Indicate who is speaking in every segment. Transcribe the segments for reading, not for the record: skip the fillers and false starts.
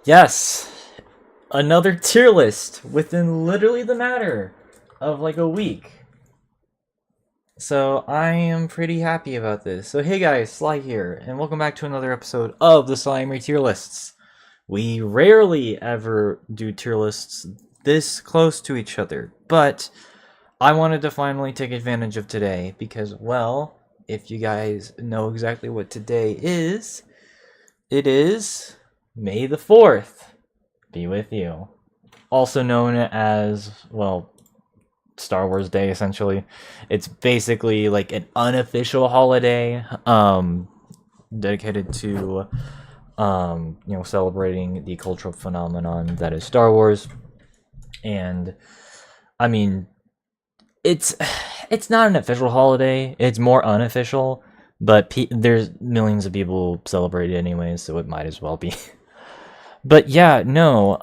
Speaker 1: Yes, another tier list within literally the matter of like a week. So I am pretty happy about this. So hey guys, Sly here, and welcome back to another episode of the Slimy Tier Lists. We rarely ever do tier lists this close to each other, but I wanted to finally take advantage of today because, well, if you guys know exactly what today is, it is May the 4th. Be with you. Also known as, well, Star Wars Day, essentially. It's basically like an unofficial holiday, dedicated to, celebrating the cultural phenomenon that is Star Wars. And, I mean, it's, it's not an official holiday, it's more unofficial, but there's millions of people celebrate it anyways, so it might as well be. But yeah, no,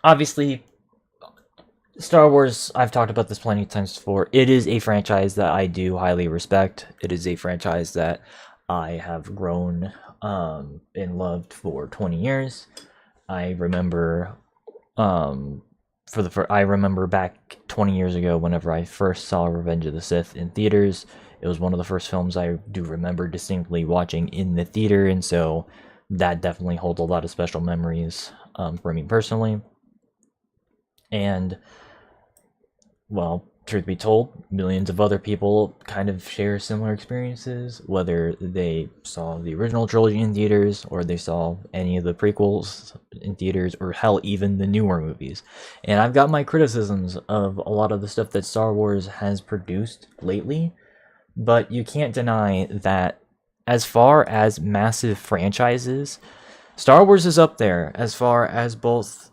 Speaker 1: obviously Star Wars, I've talked about this plenty of times before. It is a franchise that I do highly respect. It is a franchise that I have grown and loved for 20 years. I remember I remember back 20 years ago whenever I first saw Revenge of the Sith in theaters. It was one of the first films I do remember distinctly watching in the theater, and so that definitely holds a lot of special memories for me personally. And well, truth be told, millions of other people kind of share similar experiences, whether they saw the original trilogy in theaters or they saw any of the prequels in theaters or hell, even the newer movies. And I've got my criticisms of a lot of the stuff that Star Wars has produced lately, but you can't deny that as far as massive franchises, Star Wars is up there as far as both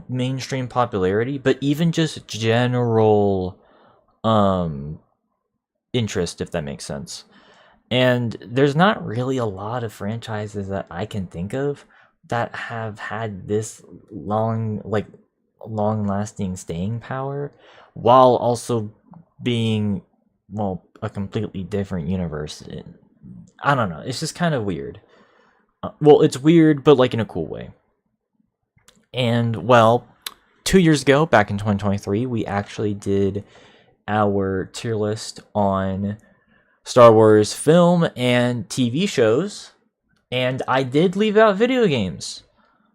Speaker 1: mainstream popularity, but even just general um interest, if that makes sense. And there's not really a lot of franchises that I can think of that have had this long lasting staying power while also being, well, a completely different universe. I don't know, it's just kind of weird. Well, it's weird, but like in a cool way. And well, 2 years ago, back in 2023, we actually did our tier list on Star Wars film and TV shows, and I did leave out video games.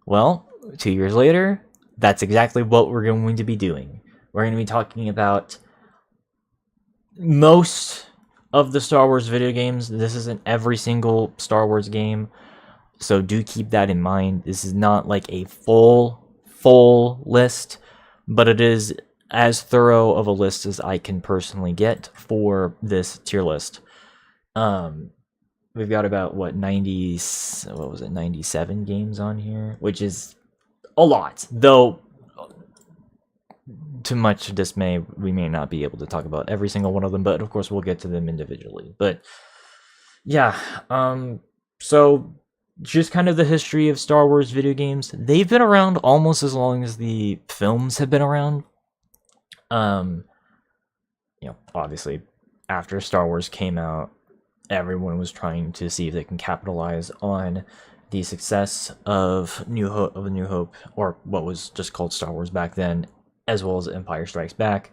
Speaker 1: Well, 2 years later, that's exactly what we're going to be doing. We're going to be talking about most of the Star Wars video games. This isn't every single Star Wars game, so do keep that in mind. This is not like a full list, but it is as thorough of a list as I can personally get for this tier list. We've got about 97 games on here, which is a lot. Though to much dismay, we may not be able to talk about every single one of them, but of course we'll get to them individually. But yeah, so just kind of the history of Star Wars video games. They've been around almost as long as the films have been around. Obviously, after Star Wars came out, everyone was trying to see if they can capitalize on the success of New Hope, or what was just called Star Wars back then, as well as Empire Strikes Back.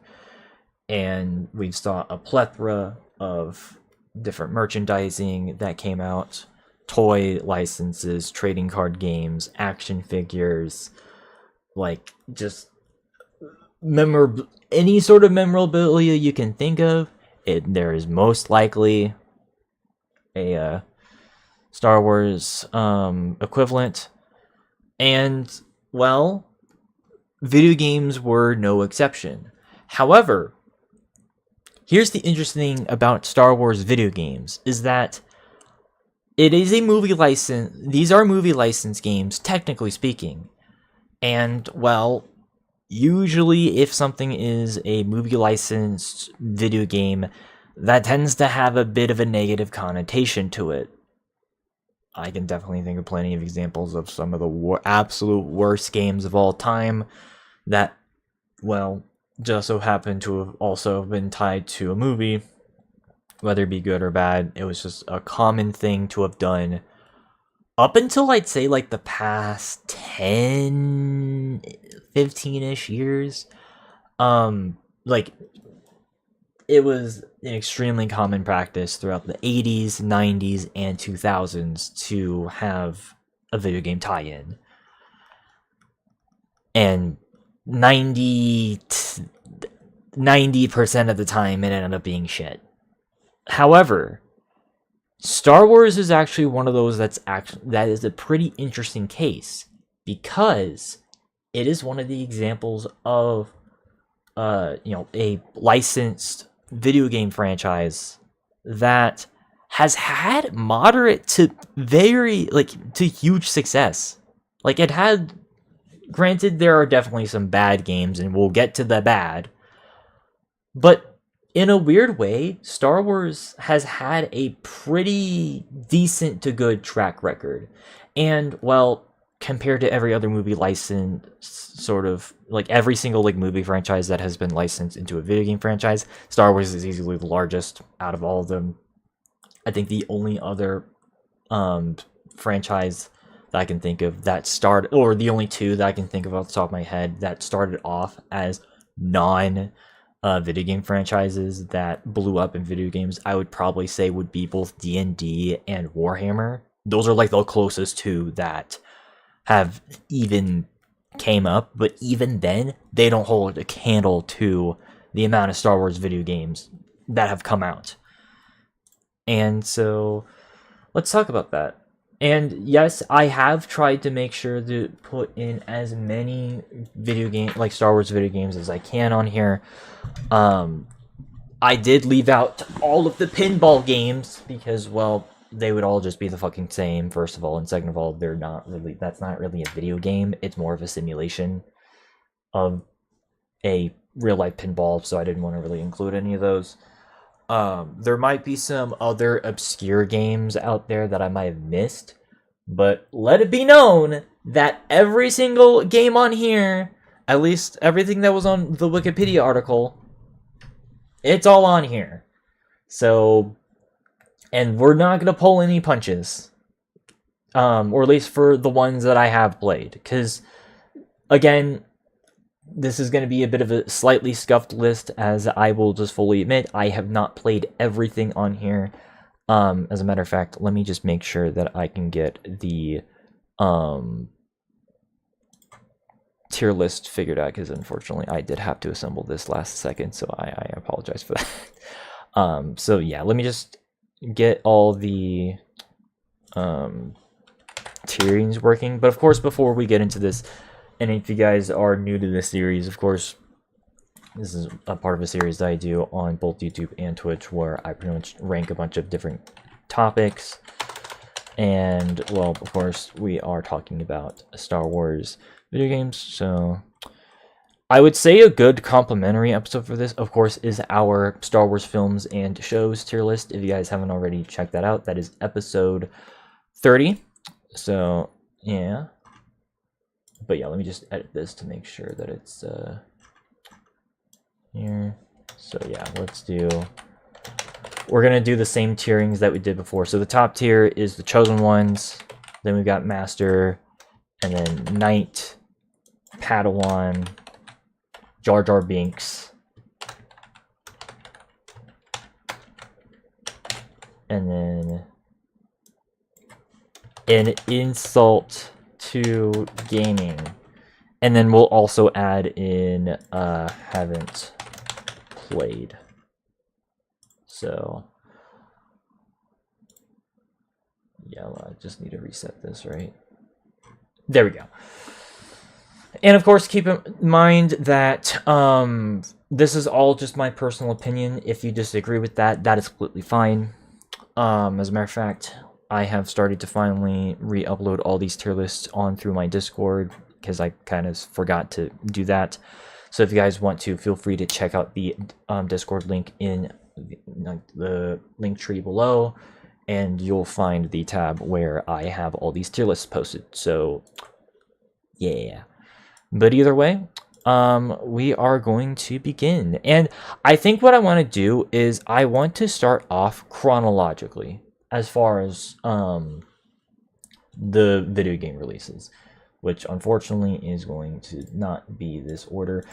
Speaker 1: And we saw a plethora of different merchandising that came out, toy licenses, trading card games, action figures, like just any sort of memorabilia you can think of. There is most likely a Star Wars equivalent, and well, video games were no exception. However, here's the interesting thing about Star Wars video games is that it is a movie license. These are movie license games, technically speaking. And, well, usually if something is a movie licensed video game, that tends to have a bit of a negative connotation to it. I can definitely think of plenty of examples of some of the absolute worst games of all time that, well, just so happen to have also been tied to a movie, whether it be good or bad. It was just a common thing to have done up until I'd say like the past 10, 15-ish years, like it was an extremely common practice throughout the 80s, 90s, and 2000s to have a video game tie-in. And 90% of the time it ended up being shit. However, Star Wars is actually one of those that is a pretty interesting case, because it is one of the examples of a licensed video game franchise that has had moderate to very to huge success. Like, it had, granted, there are definitely some bad games, and we'll get to the bad, but in a weird way, Star Wars has had a pretty decent to good track record. And, well, compared to every other movie licensed, sort of, like every single movie franchise that has been licensed into a video game franchise, Star Wars is easily the largest out of all of them. I think the only other franchise that I can think of that started, or the only two that I can think of off the top of my head that started off as non video game franchises that blew up in video games, I would probably say would be both D&D and Warhammer. Those are like the closest two that have even came up, but even then, they don't hold a candle to the amount of Star Wars video games that have come out. And so, let's talk about that. And yes, I have tried to make sure to put in as many video game, like Star Wars video games, as I can on here. I did leave out all of the pinball games because, well, they would all just be the fucking same, first of all, and second of all, that's not really a video game. It's more of a simulation of a real life pinball, so I didn't want to really include any of those. There might be some other obscure games out there that I might have missed, but let it be known that every single game on here, at least everything that was on the Wikipedia article, it's all on here. So, and we're not going to pull any punches. Or at least for the ones that I have played. Because, again, this is going to be a bit of a slightly scuffed list, as I will just fully admit, I have not played everything on here. As a matter of fact, let me just make sure that I can get the tier list figured out, because unfortunately I did have to assemble this last second, so I apologize for that. So yeah, let me just get all the tierings working. But of course, before we get into this, and if you guys are new to this series, of course, this is a part of a series that I do on both YouTube and Twitch, where I pretty much rank a bunch of different topics. And, well, of course, we are talking about Star Wars video games, so I would say a good complimentary episode for this, of course, is our Star Wars films and shows tier list. If you guys haven't already checked that out, that is episode 30. So, yeah. But yeah, let me just edit this to make sure that it's here. So yeah, we're gonna do the same tierings that we did before. So the top tier is the chosen ones, then we've got Master, and then Knight, Padawan, Jar Jar Binks, and then an insult to gaming, and then we'll also add in haven't played. So yeah, I just need to reset this, right? There we go. And of course, keep in mind that this is all just my personal opinion. If you disagree with that, that is completely fine. As a matter of fact, I have started to finally re-upload all these tier lists on through my Discord, because I kind of forgot to do that. So if you guys want to, feel free to check out the Discord link in the link tree below, and you'll find the tab where I have all these tier lists posted. So yeah. But either way, we are going to begin. And I think what I want to do is I want to start off chronologically as far as the video game releases, which unfortunately is going to not be this order.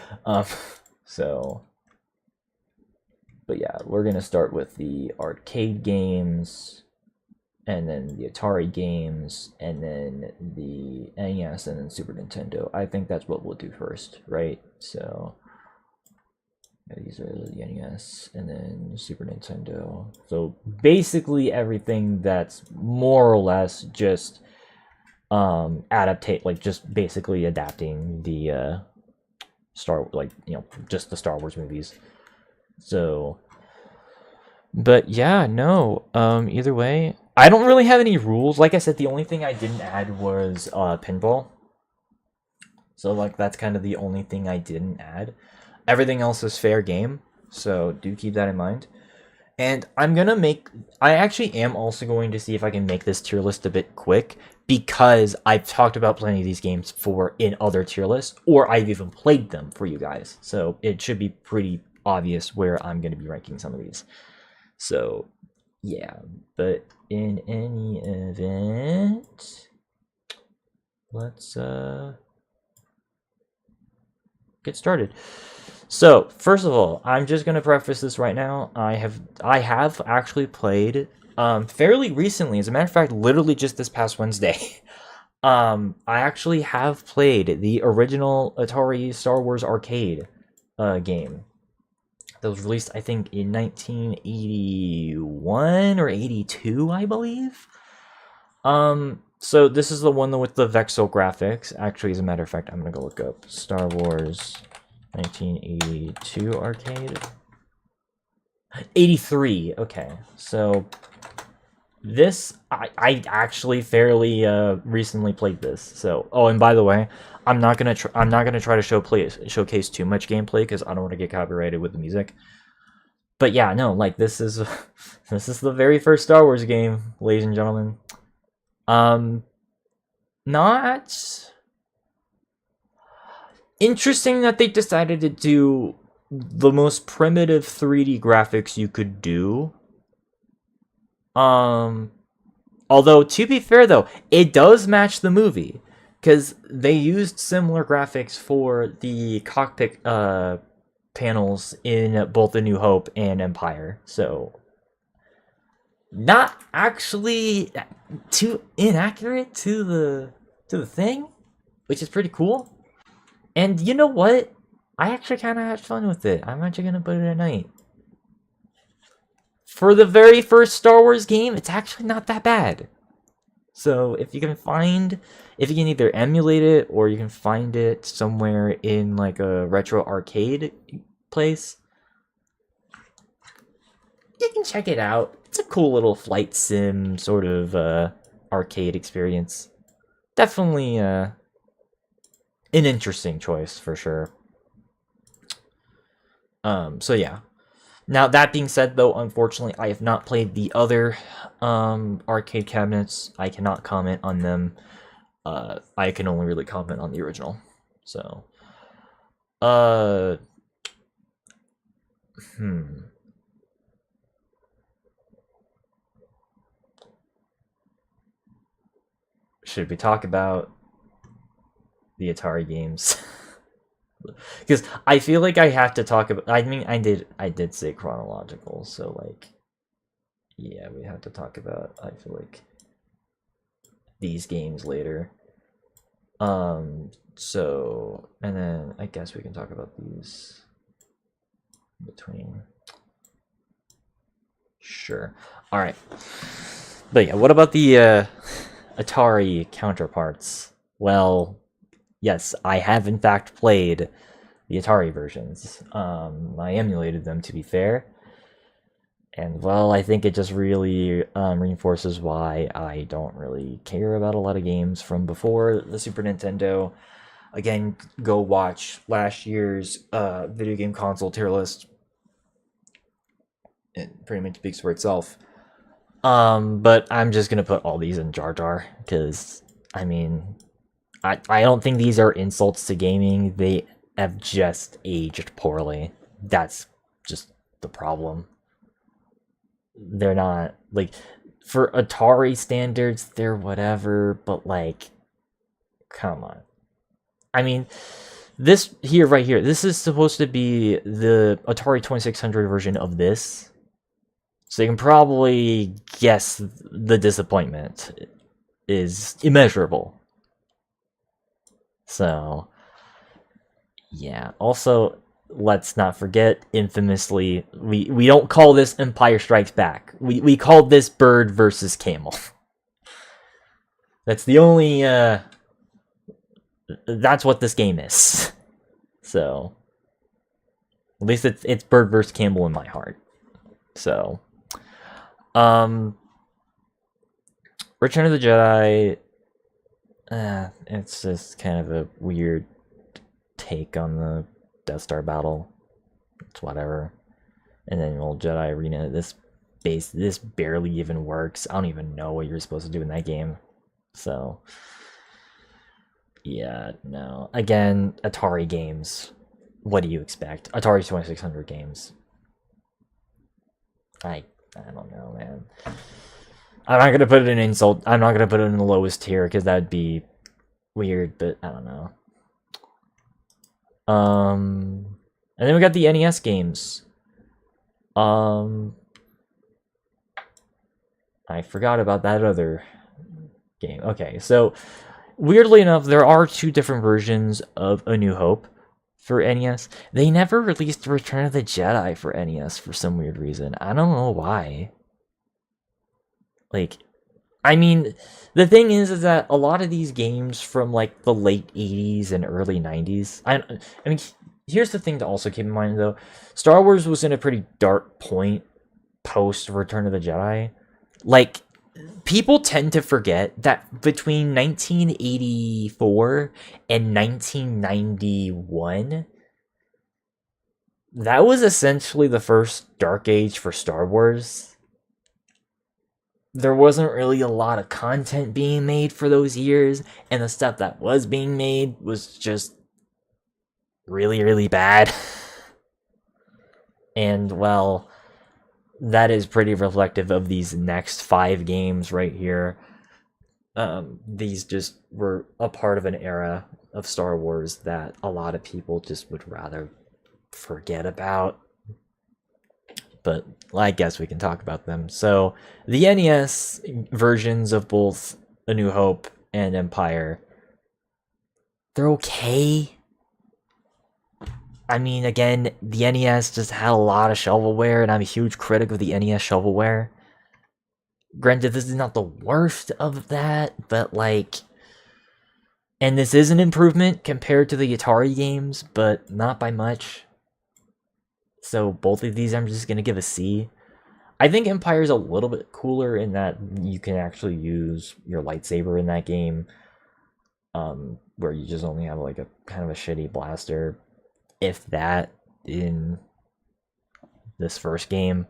Speaker 1: So, but yeah, we're gonna start with the arcade games, and then the Atari games, and then the NES, and then Super Nintendo. I think that's what we'll do first, right? So these are the NES and then Super Nintendo. So basically everything that's more or less just adaptate, like just basically adapting the just the Star Wars movies. So, but yeah, no. Either way, I don't really have any rules. Like I said, the only thing I didn't add was pinball. So like that's kind of the only thing I didn't add. Everything else is fair game. So do keep that in mind. And I actually am also going to see if I can make this tier list a bit quick, because I've talked about plenty of these games in other tier lists, or I've even played them for you guys. So it should be pretty obvious where I'm going to be ranking some of these. So yeah, but in any event, let's get started. So, first of all, I'm just gonna preface this right now. I have actually played fairly recently. As a matter of fact, literally just this past Wednesday. I actually have played the original Atari Star Wars arcade game that was released, I think, in 1981 or 82, I believe. So this is the one with the Vexel graphics. Actually, as a matter of fact, I'm gonna go look up Star Wars 1982 arcade. 83. Okay, so this I actually fairly recently played this. So and by the way, I'm not gonna try to showcase too much gameplay because I don't want to get copyrighted with the music. But yeah, no, like this is this is the very first Star Wars game, ladies and gentlemen. Not interesting that they decided to do the most primitive 3D graphics you could do. Although, to be fair though, it does match the movie, because they used similar graphics for the cockpit panels in both A New Hope and Empire. So, not actually too inaccurate to the thing, which is pretty cool. And you know what? I actually kind of had fun with it. I'm actually gonna put it at night. For the very first Star Wars game, it's actually not that bad. So if you can either emulate it or you can find it somewhere in like a retro arcade place, you can check it out. It's a cool little flight sim sort of arcade experience. Definitely an interesting choice for sure. So yeah. Now that being said, though, unfortunately, I have not played the other arcade cabinets. I cannot comment on them. I can only really comment on the original. So, should we talk about the Atari games? Because I feel like I have to talk about. I mean, I did say chronological, so like, yeah, we have to talk about. I feel like these games later. So, and then I guess we can talk about these in between. Sure. All right. But yeah, what about the Atari counterparts? Well, yes, I have in fact played the Atari versions. I emulated them, to be fair. And well, I think it just really reinforces why I don't really care about a lot of games from before the Super Nintendo. Again, go watch last year's video game console tier list. It pretty much speaks for itself. But I'm just gonna put all these in Jar Jar, because I mean, I don't think these are insults to gaming. They have just aged poorly. That's just the problem. They're not like for Atari standards, they're whatever, but like, come on. I mean, this here, right here, this is supposed to be the Atari 2600 version of this. So you can probably guess the disappointment is immeasurable. So, yeah. Also, let's not forget, infamously, we don't call this Empire Strikes Back. We call this Bird versus Camel. That's the only, that's what this game is. So, at least it's Bird versus Camel in my heart. So, Return of the Jedi, it's just kind of a weird take on the Death Star battle. It's whatever. And then old Jedi Arena, this barely even works. I don't even know what you're supposed to do in that game. So, yeah, no. Again, Atari games. What do you expect? Atari 2600 games. I don't know, man. I'm not gonna put it in insult. I'm not gonna put it in the lowest tier because that'd be weird. But I don't know. And then we got the NES games. I forgot about that other game. Okay, so weirdly enough, there are two different versions of A New Hope for NES. They never released Return of the Jedi for NES for some weird reason. I don't know why. Like, I mean, the thing is that a lot of these games from like the late 80s and early 90s, I mean, here's the thing to also keep in mind though. Star Wars was in a pretty dark point post Return of the Jedi. Like, people tend to forget that between 1984 and 1991, that was essentially the first dark age for Star Wars. There wasn't really a lot of content being made for those years, and the stuff that was being made was just really, really bad. And, well, that is pretty reflective of these next 5 games right here. These just were a part of an era of Star Wars that a lot of people just would rather forget about. But I guess we can talk about them. So, the NES versions of both A New Hope and Empire, they're okay. I mean, again, the NES just had a lot of shovelware, and I'm a huge critic of the NES shovelware. Granted, this is not the worst of that, but like... And this is an improvement compared to the Atari games, but not by much. So both of these I'm just going to give a C. I think Empire's a little bit cooler in that you can actually use your lightsaber in that game. Where you just only have like a kind of a shitty blaster. If that, in this first game.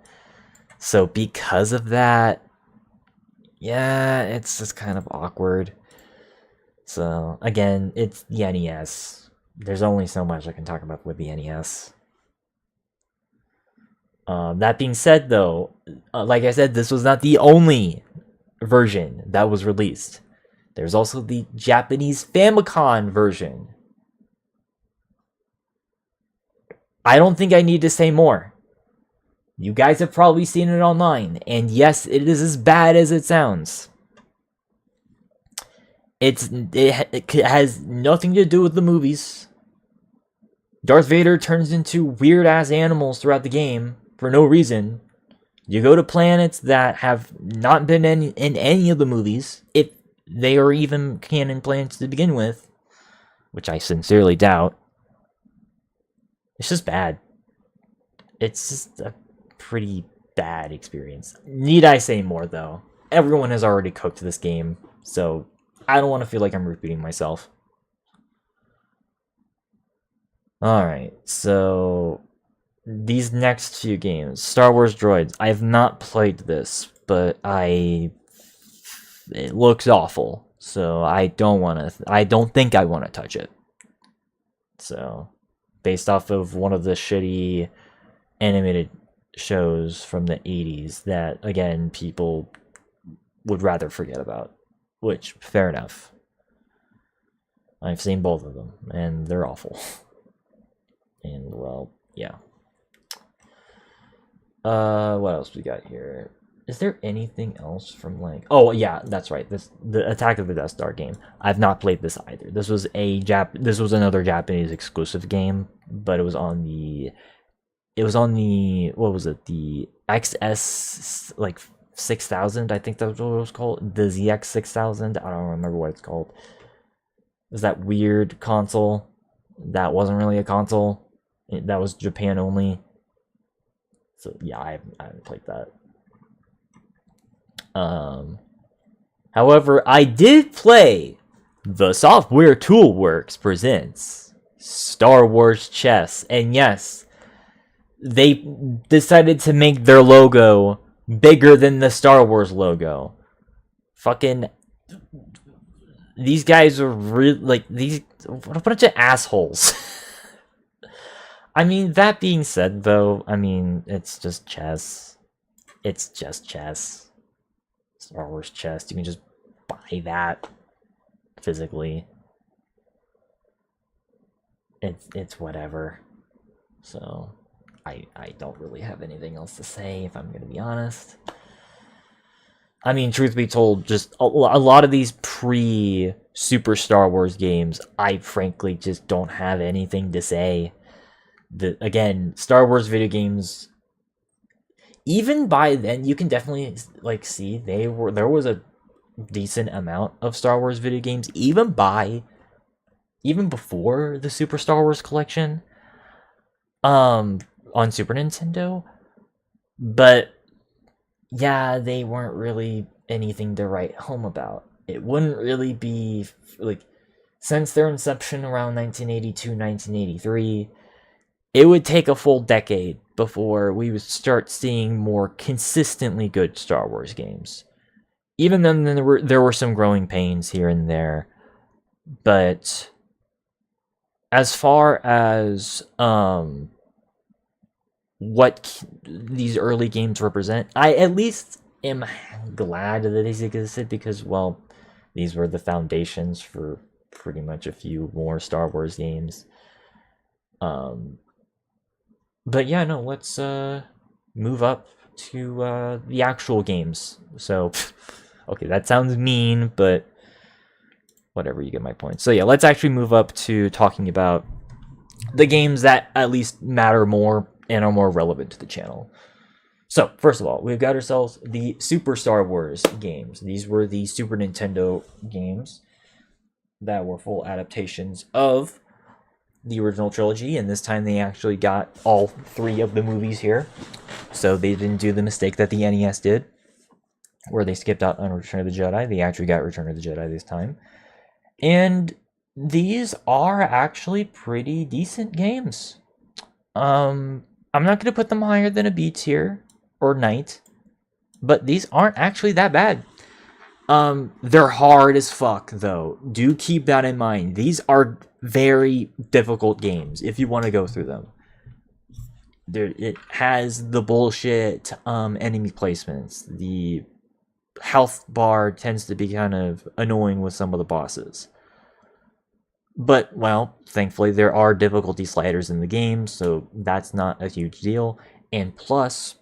Speaker 1: So because of that, yeah, it's just kind of awkward. So again, it's the NES. There's only so much I can talk about with the NES. That being said, though, like I said, this was not the only version that was released. There's also the Japanese Famicom version. I don't think I need to say more. You guys have probably seen it online, and yes, it is as bad as it sounds. It has nothing to do with the movies. Darth Vader turns into weird-ass animals throughout the game for no reason. You go to planets that have not been in any of the movies, if they are even canon planets to begin with, which I sincerely doubt. It's just bad. It's just a pretty bad experience. Need I say more, though? Everyone has already cooked this game, so I don't want to feel like I'm repeating myself. Alright, so these next few games. Star Wars Droids. I have not played this, but it looks awful. So I don't think I want to touch it. So, based off of one of the shitty animated shows from the 80s that, again, people would rather forget about. Which, fair enough. I've seen both of them, and they're awful. And, well, yeah. What else we got here? Is there anything else from, like... Oh, yeah, that's right. The Attack of the Death Star game. I've not played this either. This was another Japanese exclusive game, but it was on the... What was it? The XS, like, 6000, I think that's what it was called. The ZX 6000. I don't remember what it's called. It was that weird console that wasn't really a console. That was Japan only. So yeah, I haven't played that. However, I did play the Software Toolworks presents Star Wars Chess, and yes, they decided to make their logo bigger than the Star Wars logo. Fucking, these guys are really, like, what a bunch of assholes. I mean, that being said, though, I mean, it's just chess. It's just chess. Star Wars chess. You can just buy that physically. It's whatever. So, I don't really have anything else to say, if I'm gonna be honest. I mean, truth be told, just a lot of these pre-Super Star Wars games, I frankly just don't have anything to say. Again, Star Wars video games, even by then, you can definitely, like, see there was a decent amount of Star Wars video games, even before the Super Star Wars collection, on Super Nintendo. But yeah, they weren't really anything to write home about. It wouldn't really be, like, since their inception around 1982, 1983, it would take a full decade before we would start seeing more consistently good Star Wars games. Even then, there were some growing pains here and there. But as far as what these early games represent, I at least am glad that these existed, because, well, these were the foundations for pretty much a few more Star Wars games. But yeah, no, let's move up to the actual games. So, okay, that sounds mean, but whatever, you get my point. So yeah, let's actually move up to talking about the games that at least matter more and are more relevant to the channel. So, first of all, we've got ourselves the Super Star Wars games. These were the Super Nintendo games that were full adaptations of the original trilogy, and this time they actually got all three of the movies here. So they didn't do the mistake that the NES did, where they skipped out on Return of the Jedi. They actually got Return of the Jedi this time. And these are actually pretty decent games. I'm not going to put them higher than a B tier or Knight, but these aren't actually that bad. They're hard as fuck, though. Do keep that in mind. These are very difficult games if you want to go through them. It has the bullshit enemy placements. The health bar tends to be kind of annoying with some of the bosses. But, well, thankfully there are difficulty sliders in the game, so that's not a huge deal. And plus,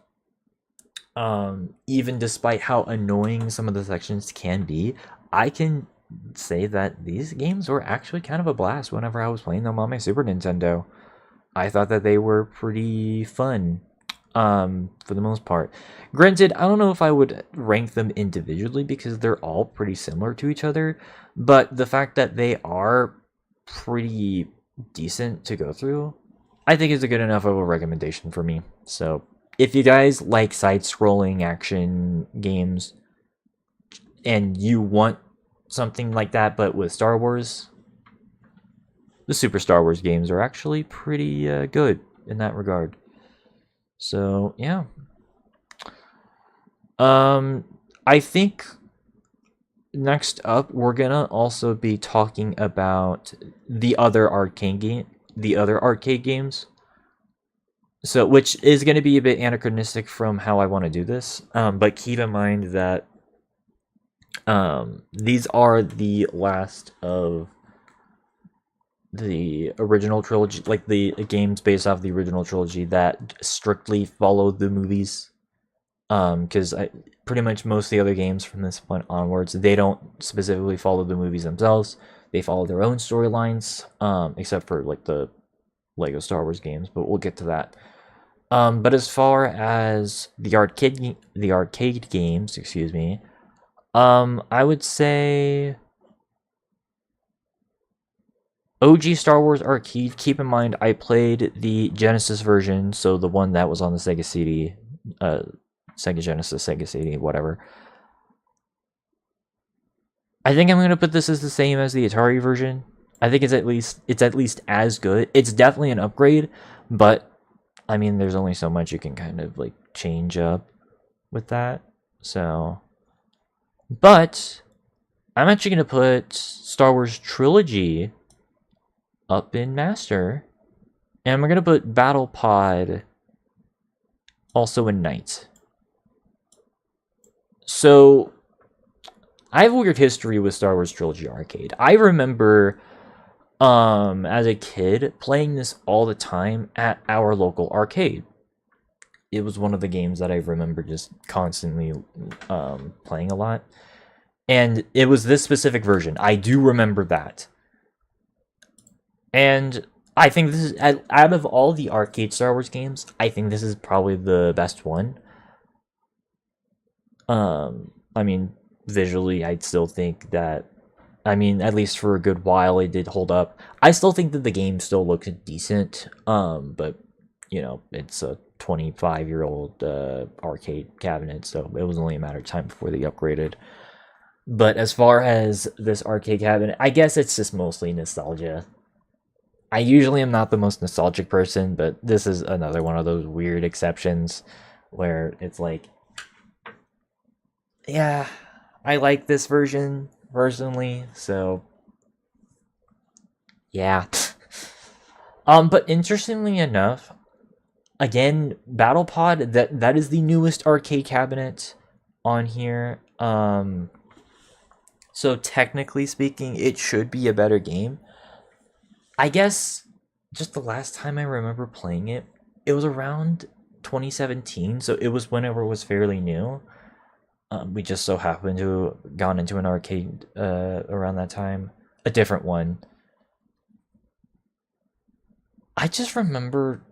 Speaker 1: even despite how annoying some of the sections can be, I can say that these games were actually kind of a blast whenever I was playing them on my Super Nintendo. I thought that they were pretty fun, for the most part. Granted, I don't know if I would rank them individually because they're all pretty similar to each other, but the fact that they are pretty decent to go through, I think is a good enough of a recommendation for me. So, if you guys like side-scrolling action games and you want something like that but with Star Wars, the Super Star Wars games are actually pretty good in that regard. So, yeah. I think next up we're gonna also be talking about the other arcade games. So, which is going to be a bit anachronistic from how I want to do this. But keep in mind that These are the last of the original trilogy, like the games based off the original trilogy that strictly followed the movies. Because I pretty much most of the other games from this point onwards, they don't specifically follow the movies themselves. They follow their own storylines, except for like the Lego Star Wars games, but we'll get to that. But as far as the arcade games, excuse me, I would say OG Star Wars Arcade. Keep in mind, I played the Genesis version, so the one that was on the Sega CD, Sega Genesis, Sega CD, whatever. I think I'm gonna put this as the same as the Atari version. I think it's at least as good. It's definitely an upgrade, but I mean, there's only so much you can kind of like change up with that. So, but I'm actually gonna put Star Wars Trilogy up in Master, and we're gonna put Battle Pod also in Knight. So I have a weird history with Star Wars Trilogy Arcade. I remember as a kid playing this all the time at our local arcade. It was one of the games that I remember just constantly playing a lot. And it was this specific version. I do remember that. And I think this is, out of all the arcade Star Wars games, I think this is probably the best one. I mean, visually, I'd still think that, I mean, at least for a good while, it did hold up. I still think that the game still looks decent, but, you know, it's a 25-year-old arcade cabinet, so it was only a matter of time before they upgraded. But as far as this arcade cabinet, I guess it's just mostly nostalgia. I usually am not the most nostalgic person, but this is another one of those weird exceptions where it's like, yeah, I like this version personally, so yeah. But interestingly enough, again, BattlePod, that is the newest arcade cabinet on here. So technically speaking, it should be a better game. I guess just the last time I remember playing it, it was around 2017, so it was whenever it was fairly new. We just so happened to have gone into an arcade around that time, a different one. I just remember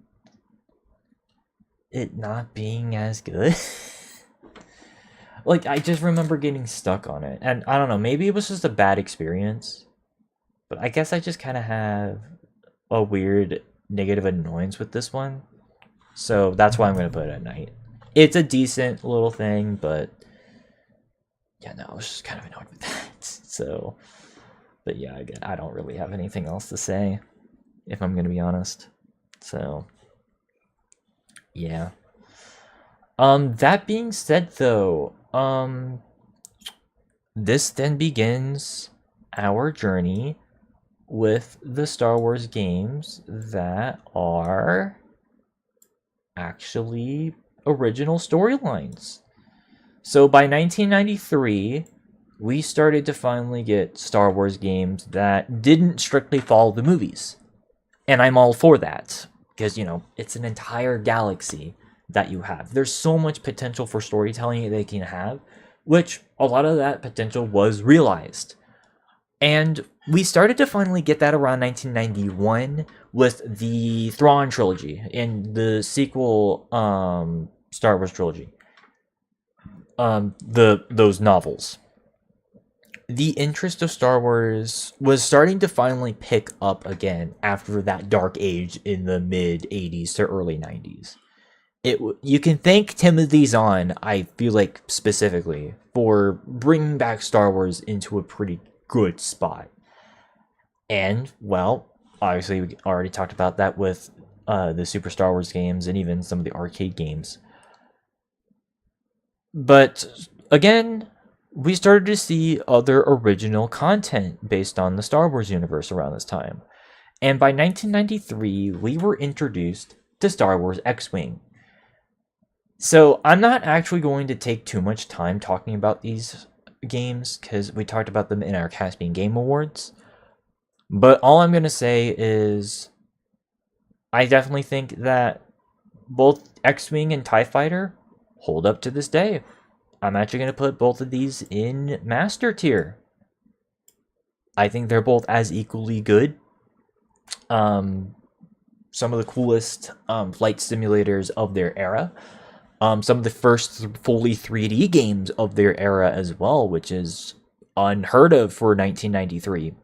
Speaker 1: it not being as good. Like, I just remember getting stuck on it, and I don't know, maybe it was just a bad experience, but I guess I just kind of have a weird negative annoyance with this one, so that's why I'm gonna put it at Night. It's a decent little thing, but yeah, no, I was just kind of annoyed with that. So, but yeah, again, I don't really have anything else to say, if I'm gonna be honest. So, yeah. That being said, though, this then begins our journey with the Star Wars games that are actually original storylines. So by 1993, we started to finally get Star Wars games that didn't strictly follow the movies. And I'm all for that, because, you know, it's an entire galaxy that you have. There's so much potential for storytelling they can have, which a lot of that potential was realized. And we started to finally get that around 1991 with the Thrawn trilogy and the sequel Star Wars trilogy. Those novels. The interest of Star Wars was starting to finally pick up again after that dark age in the mid 80s to early 90s. You can thank Timothy Zahn, I feel like, specifically for bringing back Star Wars into a pretty good spot. And, well, obviously we already talked about that with the Super Star Wars games and even some of the arcade games. But again, we started to see other original content based on the Star Wars universe around this time. And by 1993, we were introduced to Star Wars X-Wing. So I'm not actually going to take too much time talking about these games because we talked about them in our Caspian Game Awards. But all I'm gonna say is, I definitely think that both X-Wing and TIE Fighter hold up to this day. I'm actually gonna put both of these in Master tier. I think they're both as equally good. Some of the coolest flight simulators of their era. Some of the first fully 3D games of their era as well, which is unheard of for 1993.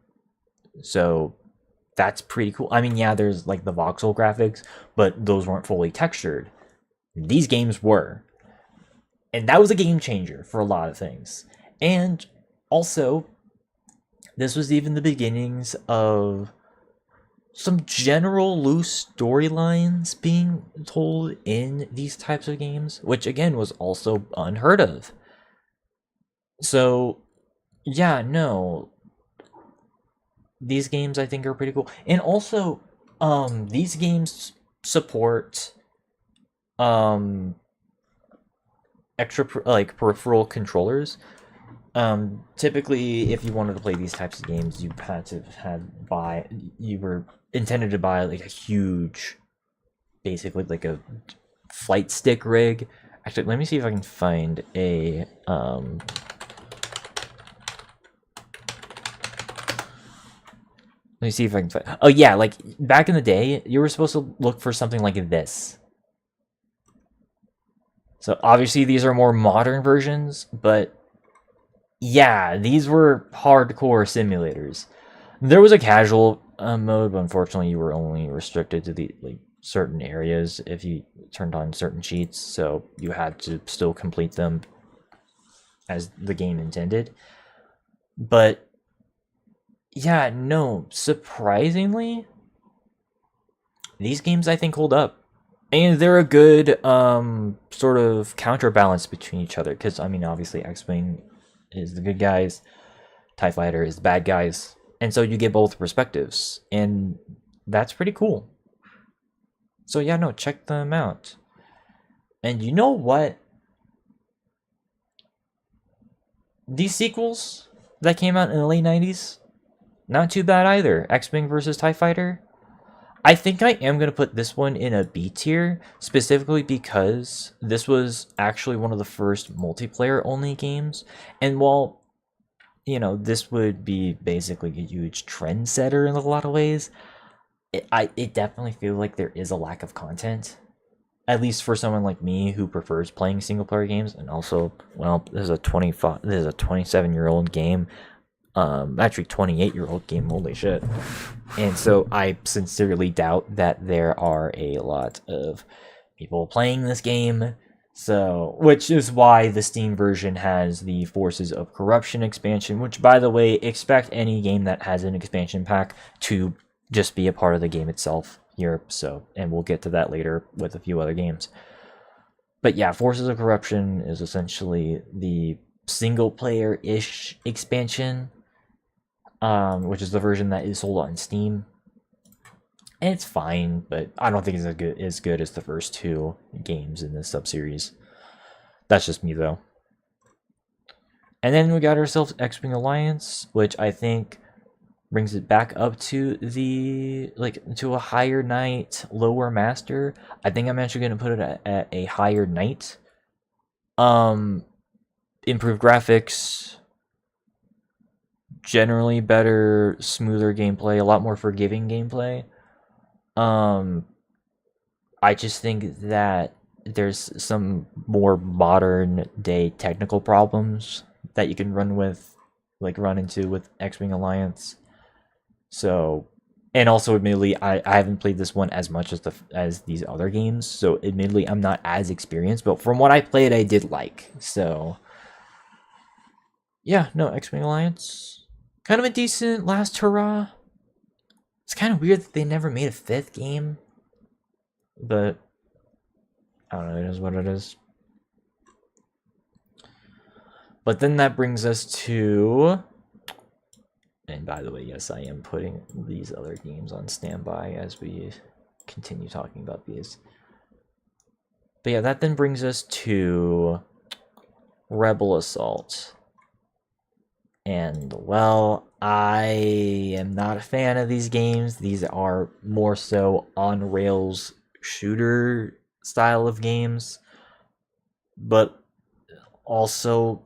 Speaker 1: So that's pretty cool. I mean, yeah, there's like the voxel graphics, but those weren't fully textured. These games were. And that was a game changer for a lot of things. And also, this was even the beginnings of some general loose storylines being told in these types of games, which again was also unheard of. So, yeah, no. These games I think are pretty cool. And also, these games support extra like peripheral controllers. Typically, if you wanted to play these types of games, you had to you were intended to buy like a huge, basically like a flight stick rig. Actually, let me see if I can find a let me see if I can find. Oh yeah, like back in the day, you were supposed to look for something like this. So obviously these are more modern versions, but yeah, these were hardcore simulators. There was a casual mode, but unfortunately you were only restricted to the like certain areas if you turned on certain cheats, so you had to still complete them as the game intended. But yeah, no, surprisingly, these games I think hold up. And they're a good sort of counterbalance between each other, because I mean obviously X-Wing is the good guys, TIE Fighter is the bad guys, and so you get both perspectives, and that's pretty cool. So yeah, no, check them out. And you know what? These sequels that came out in the late 90s, not too bad either. X-Wing versus TIE Fighter. I think I am going to put this one in a B tier, specifically because this was actually one of the first multiplayer only games. And while, you know, this would be basically a huge trendsetter in a lot of ways, it definitely feels like there is a lack of content. At least for someone like me who prefers playing single player games, and also, well, this is a 27-year-old game. Actually 28-year-old game, holy shit. And so I sincerely doubt that there are a lot of people playing this game. So, which is why the Steam version has the Forces of Corruption expansion, which, by the way, expect any game that has an expansion pack to just be a part of the game itself here. So, and we'll get to that later with a few other games. But yeah, Forces of Corruption is essentially the single player-ish expansion, which is the version that is sold on Steam. And it's fine, but I don't think it's as good as the first two games in this sub-series. That's just me, though. And then we got ourselves X-Wing Alliance, which I think brings it back up to the, like, to a higher knight, lower master. I think I'm actually going to put it at a higher knight. Improved graphics, generally better, smoother gameplay, a lot more forgiving gameplay. I just think that there's some more modern day technical problems that you can run into with X-Wing Alliance. So, and also admittedly, I haven't played this one as much as these other games, so admittedly I'm not as experienced, but from what I played I did like. So yeah, no, X-Wing Alliance, kind of a decent last hurrah. It's kind of weird that they never made a fifth game, but I don't know, it is what it is. But then that brings us to, and by the way, yes, I am putting these other games on standby as we continue talking about these. But yeah, that then brings us to Rebel Assault. And, well, I am not a fan of these games. These are more so on rails shooter style of games, but also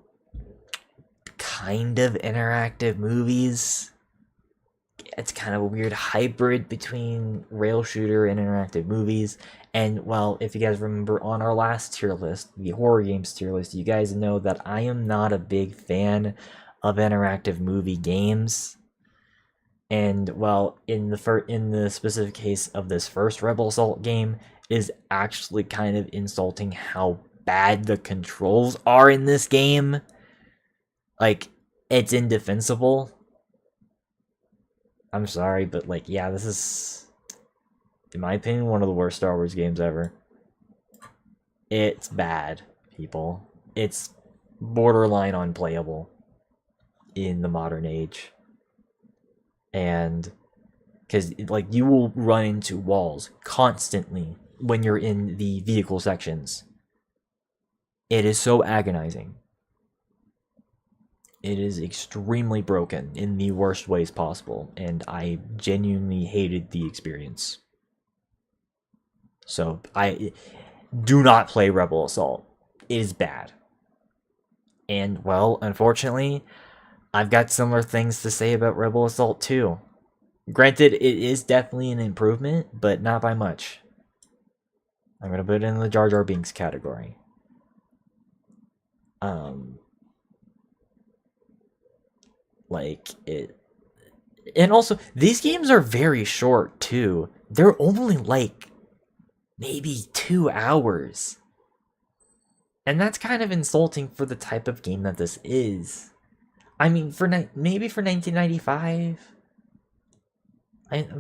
Speaker 1: kind of interactive movies. It's kind of a weird hybrid between rail shooter and interactive movies. And, well, if you guys remember on our last tier list, the horror games tier list, you guys know that I am not a big fan of interactive movie games. And, well, in the specific case of this first Rebel Assault game, is actually kind of insulting how bad the controls are in this game. Like, it's indefensible. I'm sorry, but, like, yeah, this is, in my opinion, one of the worst Star Wars games ever. It's bad, people. It's borderline unplayable in the modern age. And because, like, you will run into walls constantly when you're in the vehicle sections. It is so agonizing. It is extremely broken in the worst ways possible, and I genuinely hated the experience. So I do not play Rebel Assault. It is bad. And, well, unfortunately, I've got similar things to say about Rebel Assault too. Granted, it is definitely an improvement, but not by much. I'm gonna put it in the Jar Jar Binks category. Like it, and also these games are very short too. They're only like maybe 2 hours, and that's kind of insulting for the type of game that this is. I mean, maybe for 1995.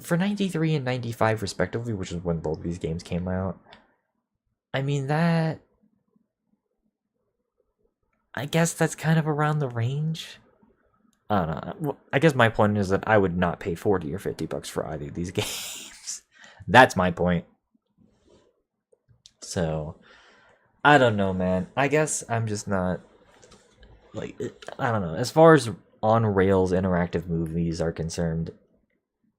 Speaker 1: For 93 and 95 respectively, which is when both these games came out. I mean, that, I guess that's kind of around the range. I don't know. I guess my point is that I would not pay 40 or 50 bucks for either of these games. That's my point. So, I don't know, man. I guess I'm just not, like, I don't know. As far as on rails interactive movies are concerned,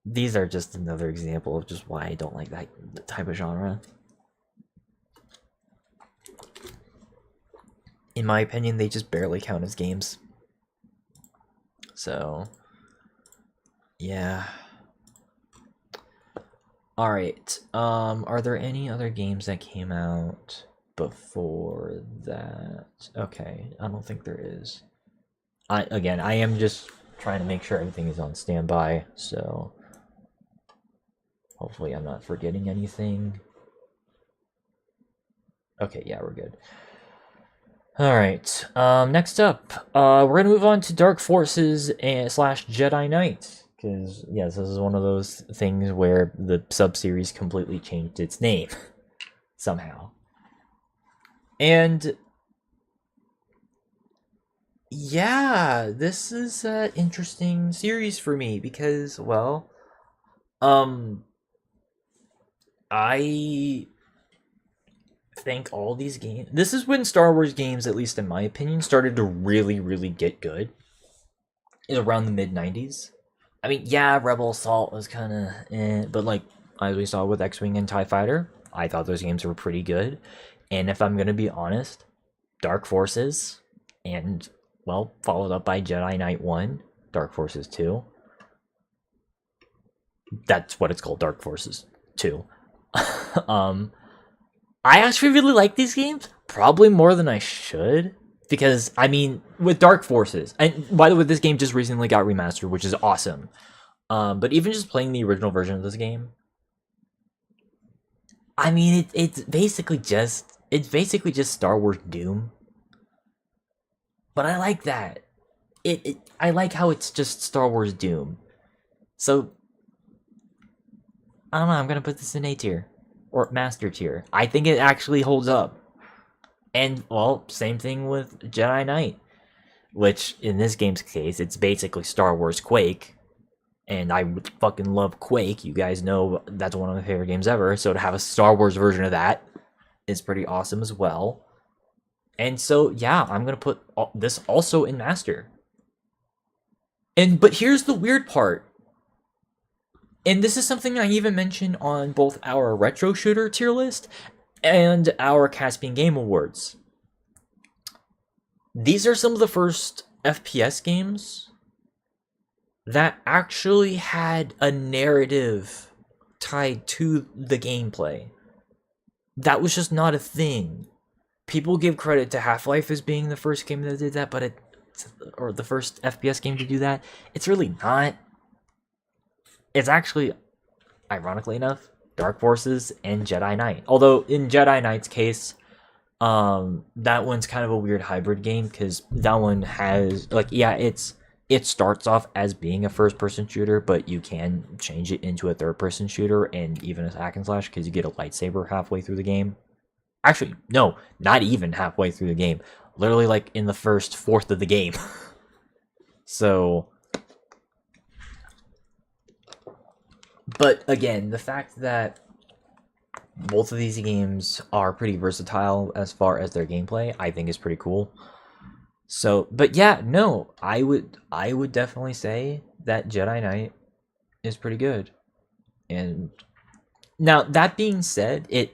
Speaker 1: these are just another example of just why I don't like that type of genre. In my opinion, they just barely count as games. So, yeah. Alright, are there any other games that came out before that? Okay, I don't think there is. I am just trying to make sure everything is on standby, so hopefully I'm not forgetting anything. Okay, yeah, we're good. Alright, next up, we're gonna move on to Dark Forces and slash Jedi Knight. Because, yes, this is one of those things where the sub-series completely changed its name. Somehow. And, yeah, this is an interesting series for me because, well, I think all these games, this is when Star Wars games, at least in my opinion, started to really, really get good. Is around the mid-90s. I mean, yeah, Rebel Assault was kind of but, like, as we saw with X-Wing and TIE Fighter, I thought those games were pretty good. And if I'm going to be honest, Dark Forces, and, well, followed up by Jedi Knight 1, Dark Forces 2. That's what it's called, Dark Forces 2. I actually really like these games, probably more than I should. Because, I mean, with Dark Forces, and by the way, this game just recently got remastered, which is awesome. But even just playing the original version of this game, I mean, it's basically just Star Wars Doom. But I like that. I like how it's just Star Wars Doom. So, I don't know, I'm gonna put this in A tier. Or Master tier. I think it actually holds up. And, well, same thing with Jedi Knight. Which, in this game's case, it's basically Star Wars Quake. And I fucking love Quake. You guys know that's one of my favorite games ever. So to have a Star Wars version of that is pretty awesome as well. And so, yeah, I'm going to put this also in Master. But here's the weird part. And this is something I even mentioned on both our retro shooter tier list and our Caspian Game Awards. These are some of the first FPS games that actually had a narrative tied to the gameplay. That was just not a thing. People give credit to Half-Life as being the first game that did that, but or the first FPS game to do that. It's really not. It's actually, ironically enough, Dark Forces and Jedi Knight. Although in Jedi Knight's case, that one's kind of a weird hybrid game because that one has it starts off as being a first-person shooter, but you can change it into a third-person shooter and even a hack and slash because you get a lightsaber halfway through the game. Actually, no, not even halfway through the game. Literally, like in the first fourth of the game. So, but again, the fact that both of these games are pretty versatile as far as their gameplay, I think is pretty cool. So, but yeah, no, I would definitely say that Jedi Knight is pretty good. And now that being said, it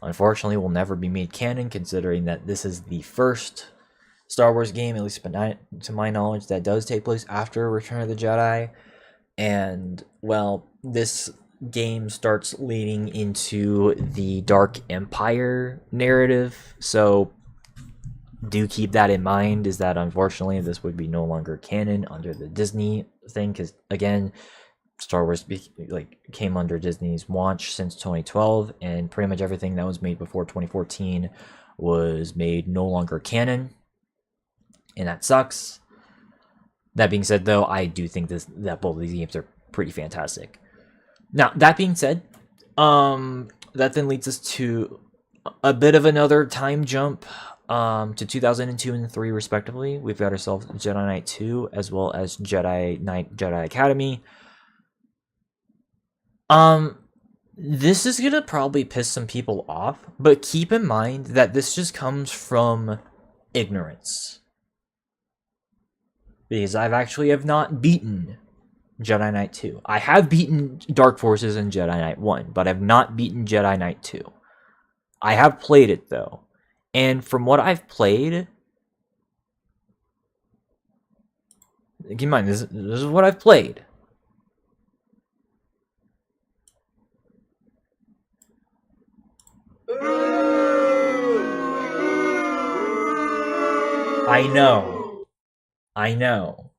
Speaker 1: unfortunately will never be made canon, considering that this is the first Star Wars game, at least to my knowledge, that does take place after Return of the Jedi. And well, this game starts leading into the Dark Empire narrative, so do keep that in mind, is that unfortunately this would be no longer canon under the Disney thing, because again, Star Wars came under Disney's watch since 2012, and pretty much everything that was made before 2014 was made no longer canon, and that sucks. That being said, though, I do think that both of these games are pretty fantastic. Now, that being said, that then leads us to a bit of another time jump to 2002 and 3 respectively. We've got ourselves Jedi Knight 2 as well as Jedi Knight Jedi Academy. This is gonna probably piss some people off, but keep in mind that this just comes from ignorance. Because I have not beaten Jedi Knight 2. I have beaten Dark Forces and Jedi Knight 1, but I've not beaten Jedi Knight 2. I have played it, though. And from what I've played, keep in mind, this is what I've played. I know.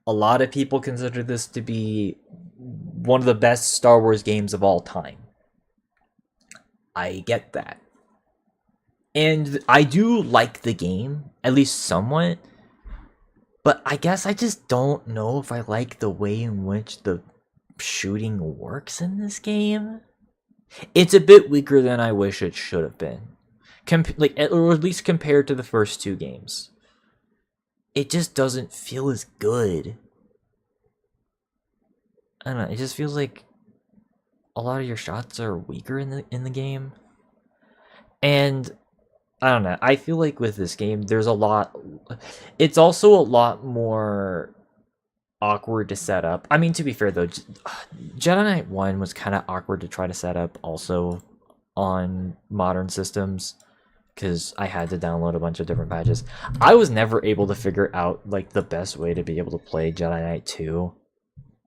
Speaker 1: A lot of people consider this to be one of the best Star Wars games of all time. I get that. And I do like the game, at least somewhat. But I guess I just don't know if I like the way in which the shooting works in this game. It's a bit weaker than I wish it should have been. Or at least compared to the first two games. It just doesn't feel as good. I don't know, it just feels like a lot of your shots are weaker in the game. And I don't know, I feel like with this game it's also a lot more awkward to set up. I mean, to be fair though, Jedi Knight 1 was kind of awkward to try to set up also on modern systems, because I had to download a bunch of different patches. I was never able to figure out like the best way to be able to play Jedi Knight 2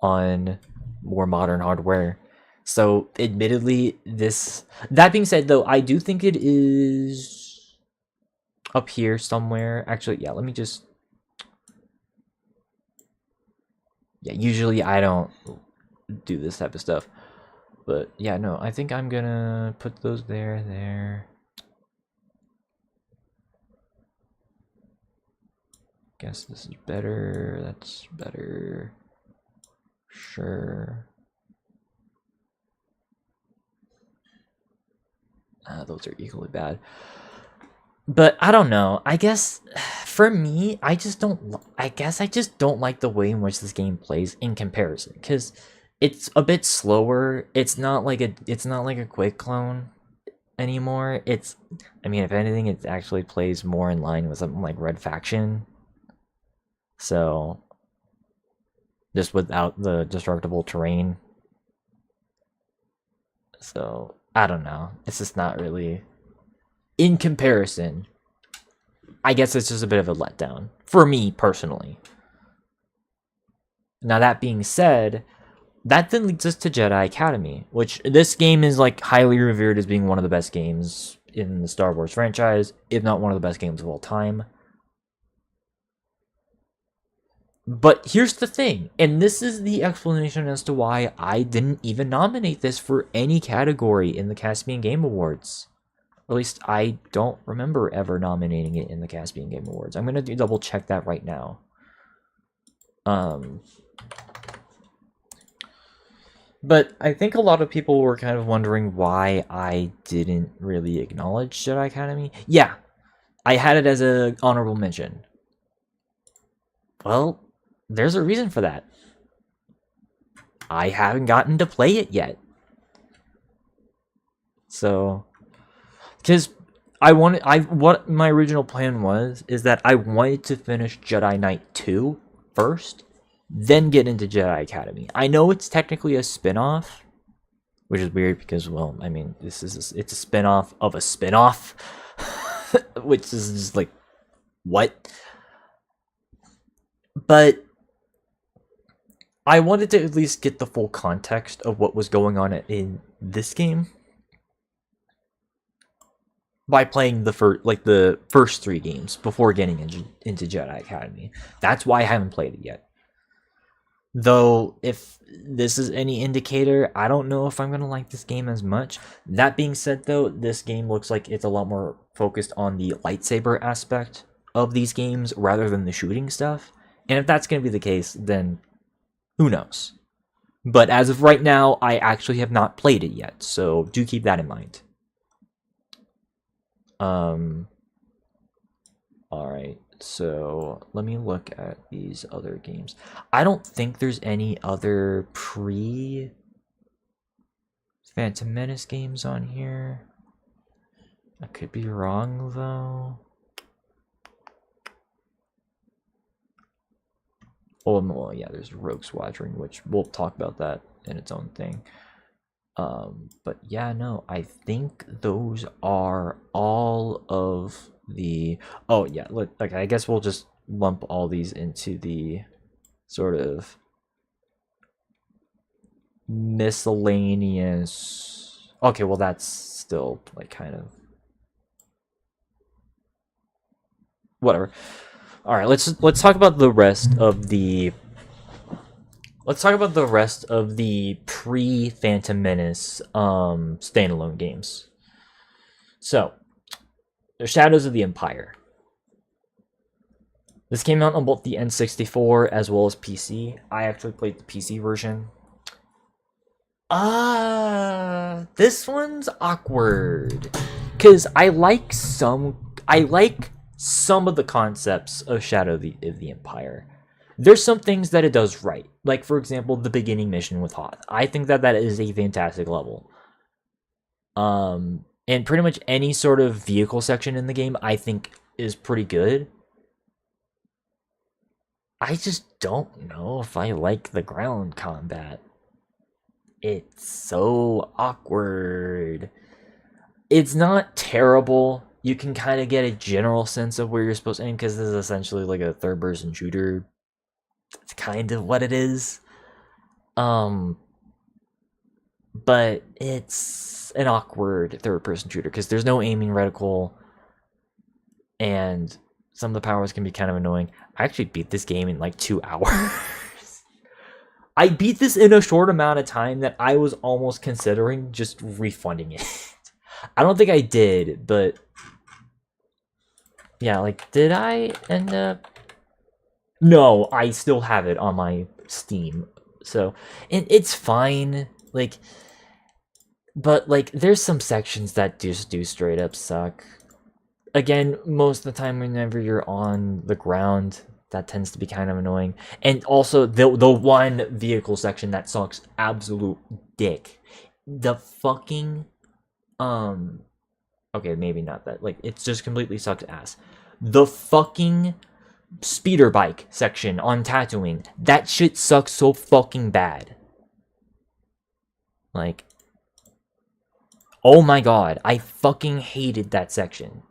Speaker 1: on more modern hardware. So admittedly, that being said though, I do think it is up here somewhere. Actually, yeah, let me just, yeah, usually I don't do this type of stuff, but yeah, no, I think I'm gonna put those there. Guess this is better. That's better. Sure. Those are equally bad. But I don't know. I guess for me, I guess I just don't like the way in which this game plays in comparison, because it's a bit slower. It's not like a quick clone anymore. I mean, if anything, it actually plays more in line with something like Red Faction. So just without the destructible terrain. So, I don't know. It's just not really... In comparison, I guess it's just a bit of a letdown. For me, personally. Now, that being said, that then leads us to Jedi Academy, which this game is like highly revered as being one of the best games in the Star Wars franchise, if not one of the best games of all time. But here's the thing, and this is the explanation as to why I didn't even nominate this for any category in the Caspian Game Awards. Or at least I don't remember ever nominating it in the Caspian Game Awards. I'm going to double check that right now. But I think a lot of people were kind of wondering why I didn't really acknowledge Jedi Academy. Yeah, I had it as an honorable mention. Well, there's a reason for that. I haven't gotten to play it yet. So, because what my original plan was is that I wanted to finish Jedi Knight 2 first, then get into Jedi Academy. I know it's technically a spin-off, which is weird because, well, I mean, it's a spin-off of a spin-off, which is just like, what? But I wanted to at least get the full context of what was going on in this game by playing the first 3 games before getting into Jedi Academy. That's why I haven't played it yet. Though, if this is any indicator, I don't know if I'm going to like this game as much. That being said, though, this game looks like it's a lot more focused on the lightsaber aspect of these games rather than the shooting stuff. And if that's going to be the case, then who knows? But as of right now, I actually have not played it yet, so do keep that in mind. Alright, so let me look at these other games. I don't think there's any other pre-Phantom Menace games on here. I could be wrong, though. Oh, well, yeah, there's Rogue Squadron, which we'll talk about that in its own thing. But yeah, no, I think those are all of the... Oh, yeah, look, okay, I guess we'll just lump all these into the sort of miscellaneous... Okay, well, that's still, like, kind of... Whatever. All right, let's talk about the rest of the pre-Phantom Menace standalone games. So, the Shadows of the Empire. This came out on both the N64 as well as PC. I actually played the PC version. This one's awkward because I like some of the concepts of Shadow of the Empire. There's some things that it does right. Like, for example, the beginning mission with Hoth. I think that is a fantastic level. And pretty much any sort of vehicle section in the game, I think, is pretty good. I just don't know if I like the ground combat. It's so awkward. It's not terrible. You can kind of get a general sense of where you're supposed to aim because this is essentially like a third-person shooter. It's kind of what it is. But it's an awkward third-person shooter because there's no aiming reticle, and some of the powers can be kind of annoying. I actually beat this game in like 2 hours. I beat this in a short amount of time that I was almost considering just refunding it. I don't think I did, but yeah, like, did I end up? No, I still have it on my Steam, so and it's fine. Like, but like, there's some sections that just do straight up suck. Again, most of the time, whenever you're on the ground, that tends to be kind of annoying. And also, the one vehicle section that sucks absolute dick. The fucking... Okay, maybe not that. Like, it just completely sucks ass. The fucking speeder bike section on Tatooine. That shit sucks so fucking bad. Like, oh my god, I fucking hated that section.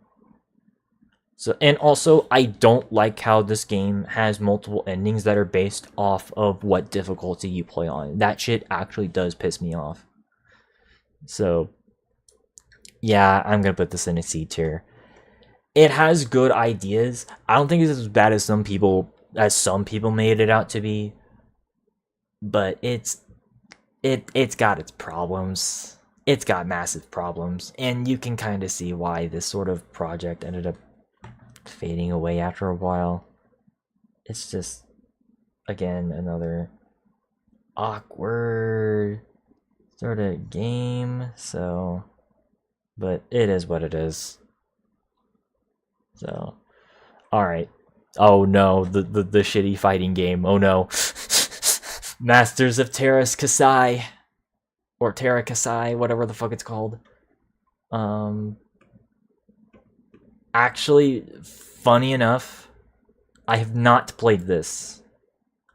Speaker 1: So, and also, I don't like how this game has multiple endings that are based off of what difficulty you play on. That shit actually does piss me off. So, yeah, I'm gonna put this in a C tier. It has good ideas. I don't think it's as bad as some people made it out to be. But it's got its problems. It's got massive problems, and you can kind of see why this sort of project ended up fading away after a while. It's just, again, another awkward sort of game, so, but it is what it is. So, alright. Oh no, the shitty fighting game. Oh no. Masters of Terras Kasai. Or Terra Kasai, whatever the fuck it's called. Actually, funny enough, I have not played this.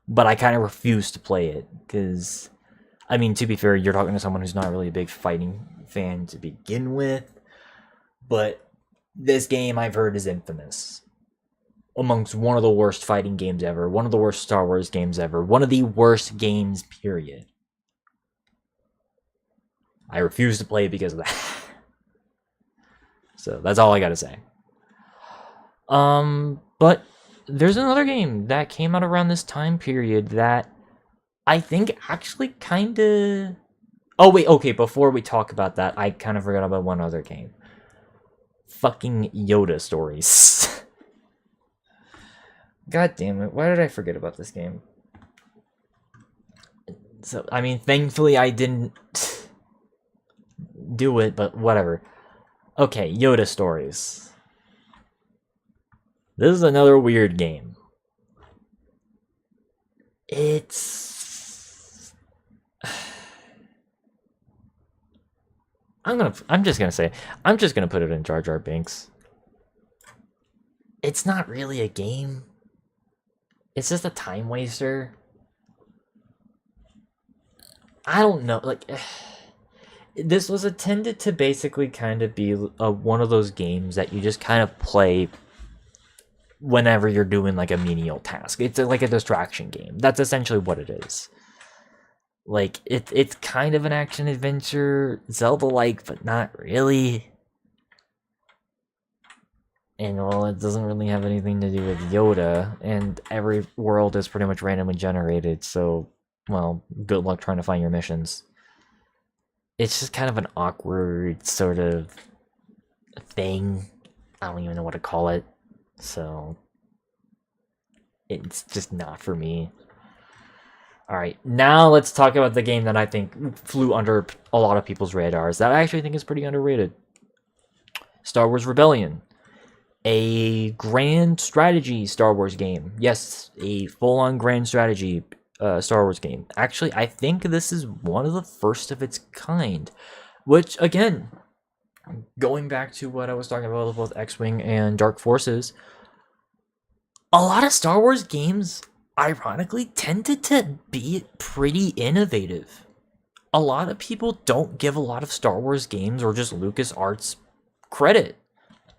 Speaker 1: But I kind of refuse to play it. Because, I mean, to be fair, you're talking to someone who's not really a big fighting fan to begin with. But this game, I've heard, is infamous. Amongst one of the worst fighting games ever. One of the worst Star Wars games ever. One of the worst games, period. I refuse to play it because of that. So that's all I gotta say. But there's another game that came out around this time period that I think actually kinda... Oh wait, okay, before we talk about that, I kind of forgot about one other game. Fucking Yoda Stories. God damn it, why did I forget about this game? So, I mean, thankfully I didn't do it, but whatever. Okay, Yoda Stories. This is another weird game. It's... I'm just gonna put it in Jar Jar Binks. It's not really a game. It's just a time waster. I don't know, like... This was intended to basically kind of be one of those games that you just kind of play whenever you're doing like a menial task. It's like a distraction game. That's essentially what it is. Like, it's kind of an action-adventure, Zelda-like, but not really. And, well, it doesn't really have anything to do with Yoda, and every world is pretty much randomly generated, so, well, good luck trying to find your missions. It's just kind of an awkward sort of thing. I don't even know what to call it. So, it's just not for me. Alright, now let's talk about the game that I think flew under a lot of people's radars. That I actually think is pretty underrated. Star Wars Rebellion. A grand strategy Star Wars game. Yes, a full-on grand strategy Star Wars game. Actually, I think this is one of the first of its kind. Which, again, going back to what I was talking about with both X-Wing and Dark Forces, a lot of Star Wars games, ironically, tended to be pretty innovative. A lot of people don't give a lot of Star Wars games or just LucasArts credit.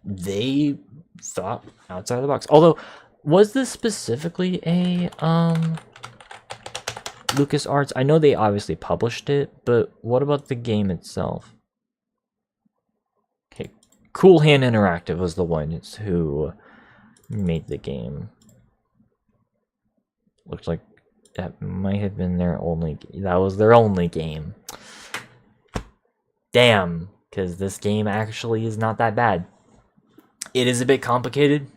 Speaker 1: They thought outside the box. Although, was this specifically a LucasArts? I know they obviously published it, but what about the game itself? Okay, Cool Hand Interactive was the ones who made the game. Looks like that might have been their only... That was their only game. Damn, because this game actually is not that bad. It is a bit complicated.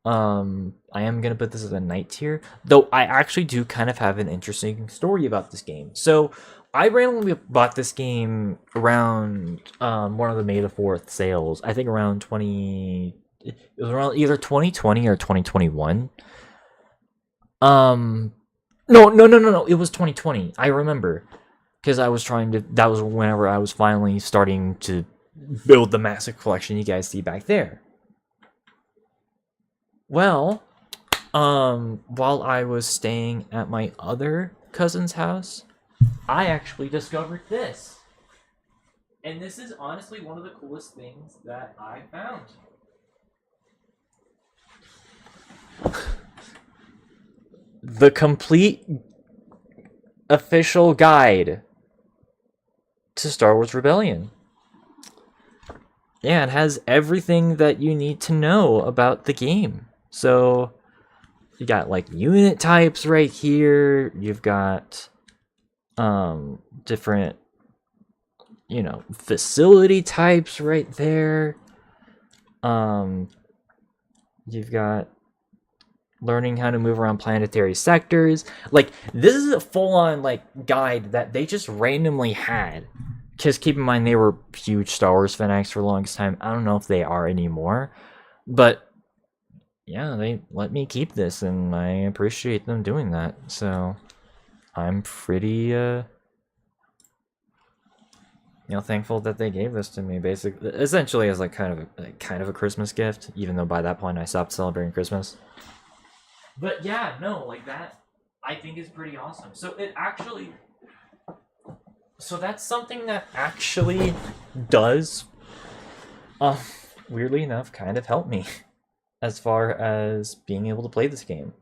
Speaker 1: I am going to put this as a night tier. Though I actually do kind of have an interesting story about this game. So, I randomly bought this game around one of the May the 4th sales. I think around 20... It was around either 2020 or 2021. No. It was 2020. I remember. Because I was trying to... That was whenever I was finally starting to build the massive collection you guys see back there. Well, While I was staying at my other cousin's house, I actually discovered this. And this is honestly one of the coolest things that I found. The complete official guide to Star Wars Rebellion. Yeah, it has everything that you need to know about the game. So, you got like unit types right here. You've got different, facility types right there. You've got learning how to move around planetary sectors. Like, this is a full-on like guide that they just randomly had. Because keep in mind, they were huge Star Wars fanatics for the longest time. I don't know if they are anymore, but yeah, they let me keep this, and I appreciate them doing that. So I'm pretty thankful that they gave this to me, basically, essentially as like kind of a Christmas gift, even though by that point I stopped celebrating Christmas. But yeah, no, like that I think is pretty awesome. So that's something that actually does, weirdly enough, kind of help me as far as being able to play this game.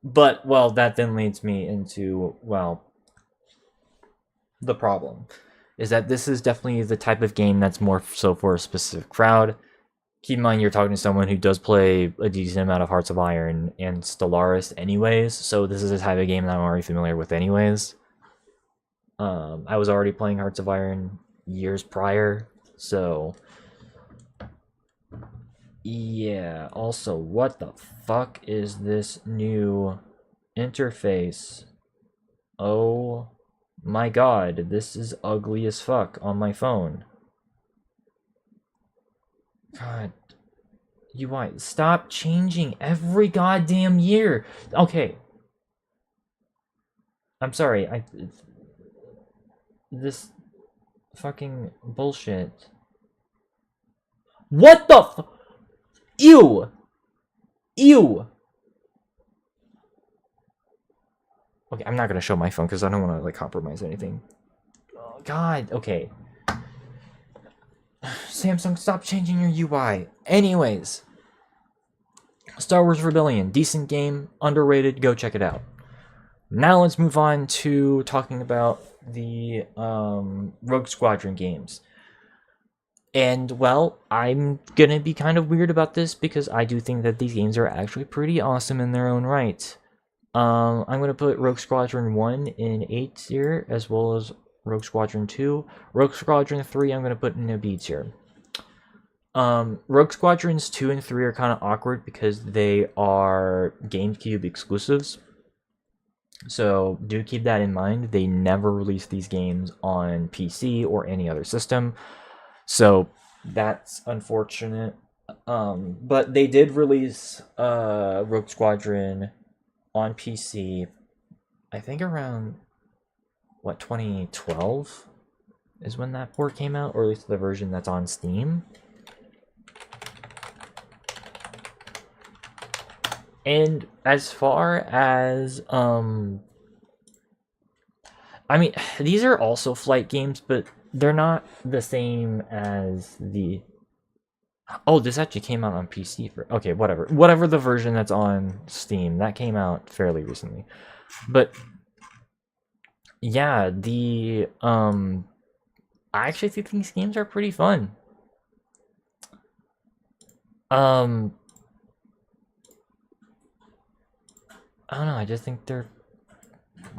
Speaker 1: But, well, that then leads me into, well, the problem is that this is definitely the type of game that's more so for a specific crowd. Keep in mind, you're talking to someone who does play a decent amount of Hearts of Iron and Stellaris anyways, so this is a type of game that I'm already familiar with anyways. I was already playing Hearts of Iron years prior, so yeah. Also, what the fuck is this new interface? Oh my god, this is ugly as fuck on my phone. God, UI, stop changing every goddamn year. Okay, I'm sorry. This fucking bullshit. What the Ew! Ew! Okay, I'm not gonna show my phone because I don't want to like compromise anything. Oh, God, okay. Samsung, stop changing your UI. Anyways, Star Wars Rebellion, decent game, underrated. Go check it out. Now let's move on to talking about the Rogue Squadron games. And, well, I'm gonna be kind of weird about this because I do think that these games are actually pretty awesome in their own right. I'm gonna put Rogue Squadron 1 in A tier, as well as Rogue Squadron 2. Rogue Squadron 3 I'm gonna put in a B tier. Rogue Squadrons 2 and 3 are kind of awkward because they are GameCube exclusives. So do keep that in mind. They never released these games on PC or any other system. So that's unfortunate. But they did release Rogue Squadron on PC, I think around, 2012 is when that port came out, or at least the version that's on Steam. And as far as, I mean, these are also flight games, but they're not the same as the... Oh, this actually came out on PC for... Okay, whatever. Whatever the version that's on Steam, that came out fairly recently. But yeah, I actually think these games are pretty fun. I don't know, I just think they're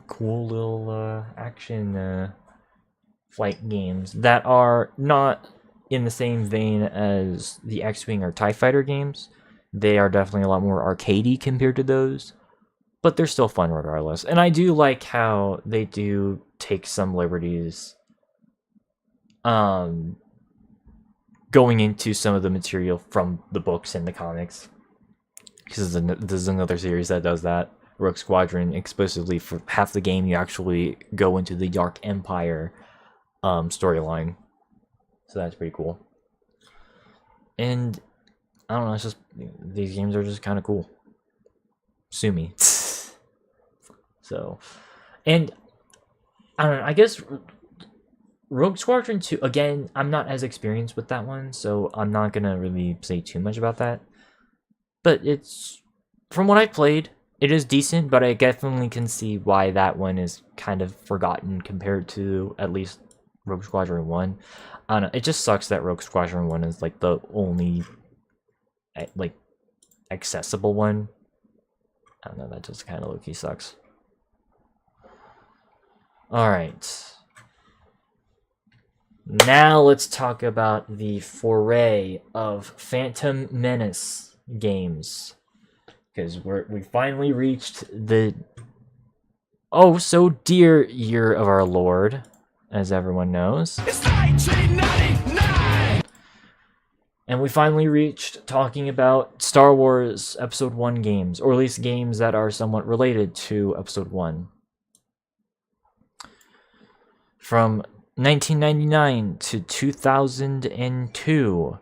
Speaker 1: cool little action flight games that are not in the same vein as the X-Wing or TIE Fighter games. They are definitely a lot more arcadey compared to those, but they're still fun regardless. And I do like how they do take some liberties going into some of the material from the books and the comics, because there's another series that does that. Rogue Squadron, explicitly for half the game, you actually go into the Dark Empire storyline, so that's pretty cool. And I don't know, it's just, these games are just kind of cool. Sue me. So, and I don't know, I guess Rogue Squadron 2, again, I'm not as experienced with that one, so I'm not gonna really say too much about that. But it's, from what I played, it is decent, but I definitely can see why that one is kind of forgotten compared to at least Rogue Squadron 1. I don't know, it just sucks that Rogue Squadron 1 is like the only like accessible one. I don't know, that just kind of low-key sucks. Alright. Now let's talk about the foray of Phantom Menace games. Because we finally reached the oh so dear year of our Lord, as everyone knows. It's 1999! And we finally reached talking about Star Wars Episode 1 games, or at least games that are somewhat related to Episode 1. From 1999 to 2002,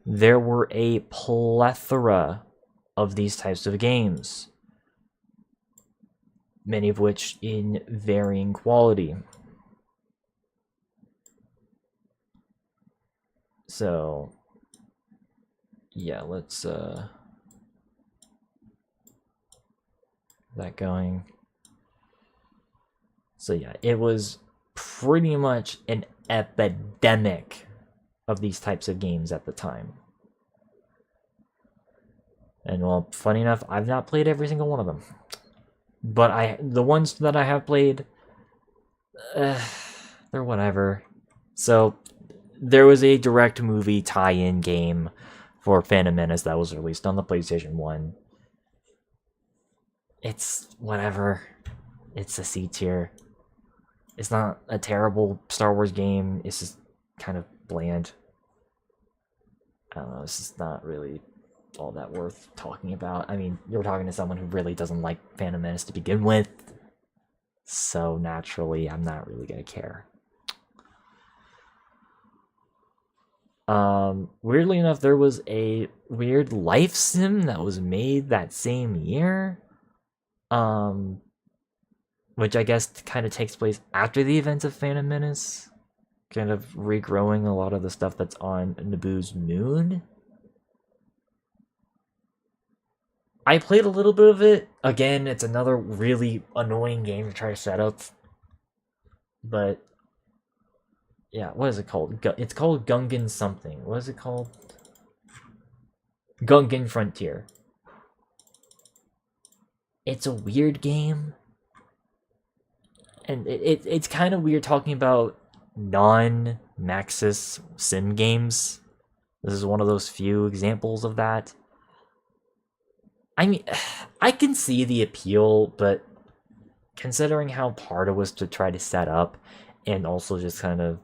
Speaker 1: there were a plethora of these types of games, many of which in varying quality. So, yeah, let's that going. So yeah, it was pretty much an epidemic of these types of games at the time. And well, funny enough, I've not played every single one of them. But the ones that I have played, they're whatever. So, there was a direct movie tie-in game for Phantom Menace that was released on the PlayStation 1. It's whatever. It's a C tier. It's not a terrible Star Wars game. It's just kind of bland. I don't know. It's just not really all that worth talking about. I mean, you're talking to someone who really doesn't like Phantom Menace to begin with. So naturally, I'm not really going to care. Weirdly enough, there was a weird life sim that was made that same year. Which I guess kind of takes place after the events of Phantom Menace, kind of regrowing a lot of the stuff that's on Naboo's moon. I played a little bit of it. Again, it's another really annoying game to try to set up. But yeah, what is it called? It's called Gungan something. What is it called? Gungan Frontier. It's a weird game. And it's kind of weird talking about non-Maxis sim games. This is one of those few examples of that. I mean, I can see the appeal, but considering how hard it was to try to set up, and also just kind of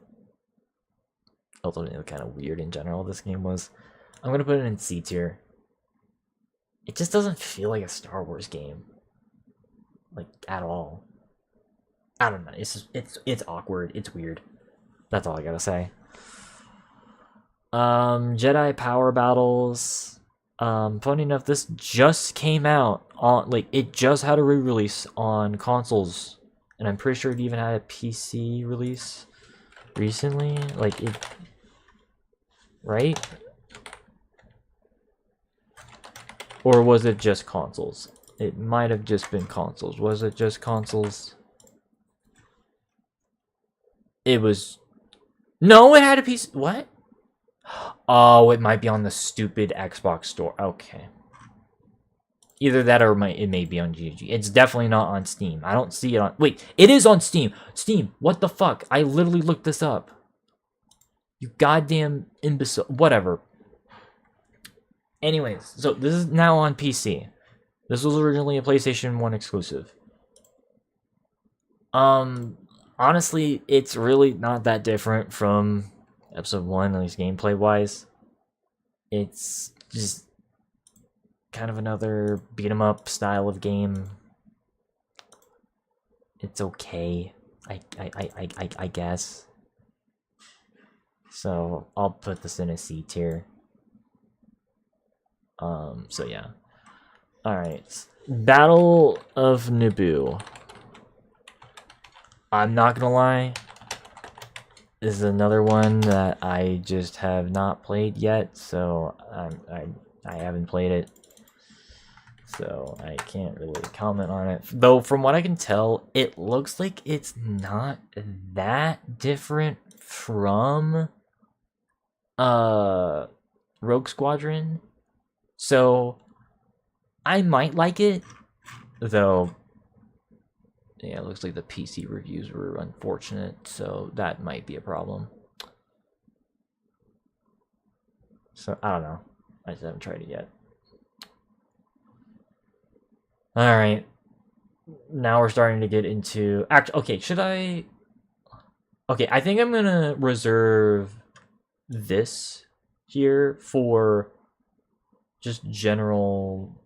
Speaker 1: ultimately kind of weird in general this game was, I'm gonna put it in C tier. It just doesn't feel like a Star Wars game, like at all. I don't know. It's awkward. It's weird. That's all I gotta say. Jedi Power Battles. Funny enough, this just came out on, it just had a re-release on consoles, and I'm pretty sure it even had a PC release recently. Right? Or was it just consoles? It might have just been consoles. Was it just consoles? It was... No, it had a PC... What? Oh, it might be on the stupid Xbox store. Okay. Either that or it may be on GOG. It's definitely not on Steam. I don't see it on... Wait, it is on Steam. Steam, what the fuck? I literally looked this up. You goddamn imbecile. Whatever. Anyways, so this is now on PC. This was originally a PlayStation 1 exclusive. Honestly, it's really not that different from Episode 1, at least gameplay-wise. It's just kind of another beat-em-up style of game. It's okay, I guess. So, I'll put this in a C tier. So yeah. Alright. Battle of Naboo. I'm not gonna lie. This is another one that I just have not played yet, so I haven't played it. So I can't really comment on it. Though from what I can tell, it looks like it's not that different from Rogue Squadron. So I might like it, though. Yeah, it looks like the PC reviews were unfortunate, so that might be a problem. So I don't know. I just haven't tried it yet. All right. Now we're starting to get into okay, should I Okay, I think I'm going to reserve this here for just general.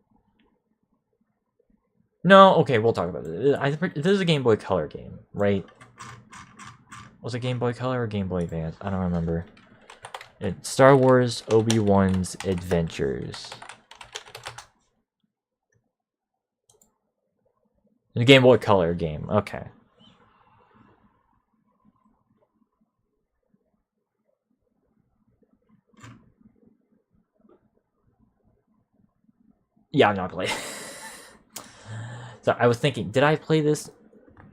Speaker 1: No, okay, we'll talk about it. This is a Game Boy Color game, right? Was it Game Boy Color or Game Boy Advance? I don't remember. It's Star Wars Obi-Wan's Adventures. The Game Boy Color game, okay. Yeah, I'm not playing. So I was thinking, did I play this?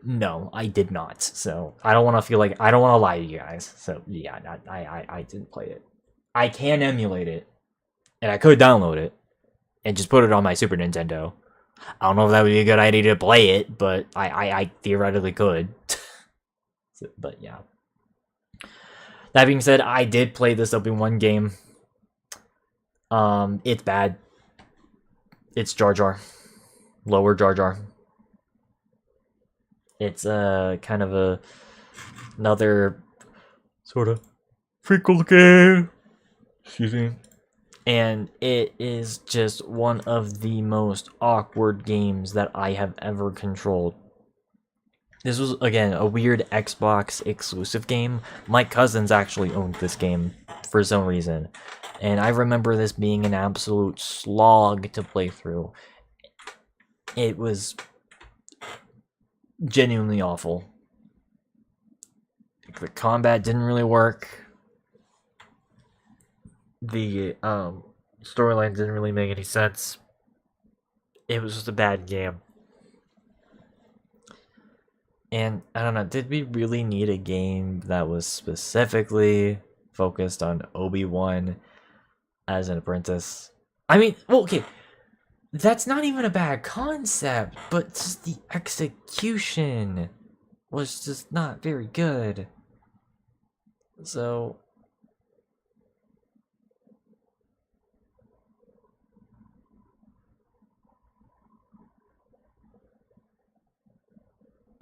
Speaker 1: No, I did not. So I don't want to feel like I don't want to lie to you guys. So yeah, I didn't play it. I can emulate it, and I could download it, and just put it on my Super Nintendo. I don't know if that would be a good idea to play it, but I theoretically could. So, but yeah. That being said, I did play this Obi-Wan game. It's bad. It's Jar Jar. Lower Jar Jar. It's kind of another sort of prequel game. Excuse me. And it is just one of the most awkward games that I have ever controlled. This was, again, a weird Xbox exclusive game. My cousins actually owned this game for some reason. And I remember this being an absolute slog to play through. It was genuinely awful. The combat didn't really work. The storyline didn't really make any sense. It was just a bad game. And I don't know, did we really need a game that was specifically focused on Obi-Wan as an apprentice? I mean, well, okay, that's not even a bad concept, but just the execution was just not very good. So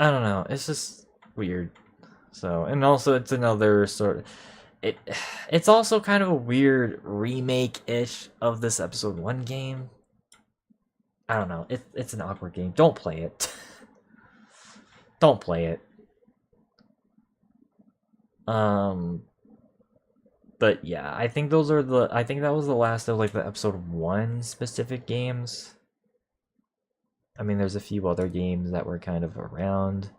Speaker 1: I don't know, it's just weird. So, and also it's another sort of it's also kind of a weird remake-ish of this episode 1 game. I don't know. It's an awkward game. Don't play it. Don't play it. But yeah, I think those are the. I think that was the last of like the episode 1 specific games. I mean, there's a few other games that were kind of around,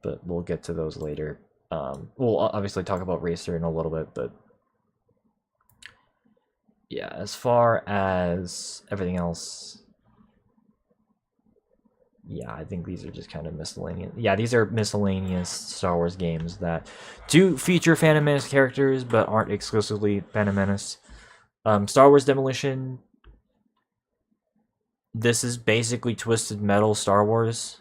Speaker 1: but we'll get to those later. We'll obviously talk about Racer in a little bit, but yeah, as far as everything else, yeah, I think these are just kind of miscellaneous. Yeah, these are miscellaneous Star Wars games that do feature Phantom Menace characters, but aren't exclusively Phantom Menace. Star Wars Demolition. This is basically Twisted Metal Star Wars.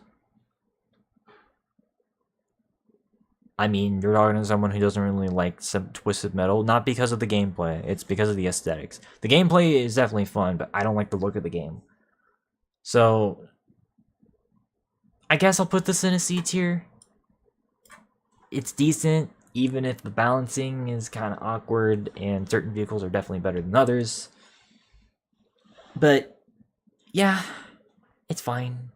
Speaker 1: I mean, you're talking to someone who doesn't really like some Twisted Metal, not because of the gameplay, it's because of the aesthetics. The gameplay is definitely fun, but I don't like the look of the game. So, I guess I'll put this in a C tier. It's decent, even if the balancing is kind of awkward and certain vehicles are definitely better than others. But, yeah, it's fine.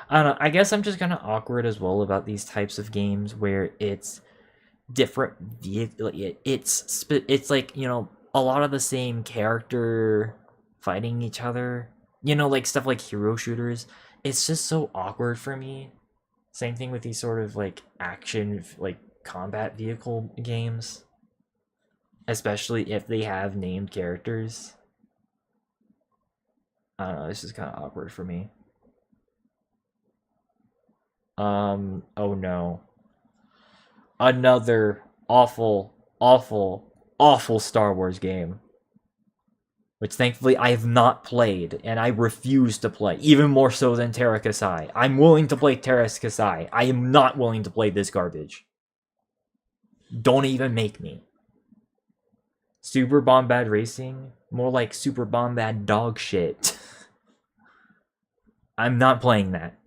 Speaker 1: I don't know, I guess I'm just kind of awkward as well about these types of games where it's different vehicle. It's like, you know, a lot of the same character fighting each other, You know, like stuff like hero shooters. It's just so awkward for me. Same thing with these sort of like action, like combat vehicle games, especially if they have named characters. I don't know. This is kind of awkward for me. Oh no. Another awful, awful, awful Star Wars game. Which thankfully I have not played, and I refuse to play, even more so than Terra Kasai. I'm willing to play Terra Kasai. I am not willing to play this garbage. Don't even make me. Super Bombad Racing? More like Super Bombad dog shit. I'm not playing that.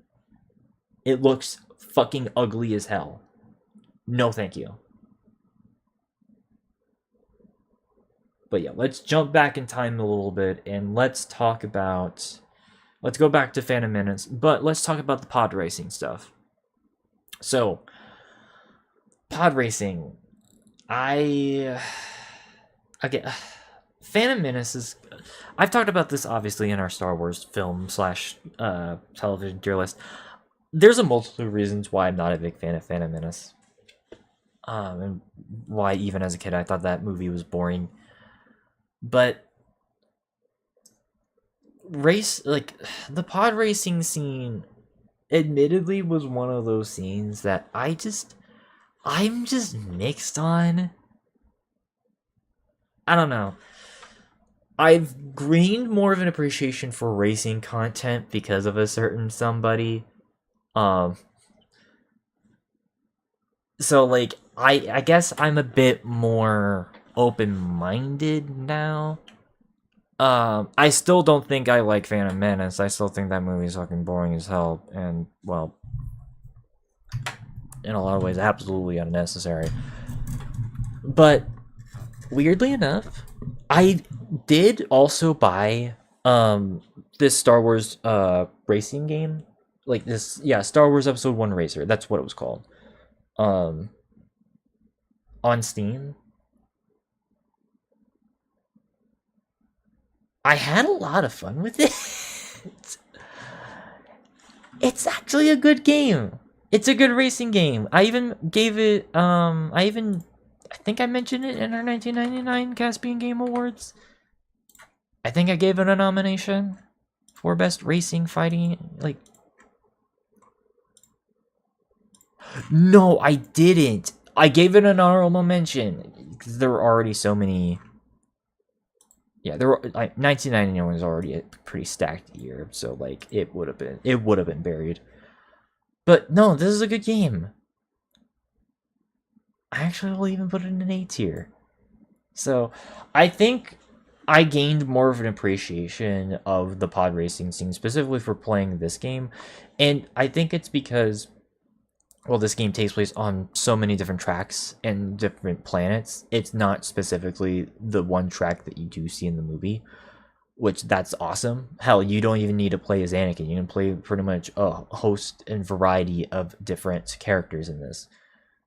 Speaker 1: It looks fucking ugly as hell. No thank you. But yeah, let's jump back in time a little bit and let's talk about... Let's go back to Phantom Menace, but let's talk about the pod racing stuff. So, pod racing. Okay, Phantom Menace is... I've talked about this obviously in our Star Wars film slash television tier list. There's a multitude of reasons why I'm not a big fan of Phantom Menace. And why even as a kid I thought that movie was boring. But the pod racing scene admittedly was one of those scenes that I'm just mixed on. I don't know. I've gained more of an appreciation for racing content because of a certain somebody. So like I guess I'm a bit more open-minded now. I still don't think I like Phantom Menace. I still think that movie's fucking boring as hell, and well, in a lot of ways, absolutely unnecessary. But weirdly enough, I did also buy this Star Wars racing game, like this, yeah, Star Wars Episode 1 Racer. That's what it was called. On Steam. I had a lot of fun with it. It's actually a good game. It's a good racing game. I even gave it I think I mentioned it in our 1999 Caspian Game Awards. I think I gave it a nomination for best racing fighting, like... No, I didn't. I gave it an honorable mention because there were already so many. Yeah, there were, like, 1999 was already a pretty stacked year, so like it would have been buried. But no, this is a good game. I actually will even put it in an A tier. So I think I gained more of an appreciation of the pod racing scene specifically for playing this game, and I think it's because, well, this game takes place on so many different tracks and different planets. It's not specifically the one track that you do see in the movie, which that's awesome. Hell, you don't even need to play as Anakin. You can play pretty much a host and variety of different characters in this.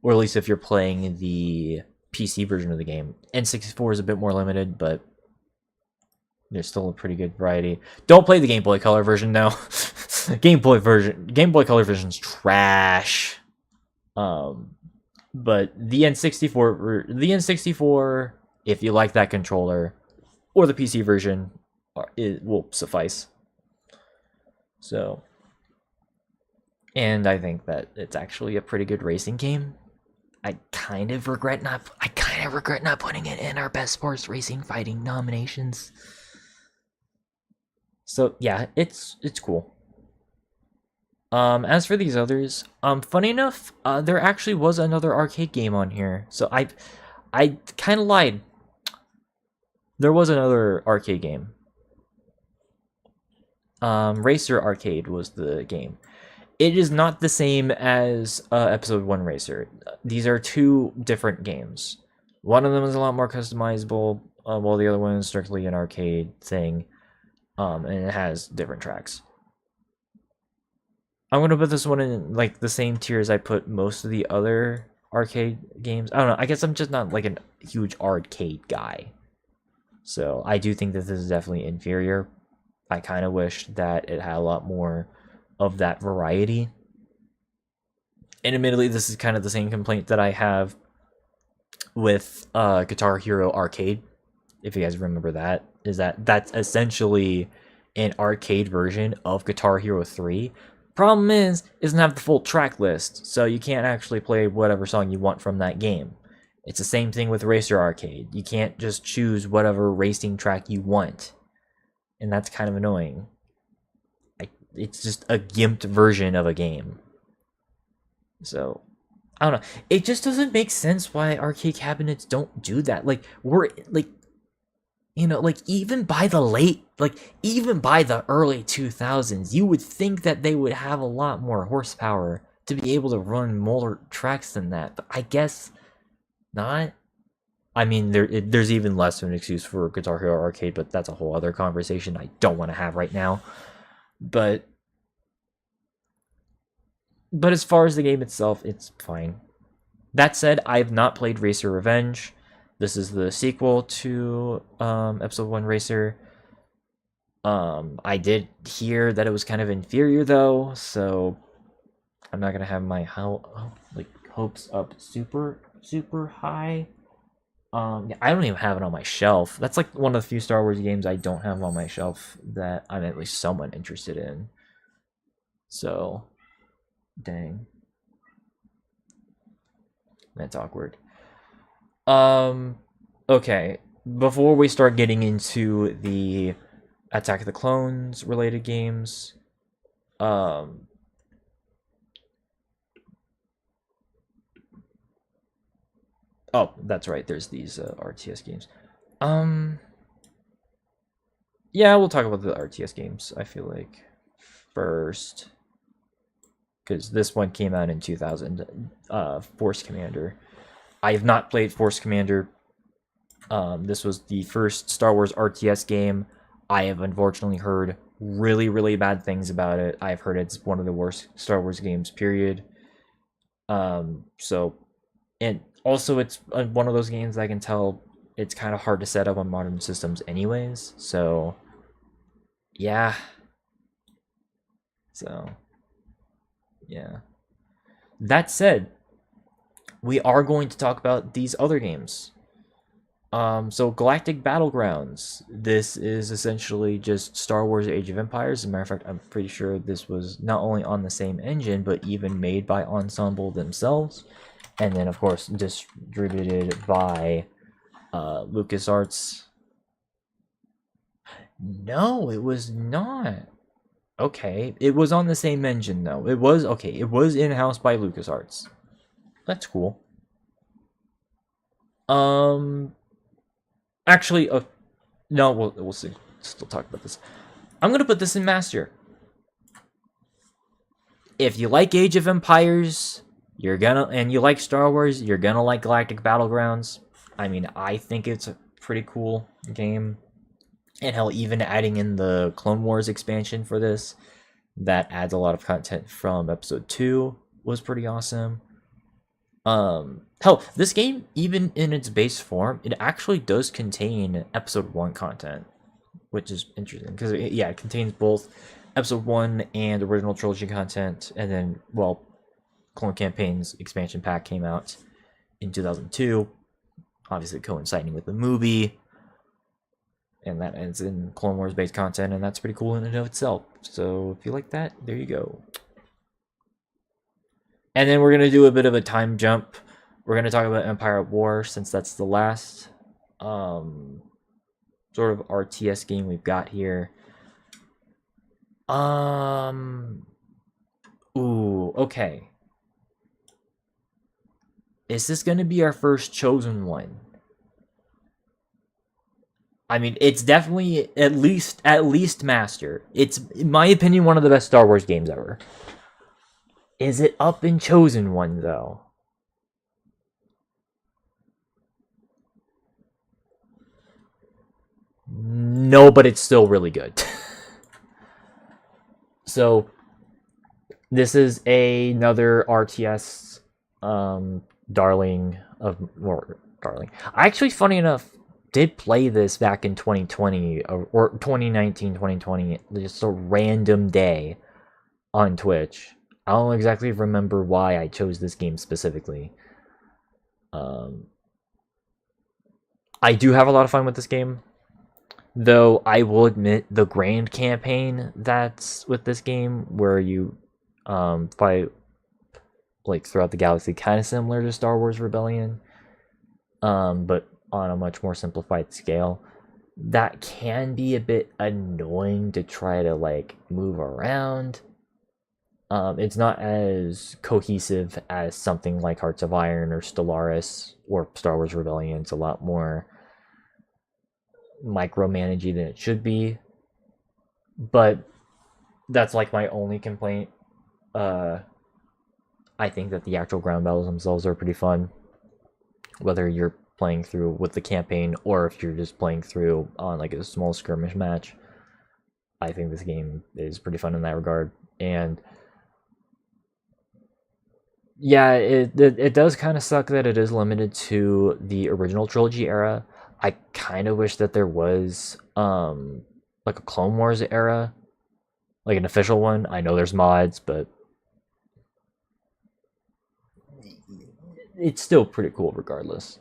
Speaker 1: Or at least if you're playing the PC version of the game. N64 is a bit more limited, but there's still a pretty good variety. Don't play the Game Boy Color version, though. Game Boy Color version's trash. But the N64, if you like that controller, or the PC version, it will suffice. So, and I think that it's actually a pretty good racing game. I kind of regret not putting it in our best sports racing fighting nominations. So yeah, it's cool. As for these others, funny enough, there actually was another arcade game on here. So I kind of lied. There was another arcade game. Racer Arcade was the game. It is not the same as Episode 1 Racer. These are two different games. One of them is a lot more customizable, while the other one is strictly an arcade thing, and it has different tracks. I'm gonna put this one in like the same tier as I put most of the other arcade games. I don't know. I guess I'm just not like a huge arcade guy, so I do think that this is definitely inferior. I kind of wish that it had a lot more of that variety. And admittedly, this is kind of the same complaint that I have with Guitar Hero Arcade. If you guys remember that, is that that's essentially an arcade version of Guitar Hero 3. Problem is, it doesn't have the full track list, so you can't actually play whatever song you want from that game. It's the same thing with Racer Arcade. You can't just choose whatever racing track you want. And that's kind of annoying. It's just a gimped version of a game. So, I don't know. It just doesn't make sense why arcade cabinets don't do that. Like, even by the early 2000s, you would think that they would have a lot more horsepower to be able to run more tracks than that. But I guess not. I mean, there's even less of an excuse for Guitar Hero Arcade, but that's a whole other conversation I don't want to have right now. But as far as the game itself, it's fine. That said, I have not played Racer Revenge. This is the sequel to Episode 1 Racer. I did hear that it was kind of inferior, though, so I'm not going to have my hopes up super, super high. Yeah, I don't even have it on my shelf. That's like one of the few Star Wars games I don't have on my shelf that I'm at least somewhat interested in. So, dang. That's awkward. Okay. Before we start getting into the Attack of the Clones related games, oh, that's right. There's these RTS games. Yeah, we'll talk about the RTS games, I feel like, first. Because this one came out in 2000, Force Commander. I have not played Force Commander. This was the first Star Wars RTS game. I have unfortunately heard really, really bad things about it. I've heard it's one of the worst Star Wars games, period. So, and also it's one of those games I can tell it's kind of hard to set up on modern systems anyways. So, yeah. So, yeah. That said, we are going to talk about these other games. So Galactic Battlegrounds. This is essentially just Star Wars Age of Empires. As a matter of fact, I'm pretty sure this was not only on the same engine, but even made by Ensemble themselves. And then, of course, distributed by LucasArts. No, it was not. Okay, it was on the same engine, though. It was in-house by LucasArts. That's cool. Actually, no, we'll see. Still talk about this. I'm gonna put this in Master. If you like Age of Empires, and you like Star Wars, you're gonna like Galactic Battlegrounds. I mean, I think it's a pretty cool game. And hell, even adding in the Clone Wars expansion for this, that adds a lot of content from Episode 2, was pretty awesome. Hell, this game, even in its base form, it actually does contain Episode 1 content, which is interesting, because, yeah, it contains both Episode 1 and original trilogy content, and then, well, Clone Campaigns expansion pack came out in 2002, obviously coinciding with the movie, and that ends in Clone Wars based content, and that's pretty cool in and of itself. So if you like that, there you go. And then we're gonna do a bit of a time jump. We're gonna talk about Empire at War, since that's the last sort of RTS game we've got here. Ooh, okay. Is this gonna be our first chosen one? I mean, it's definitely at least Master. It's, in my opinion, one of the best Star Wars games ever. Is it up in Chosen One, though? No, but it's still really good. So, this is another RTS darling. Actually, funny enough, did play this back in 2020 or 2019, 2020, just a random day on Twitch. I don't exactly remember why I chose this game specifically. I do have a lot of fun with this game, though I will admit the grand campaign that's with this game, where you fight like throughout the galaxy, kind of similar to Star Wars Rebellion, but on a much more simplified scale. That can be a bit annoying to try to like move around. It's not as cohesive as something like Hearts of Iron or Stellaris or Star Wars Rebellion. It's a lot more micromanaging than it should be. But that's like my only complaint. I think that the actual ground battles themselves are pretty fun. Whether you're playing through with the campaign or if you're just playing through on like a small skirmish match, I think this game is pretty fun in that regard. And yeah, it does kind of suck that it is limited to the original trilogy era. I kind of wish that there was like a Clone Wars era, like an official one. I know there's mods, but it's still pretty cool regardless.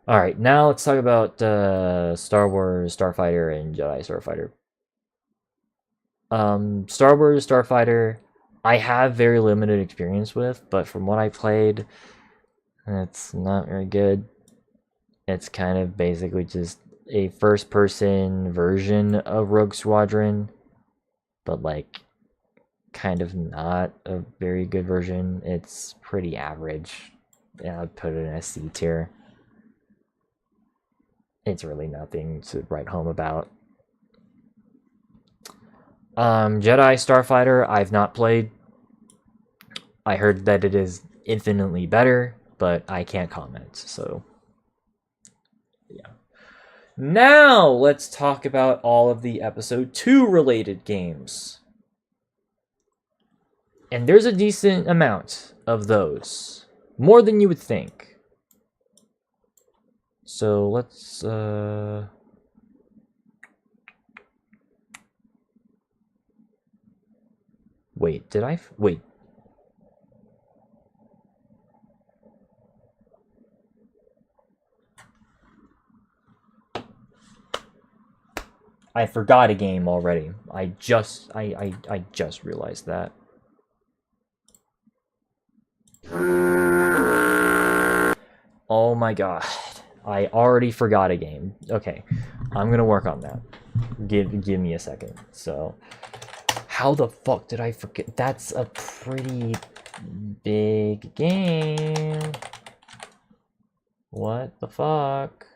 Speaker 1: All right, now let's talk about Star Wars Starfighter and Jedi Starfighter. Star Wars Starfighter, I have very limited experience with, but from what I played, it's not very good. It's kind of basically just a first-person version of Rogue Squadron, but like kind of not a very good version. It's pretty average. Yeah, I'd put it in a C tier. It's really nothing to write home about. Jedi Starfighter, I've not played. I heard that it is infinitely better, but I can't comment, so yeah. Now, let's talk about all of the Episode 2 related games. And there's a decent amount of those. More than you would think. So let's wait, did I wait? I forgot a game already. I just realized that. Oh my god. I already forgot a game. Okay. I'm gonna work on that. Give me a second. So how the fuck did I forget? That's a pretty big game. What the fuck?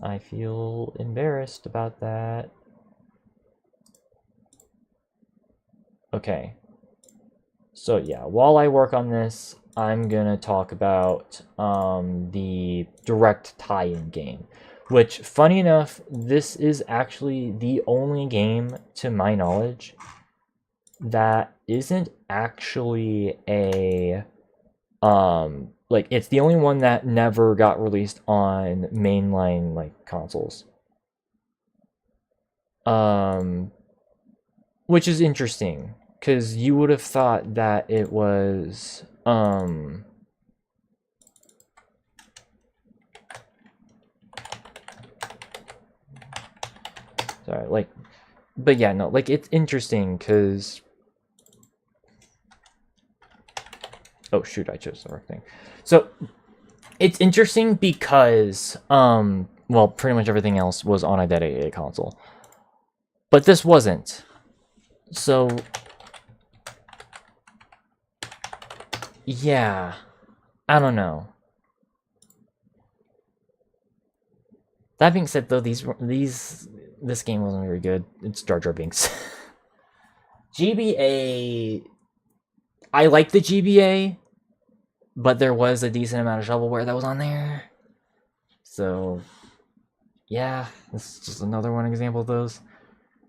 Speaker 1: I feel embarrassed about that. Okay. So yeah, while I work on this, I'm gonna talk about the direct tie-in game, which, funny enough, this is actually the only game, to my knowledge, that isn't actually a like, it's the only one that never got released on mainline like consoles. Which is interesting, because you would have thought that it was sorry, like, but yeah, no, like, it's interesting because, oh shoot, I chose the wrong thing. So it's interesting because well, pretty much everything else was on a dedicated console, but this wasn't. So yeah, I don't know. That being said, though, this game wasn't very good. It's Jar Jar Binks. GBA, I like the GBA, but there was a decent amount of shovelware that was on there. So yeah, this is just another one example of those.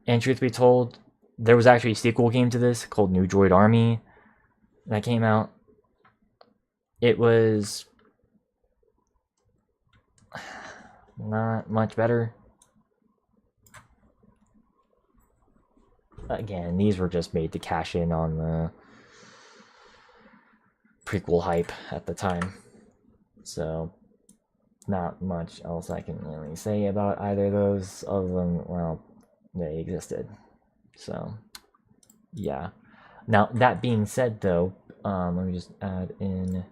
Speaker 1: And truth be told, there was actually a sequel game to this called New Droid Army that came out. It was not much better. Again, these were just made to cash in on the prequel hype at the time. So, not much else I can really say about either of those, other than, well, they existed. So, yeah. Now, that being said, though, let me just add in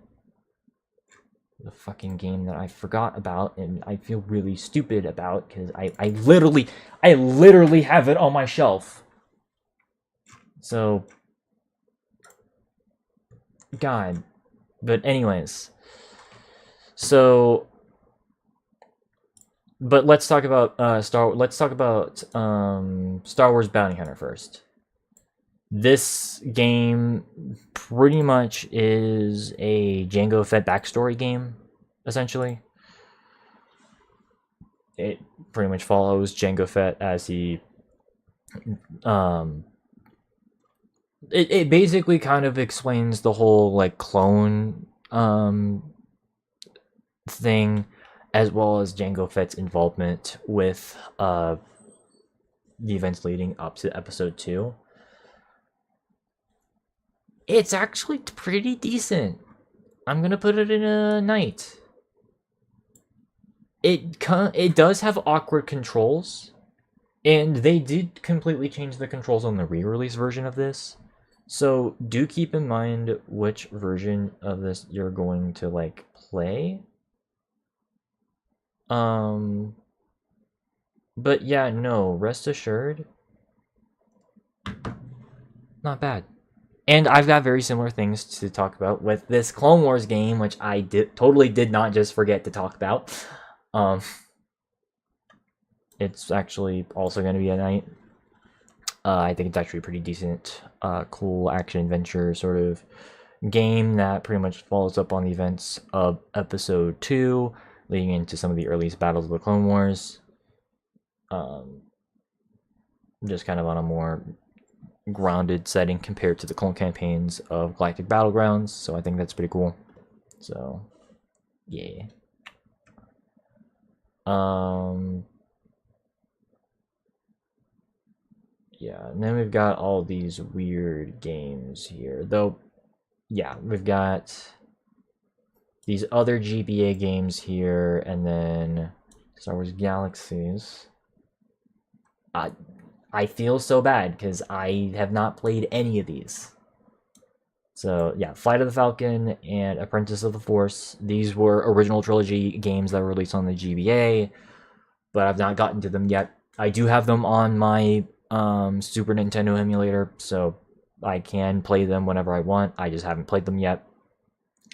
Speaker 1: the fucking game that I forgot about and I feel really stupid about because I literally have it on my shelf. So, God. But anyways, so, but let's talk about Star Wars Bounty Hunter first. This game pretty much is a Jango Fett backstory game, essentially. It pretty much follows Jango Fett as he it basically kind of explains the whole like clone thing, as well as Jango Fett's involvement with the events leading up to episode 2. It's actually pretty decent. I'm gonna put it in a night. It does have awkward controls, and they did completely change the controls on the re-release version of this. So do keep in mind which version of this you're going to like play. But yeah, no, rest assured, not bad. And I've got very similar things to talk about with this Clone Wars game, which I totally did not just forget to talk about. It's actually also going to be a night. I think it's actually a pretty decent, cool action adventure sort of game that pretty much follows up on the events of episode 2, leading into some of the earliest battles of the Clone Wars. Just kind of on a more grounded setting compared to the clone campaigns of Galactic Battlegrounds, so I think that's pretty cool. So, yeah. Yeah, and then we've got all these weird games here. Though, yeah, we've got these other GBA games here, and then Star Wars Galaxies. I feel so bad because I have not played any of these. So yeah, Flight of the Falcon and Apprentice of the Force. These were original trilogy games that were released on the GBA, but I've not gotten to them yet. I do have them on my Super Nintendo emulator, so I can play them whenever I want. I just haven't played them yet.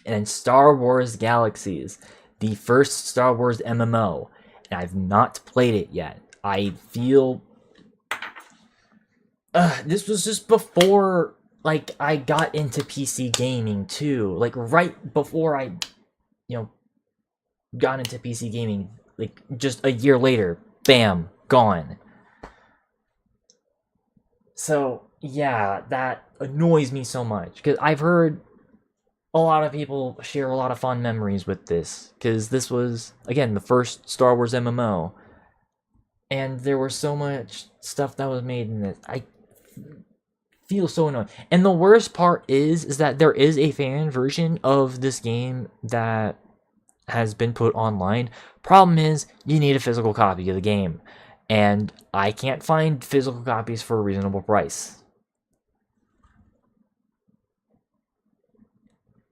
Speaker 1: And Star Wars Galaxies, the first Star Wars MMO, and I've not played it yet. I feel this was just before like I got into PC gaming too. Like right before I, got into PC gaming. Like just a year later, bam, gone. So yeah, that annoys me so much because I've heard a lot of people share a lot of fond memories with this because this was again the first Star Wars MMO, and there was so much stuff that was made in this. I feel so annoyed. And the worst part is that there is a fan version of this game that has been put online. Problem is, you need a physical copy of the game. And I can't find physical copies for a reasonable price.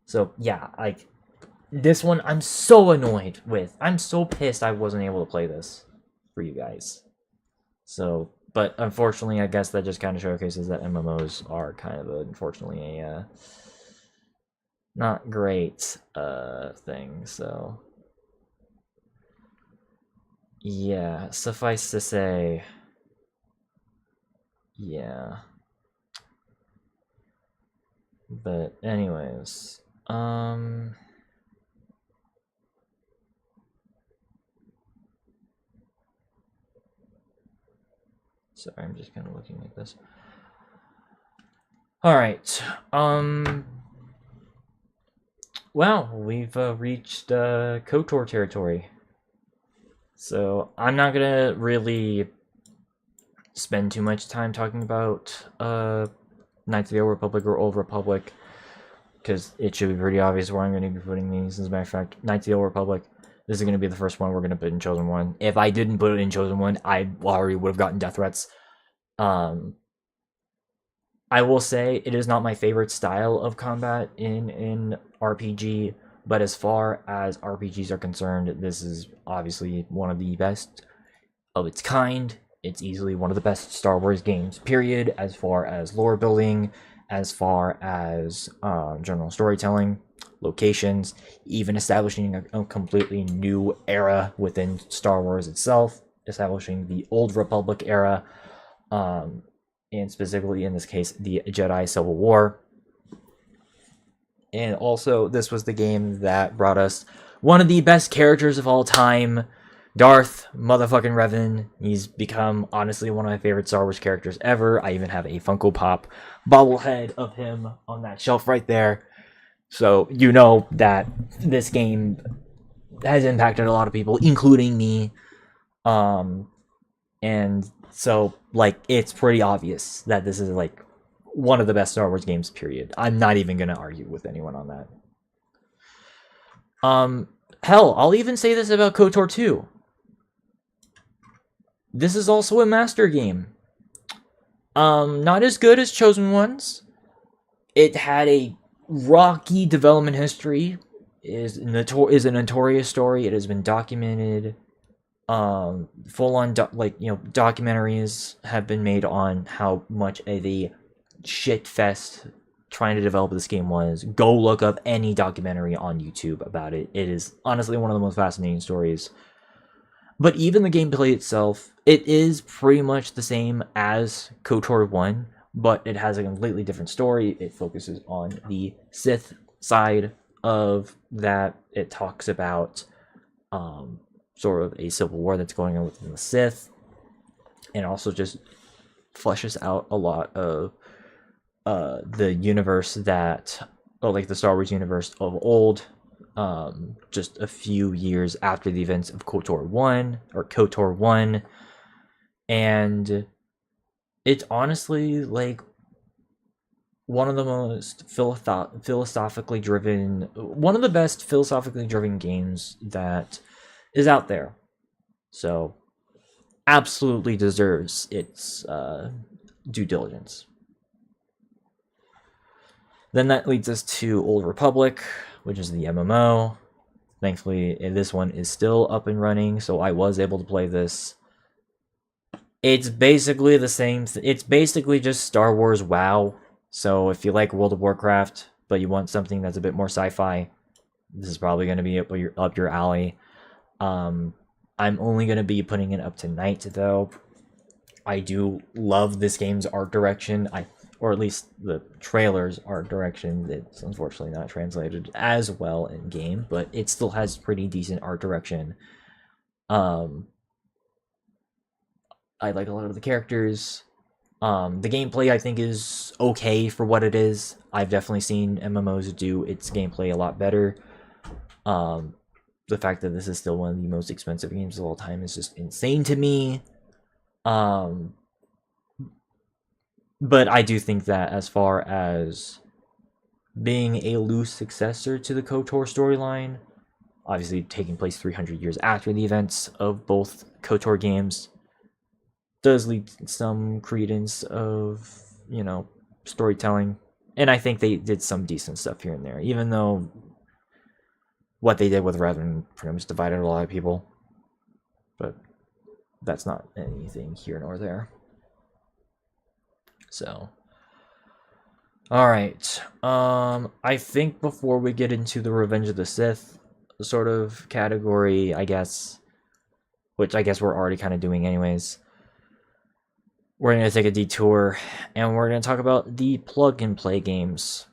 Speaker 1: So, yeah, like, this one I'm so annoyed with. I'm so pissed I wasn't able to play this for you guys. So, but unfortunately, I guess that just kind of showcases that MMOs are kind of, unfortunately, a not great thing. So, yeah, suffice to say, yeah. But anyways, sorry, I'm just kind of looking at this. All right. Well, we've reached KOTOR territory. So I'm not gonna really spend too much time talking about Knights of the Old Republic or Old Republic, because it should be pretty obvious where I'm going to be putting these. As a matter of fact, Knights of the Old Republic, this is going to be the first one we're going to put in Chosen One. If I didn't put it in Chosen One, I already would have gotten death threats. I will say it is not my favorite style of combat in RPG, but as far as RPGs are concerned, this is obviously one of the best of its kind. It's easily one of the best Star Wars games, period, as far as lore building, as far as general storytelling, locations, even establishing a completely new era within Star Wars itself, establishing the Old Republic era, and specifically in this case, the Jedi Civil War. And also, this was the game that brought us one of the best characters of all time, Darth motherfucking Revan. He's become, honestly, one of my favorite Star Wars characters ever. I even have a Funko Pop bobblehead of him on that shelf right there. So, you know that this game has impacted a lot of people, including me. And so, like, it's pretty obvious that this is, like, one of the best Star Wars games, period. I'm not even going to argue with anyone on that. Hell, I'll even say this about KOTOR 2. This is also a master game. Not as good as Chosen Ones. It had a rocky development history. Is a notorious story. It has been documented. Full on documentaries have been made on how much of a shit fest trying to develop this game was. Go look up any documentary on YouTube about it. It is honestly one of the most fascinating stories. But even the gameplay itself, it is pretty much the same as KOTOR 1, but it has a completely different story. It focuses on the Sith side of that. It talks about sort of a civil war that's going on within the Sith, and also just fleshes out a lot of the universe that, like the Star Wars universe of old, just a few years after the events of KOTOR 1, and it's honestly like one of the most philosophically driven, one of the best philosophically driven games that is out there. So absolutely deserves its due diligence. Then that leads us to Old Republic, which is the MMO. Thankfully, this one is still up and running, so I was able to play this. It's basically the same. It's basically just Star Wars WoW. So if you like World of Warcraft, but you want something that's a bit more sci-fi, this is probably going to be up your alley. I'm only going to be putting it up to night, though. I do love this game's art direction. Or at least the trailer's art direction. It's unfortunately not translated as well in game, but it still has pretty decent art direction. I like a lot of the characters. The gameplay, I think, is okay for what it is. I've definitely seen MMOs do its gameplay a lot better. The fact that this is still one of the most expensive games of all time is just insane to me. But I do think that as far as being a loose successor to the KOTOR storyline, obviously taking place 300 years after the events of both KOTOR games, does lead some credence of, storytelling. And I think they did some decent stuff here and there, even though what they did with Revan pretty much divided a lot of people. But that's not anything here nor there. So, all right. I think before we get into the Revenge of the Sith sort of category, I guess, which I guess we're already kind of doing anyways, we're going to take a detour and we're going to talk about the plug-and-play games.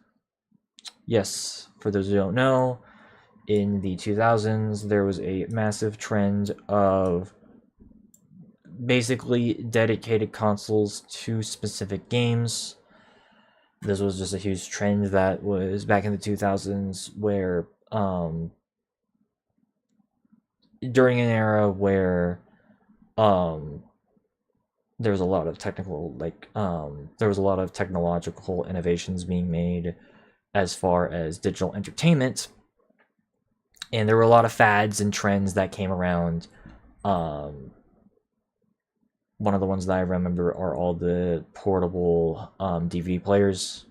Speaker 1: Yes, for those who don't know, in the 2000s, there was a massive trend of basically dedicated consoles to specific games. This was just a huge trend that was back in the 2000s where during an era where um there was a lot of there was a lot of technological innovations being made as far as digital entertainment, and there were a lot of fads and trends that came around. um One of the ones that I remember are all the portable DVD players.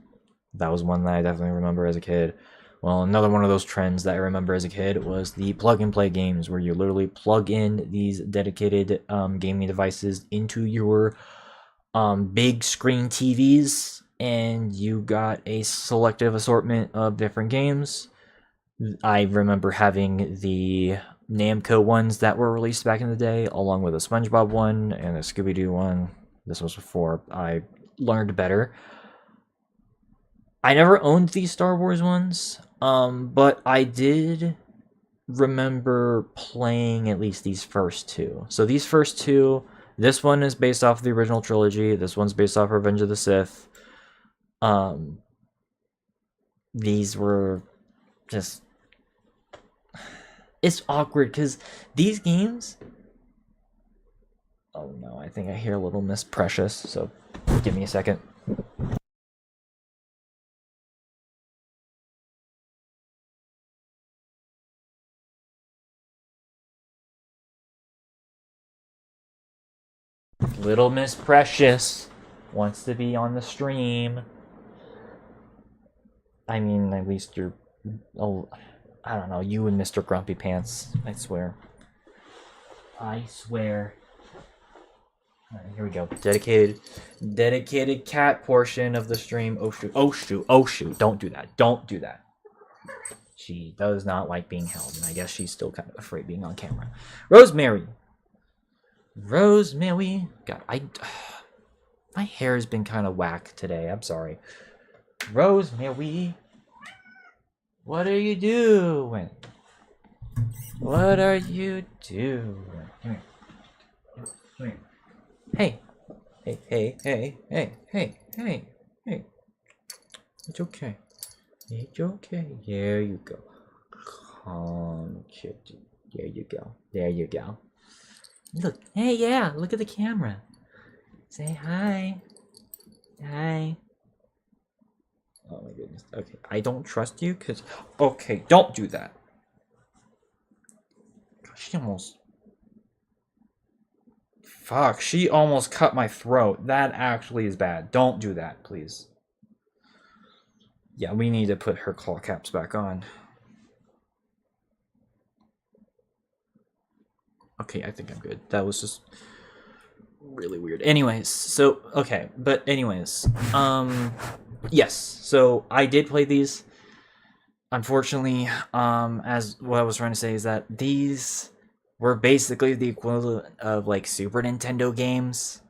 Speaker 1: That was one that I definitely remember as a kid. Well, another one of those trends that I remember as a kid was the plug and play games, where you literally plug in these dedicated gaming devices into your big screen TVs, and you got a selective assortment of different games. I remember having the Namco ones that were released back in the day, along with a SpongeBob one and a Scooby Doo one. This was before I learned better. I never owned these Star Wars ones, but I did remember playing at least these first two. So these first two, this one is based off the original trilogy. This one's based off Revenge of the Sith. These were just, it's awkward because these games. Oh no, I think I hear a little Miss Precious. So give me a second. Little Miss Precious wants to be on the stream. I mean, at least you're. Oh, I don't know. You and Mr. Grumpy Pants. I swear. I swear. All right, here we go. Dedicated cat portion of the stream. Oh shoot! Oh shoot! Oh shoot! Don't do that! Don't do that! She does not like being held, and I guess she's still kind of afraid being on camera. Rosemary. Rosemary. God, my hair has been kind of whack today. I'm sorry. Rosemary. What are you doing? What are you doing? Come here. Come here. Hey. Hey, hey, hey, hey, hey, hey, hey. It's okay. It's okay. There you go. Calm, kitty. There you go. There you go. Look. Hey, yeah. Look at the camera. Say hi. Hi. Oh my goodness. Okay, I don't trust you because. Okay, don't do that. She almost. Fuck, she almost cut my throat. That actually is bad. Don't do that, please. Yeah, we need to put her claw caps back on. Okay, I think I'm good. That was just really weird. Anyways, so okay, but anyways, yes. So I did play these. Unfortunately, as what I was trying to say is that these were basically the equivalent of like Super Nintendo games,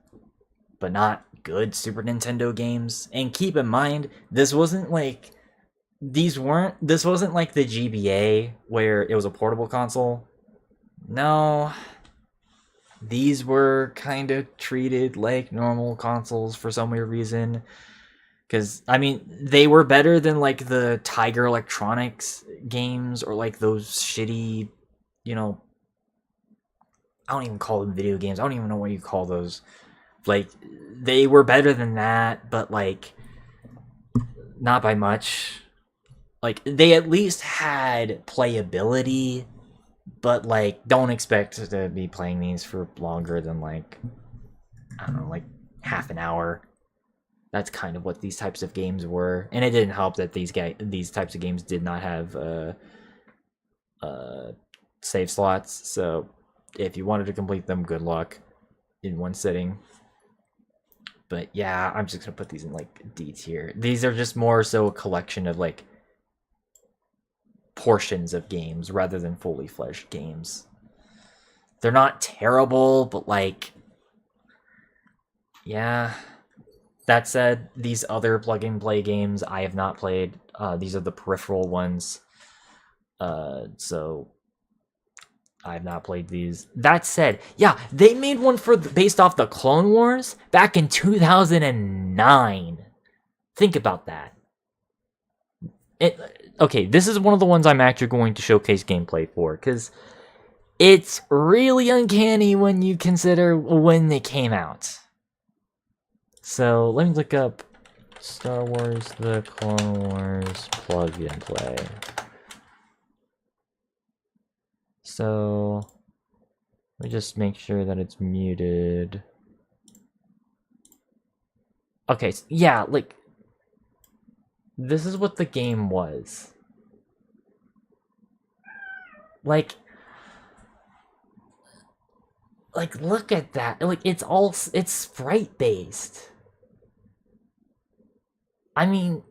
Speaker 1: but not good Super Nintendo games. And keep in mind, this wasn't like this wasn't like the GBA where it was a portable console. No, these were kind of treated like normal consoles for some weird reason. Because, I mean, they were better than, like, the Tiger Electronics games or, like, those shitty, you know, I don't even call them video games. I don't even know what you call those. Like, they were better than that, but, like, not by much. Like, they at least had playability, but, like, don't expect to be playing these for longer than, like, I don't know, like, half an hour. That's kind of what these types of games were, and it didn't help that these types of games did not have save slots. So if you wanted to complete them, good luck in one sitting. But yeah, I'm just gonna put these in like D tier. These are just more so a collection of like portions of games rather than fully fledged games. They're not terrible, but like, yeah. That said, these other plug-and-play games I have not played. These are the peripheral ones. So I have not played these. That said, yeah, they made one based off the Clone Wars back in 2009. Think about that. Okay, this is one of the ones I'm actually going to showcase gameplay for, because It's really uncanny when you consider when they came out. So let me look up Star Wars The Clone Wars plug and play. So let me just make sure that it's muted. Okay, yeah, like this is what the game was. Like look at that. Like it's sprite based. I mean,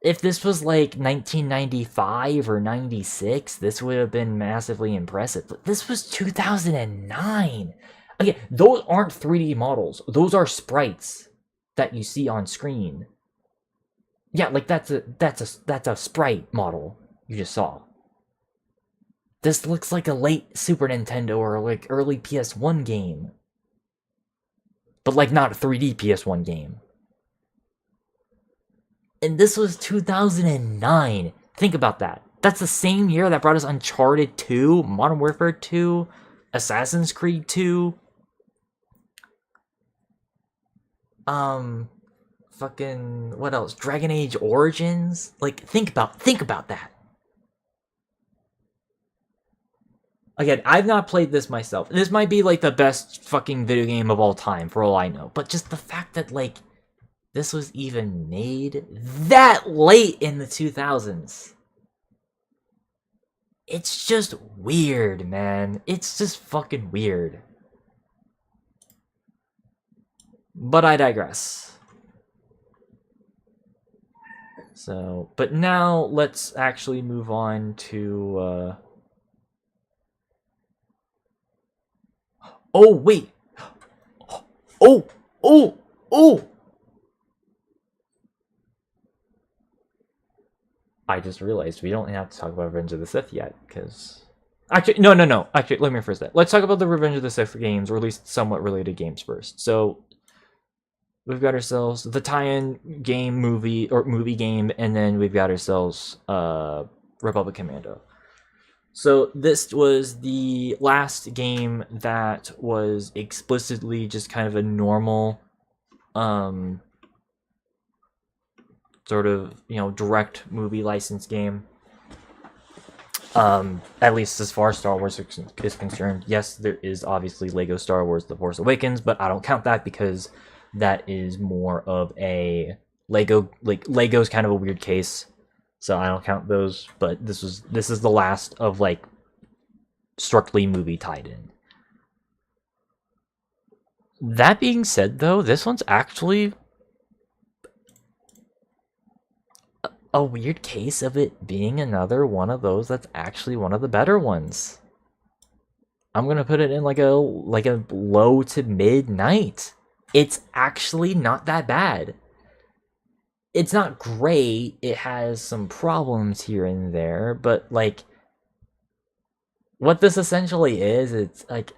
Speaker 1: if this was like 1995 or 96, this would have been massively impressive. But this was 2009. Again, those aren't 3D models. Those are sprites that you see on screen. Yeah, like that's a sprite model you just saw. This looks like a late Super Nintendo or like early PS1 game. But like not a 3D PS1 game. And this was 2009. Think about that. That's the same year that brought us Uncharted 2, Modern Warfare 2, Assassin's Creed 2. Fucking what else? Dragon Age Origins? Like think about that. Again, I've not played this myself. This might be like the best fucking video game of all time for all I know. But just the fact that like this was even made that late in the 2000s. It's just weird, man. It's just fucking weird. But I digress. So, but now let's actually move on to, Oh, wait! Oh! Oh! Oh! I just realized we don't have to talk about Revenge of the Sith yet, because... Actually, no. Actually, let me rephrase that. Let's talk about the Revenge of the Sith games, or at least somewhat related games first. So, we've got ourselves the tie-in game movie game, and then we've got ourselves Republic Commando. So this was the last game that was explicitly just kind of a normal sort of, direct movie license game. At least as far as Star Wars is concerned. Yes, there is obviously Lego Star Wars The Force Awakens, but I don't count that because that is more of a Lego's kind of a weird case. So I don't count those, but this is the last of like strictly movie tied in. That being said though, this one's actually a weird case of it being another one of those that's actually one of the better ones. I'm gonna put it in like a low to midnight. It's actually not that bad. It's not great. It has some problems here and there, but like what this essentially is, it's like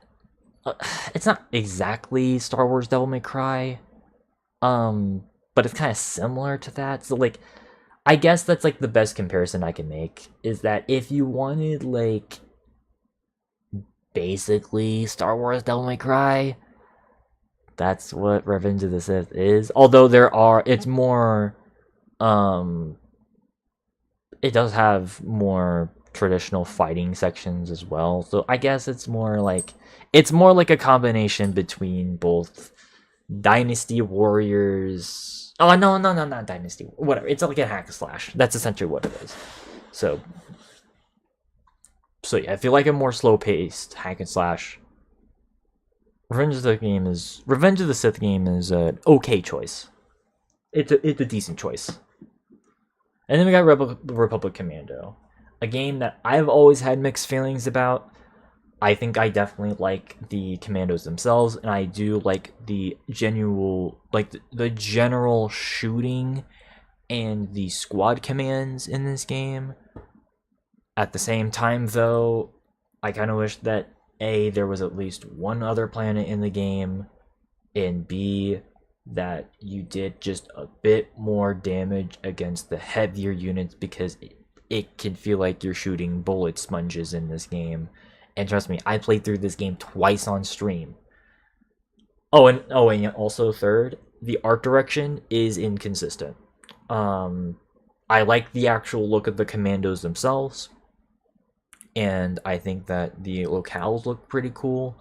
Speaker 1: it's not exactly Star Wars Devil May Cry, but it's kind of similar to that. So like, I guess that's like the best comparison I can make is that if you wanted like basically Star Wars Devil May Cry, that's what Revenge of the Sith is. Although it's more, it does have more traditional fighting sections as well. So I guess it's more like a combination between both Dynasty Warriors. Oh no, not Dynasty. Whatever. It's like a hack and slash. That's essentially what it is. So yeah, if you like a more slow-paced hack and slash, Revenge of the Sith game is an okay choice. It's a decent choice. And then we got Republic Commando, a game that I've always had mixed feelings about. I think I definitely like the commandos themselves, and I do like the the general shooting and the squad commands in this game. At the same time, though, I kind of wish that A, there was at least one other planet in the game, and B, that you did just a bit more damage against the heavier units, because it can feel like you're shooting bullet sponges in this game. And trust me, I played through this game twice on stream. And also third, the art direction is inconsistent. I like the actual look of the commandos themselves, and I think that the locales look pretty cool.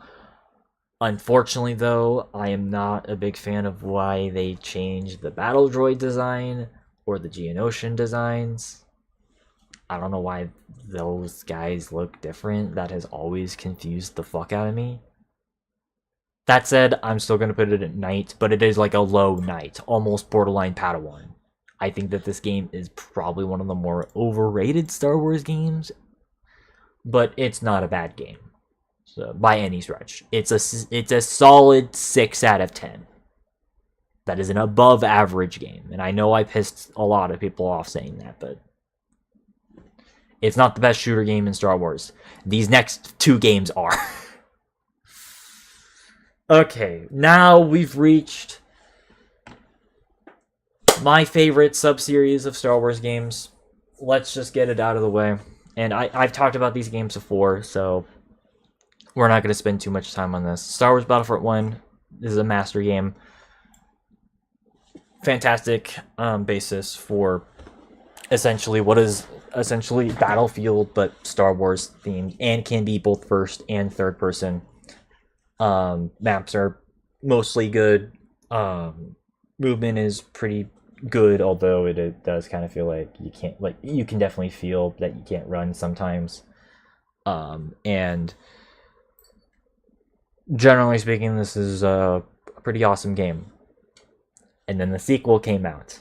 Speaker 1: Unfortunately, though, I am not a big fan of why they changed the battle droid design or the Geonosian designs. I don't know why those guys look different. That has always confused the fuck out of me. That said, I'm still going to put it at knight, but it is like a low knight, almost borderline Padawan. I think that this game is probably one of the more overrated Star Wars games, but it's not a bad game. So, by any stretch. It's a solid 6 out of 10. That is an above average game. And I know I pissed a lot of people off saying that, but it's not the best shooter game in Star Wars. These next 2 games are. Okay, now we've reached my favorite sub-series of Star Wars games. Let's just get it out of the way. And I've talked about these games before, so we're not going to spend too much time on this. Star Wars Battlefront 1 is a master game. Fantastic basis for essentially what is essentially Battlefield, but Star Wars themed, and can be both first and third person. Maps are mostly good. Movement is pretty good, although it does kind of feel like you can definitely feel that you can't run sometimes. And generally speaking, this is a pretty awesome game. And then the sequel came out,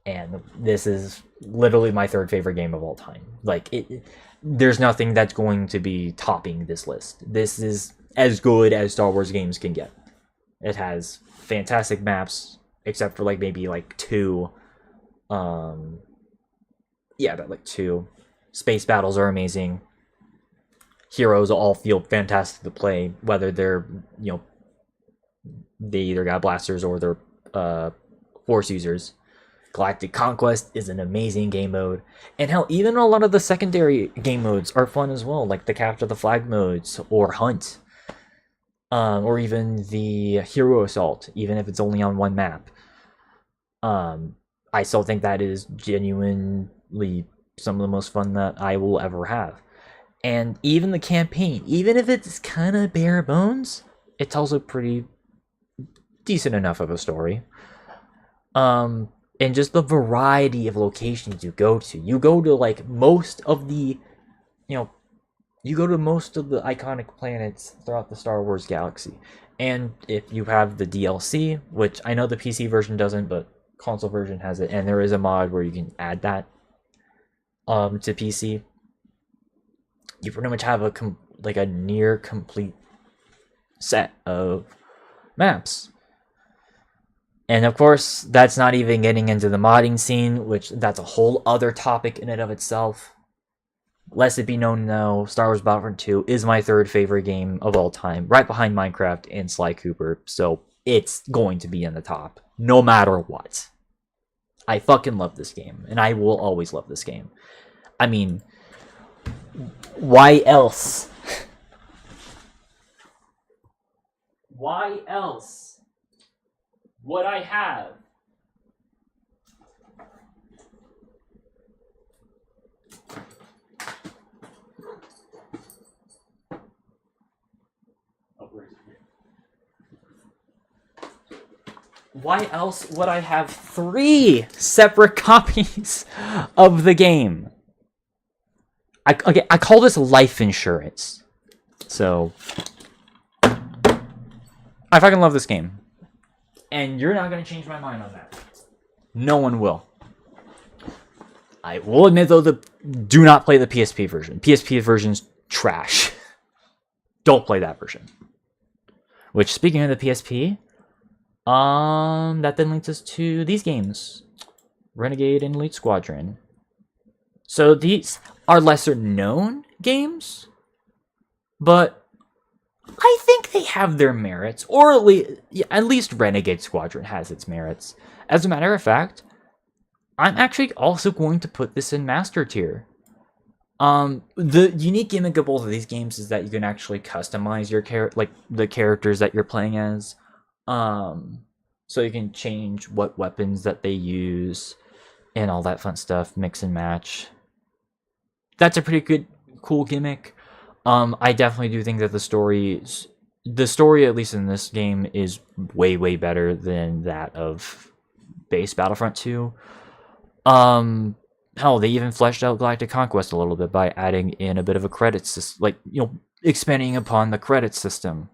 Speaker 1: and this is literally my third favorite game of all time. There's nothing that's going to be topping this list. This is as good as Star Wars games can get. It has fantastic maps, except for maybe 2. But 2. Space battles are amazing. Heroes all feel fantastic to play, whether they're, they either got blasters or they're force users. Galactic Conquest is an amazing game mode. And hell, even a lot of the secondary game modes are fun as well, like the Capture the Flag modes or Hunt. Or even the Hero Assault, even if it's only on one map. I still think that is genuinely some of the most fun that I will ever have. And even the campaign, even if it's kind of bare bones, it tells a pretty decent enough of a story. And just the variety of locations you go to. You go to most of the, you go to most of the iconic planets throughout the Star Wars galaxy. And if you have the DLC, which I know the PC version doesn't, but console version has it, and there is a mod where you can add that to PC, you pretty much have a near complete set of maps. And of course, that's not even getting into the modding scene, which that's a whole other topic in and of itself. Lest it be known now, Star Wars Battlefront 2 is my third favorite game of all time, right behind Minecraft and Sly Cooper, so it's going to be in the top, no matter what. I fucking love this game, and I will always love this game. I mean, why else? Why else would I have why else would I have 3 separate copies of the game? I call this life insurance. So, I fucking love this game. And you're not going to change my mind on that. No one will. I will admit, though, do not play the PSP version. PSP version's trash. Don't play that version. Which, speaking of the PSP, that then leads us to these games. Renegade and Elite Squadron. So these are lesser known games, but I think they have their merits, or at least Renegade Squadron has its merits. As a matter of fact, I'm actually also going to put this in Master Tier. The unique gimmick of both of these games is that you can actually customize your like the characters that you're playing as. So you can change what weapons that they use and all that fun stuff, mix and match. That's a pretty good, cool gimmick. I definitely do think that the story, at least in this game, is way better than that of base Battlefront 2. Hell, they even fleshed out Galactic Conquest a little bit by adding in a bit of a credit system, like, expanding upon the credit system.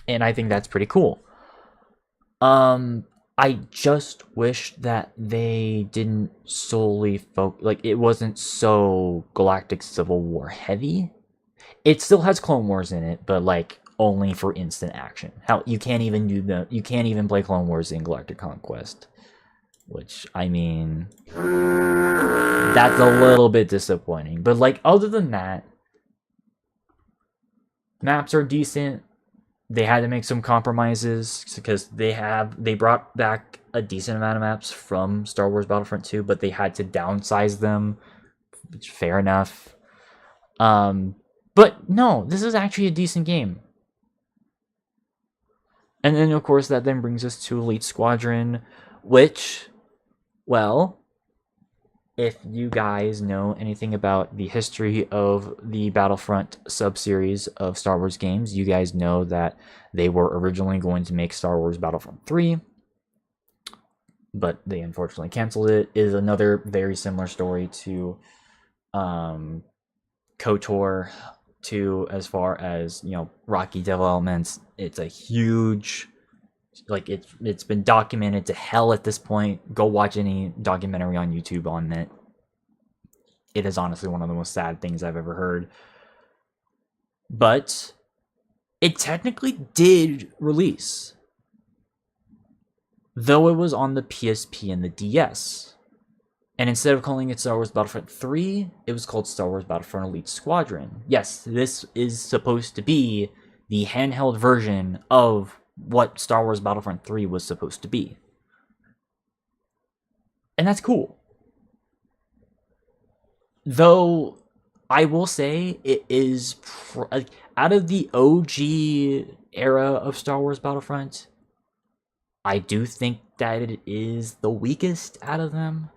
Speaker 1: And I think that's pretty cool. I just wish that they didn't solely focus, like, it wasn't so Galactic Civil War heavy. It still has Clone Wars in it, but like only for instant action. Hell, you can't even play Clone Wars in Galactic Conquest. Which, I mean, that's a little bit disappointing. But, like, other than that, maps are decent. They had to make some compromises because they brought back a decent amount of maps from Star Wars Battlefront 2, but they had to downsize them, which fair enough. But no, this is actually a decent game. And then, of course, that then brings us to Elite Squadron, which, well, if you guys know anything about the history of the Battlefront sub-series of Star Wars games, you guys know that they were originally going to make Star Wars Battlefront 3, but they unfortunately canceled it. It is another very similar story to KOTOR 2 as far as, Rocky developments. It's a huge... Like, it's been documented to hell at this point. Go watch any documentary on YouTube on it. It is honestly one of the most sad things I've ever heard. But it technically did release, though it was on the PSP and the DS. And instead of calling it Star Wars Battlefront 3, it was called Star Wars Battlefront Elite Squadron. Yes, this is supposed to be the handheld version of what Star Wars Battlefront 3 was supposed to be. And that's cool. Though, I will say, it is... out of the OG era of Star Wars Battlefront, I do think that it is the weakest out of them.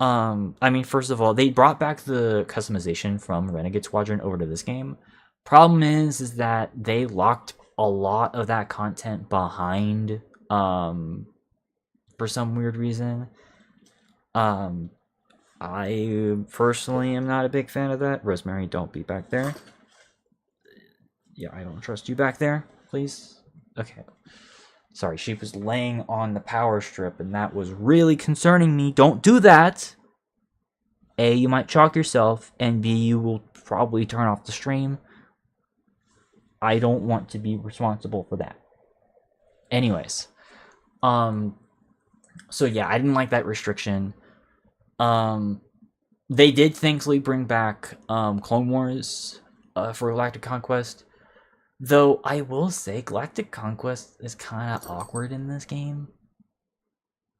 Speaker 1: I mean, first of all, they brought back the customization from Renegade Squadron over to this game. Problem is that they locked a lot of that content behind, for some weird reason. I personally am not a big fan of that. Rosemary, don't be back there. Yeah, I don't trust you back there, please. Okay. Sorry, she was laying on the power strip, and that was really concerning me. Don't do that! A, you might shock yourself, and B, you will probably turn off the stream. I don't want to be responsible for that. Anyways. So yeah, I didn't like that restriction. They did thankfully bring back Clone Wars for Galactic Conquest. Though I will say Galactic Conquest is kind of awkward in this game.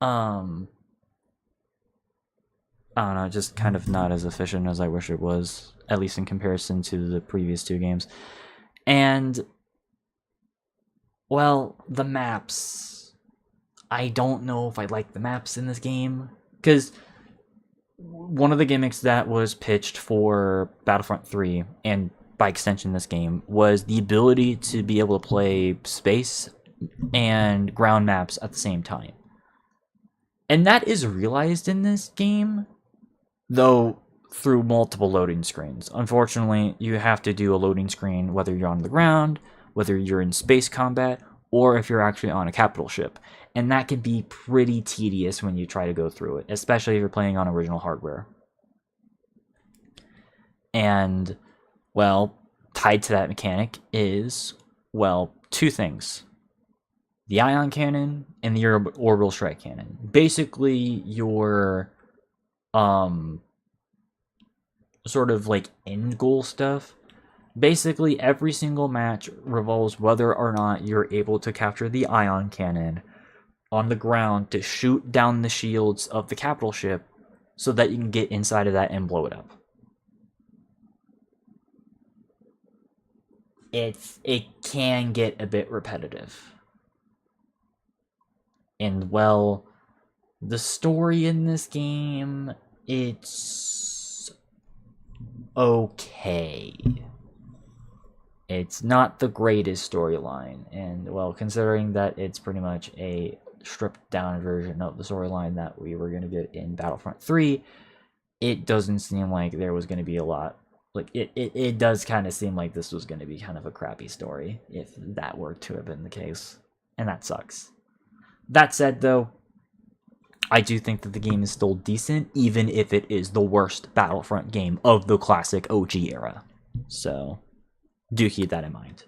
Speaker 1: I don't know, just kind of not as efficient as I wish it was, at least in comparison to the previous two games. And, well, the maps. I don't know if I like the maps in this game, because one of the gimmicks that was pitched for Battlefront 3, and by extension this game, was the ability to be able to play space and ground maps at the same time. And that is realized in this game, though through multiple loading screens. Unfortunately, you have to do a loading screen whether you're on the ground, whether you're in space combat, or if you're actually on a capital ship. And that can be pretty tedious when you try to go through it, especially if you're playing on original hardware. And, well, tied to that mechanic is, well, two things. The ion cannon and the orbital strike cannon. Basically, your sort of like end goal stuff. Basically, every single match revolves whether or not you're able to capture the ion cannon on the ground to shoot down the shields of the capital ship so that you can get inside of that and blow it up. It can get a bit repetitive. And well, the story in this game, it's okay. It's not the greatest storyline, and well, considering that it's pretty much a stripped down version of the storyline that we were going to get in Battlefront 3, it doesn't seem like there was going to be a lot. Like, it does kind of seem like this was going to be kind of a crappy story, if that were to have been the case. And that sucks. That said, though, I do think that the game is still decent, even if it is the worst Battlefront game of the classic OG era. So, do keep that in mind.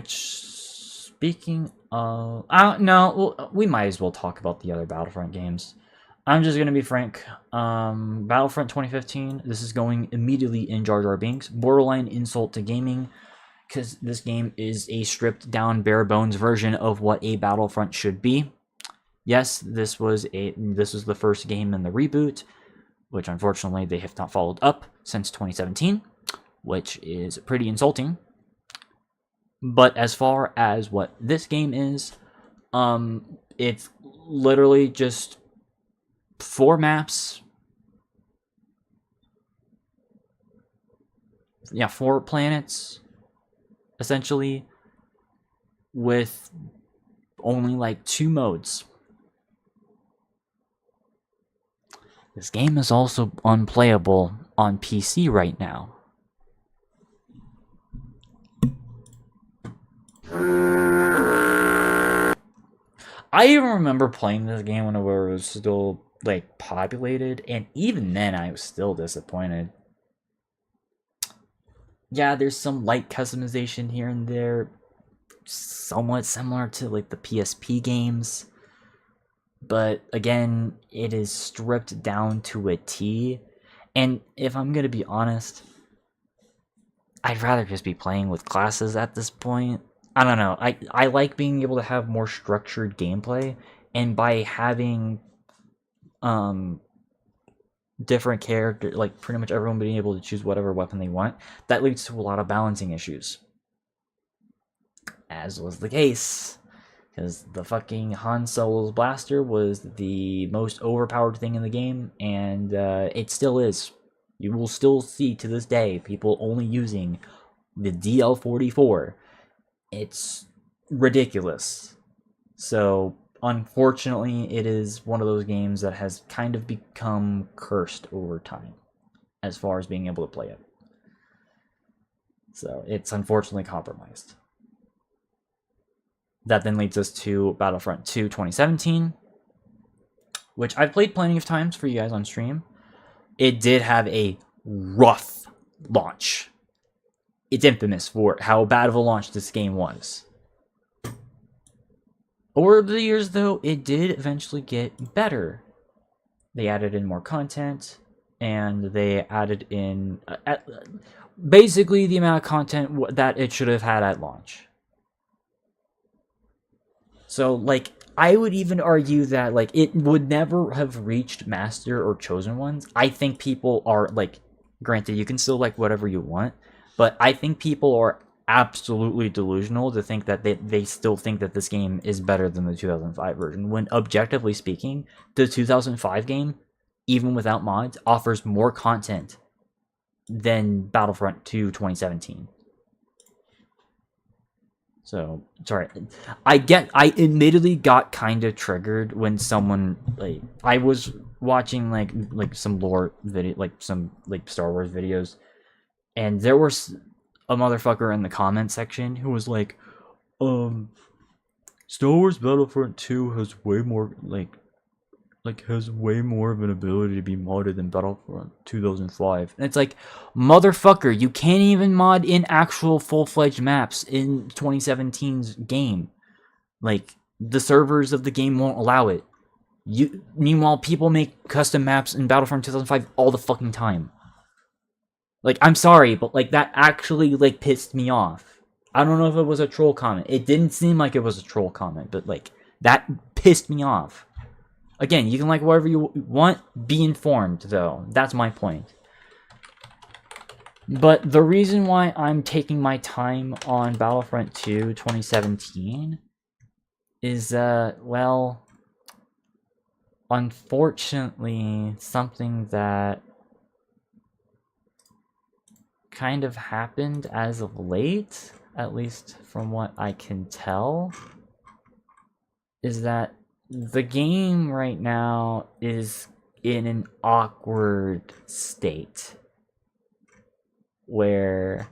Speaker 1: Speaking of... no, we might as well talk about the other Battlefront games. I'm just going to be frank. Battlefront 2015, this is going immediately in Jar Jar Binks. Borderline insult to gaming, because this game is a stripped down, bare bones version of what a Battlefront should be. Yes, this was the first game in the reboot, which unfortunately they have not followed up since 2017, which is pretty insulting. But as far as what this game is, it's literally just 4 maps. Yeah, 4 planets, essentially, with only like 2 modes. This game is also unplayable on PC right now. I even remember playing this game when it was still like populated, and even then I was still disappointed. Yeah, there's some light customization here and there, somewhat similar to like the PSP games, but again, it is stripped down to a T. And if I'm gonna be honest, I'd rather just be playing with classes at this point. I don't know, I like being able to have more structured gameplay, and by having different characters, like pretty much everyone being able to choose whatever weapon they want, that leads to a lot of balancing issues, as was the case, because the fucking Han Solo's blaster was the most overpowered thing in the game, and it still is. You will still see to this day people only using the DL-44. It's ridiculous. So unfortunately, it is one of those games that has kind of become cursed over time as far as being able to play it. So it's unfortunately compromised. That then leads us to Battlefront 2 2017, which I've played plenty of times for you guys on stream. It did have a rough launch. It's infamous for how bad of a launch this game was. Over the years, though, it did eventually get better. They added in more content, and they added in basically the amount of content that it should have had at launch. So, like, I would even argue that, like, it would never have reached Master or Chosen Ones. I think people are, like, granted, you can still like whatever you want, but I think people are absolutely delusional to think that they still think that this game is better than the 2005 version, when objectively speaking, the 2005 game, even without mods, offers more content than Battlefront 2 2017. So, sorry. I admittedly got kind of triggered when someone, like, I was watching, like some lore video, like, some, like, Star Wars videos, and there was a motherfucker in the comment section who was like, Star Wars Battlefront 2 has way more, has way more of an ability to be modded than Battlefront 2005. And it's like, motherfucker, you can't even mod in actual full-fledged maps in 2017's game. Like, the servers of the game won't allow it. Meanwhile, people make custom maps in Battlefront 2005 all the fucking time. Like, I'm sorry, but, like, that actually, like, pissed me off.
Speaker 2: I don't know if it was a troll comment. It didn't seem like it was a troll comment, but like that pissed me off. Again, you can like whatever you want. Be informed, though. That's my point. But the reason why I'm taking my time on Battlefront 2 2017 is, well, unfortunately, something that kind of happened as of late, at least from what I can tell, is that the game right now is in an awkward state where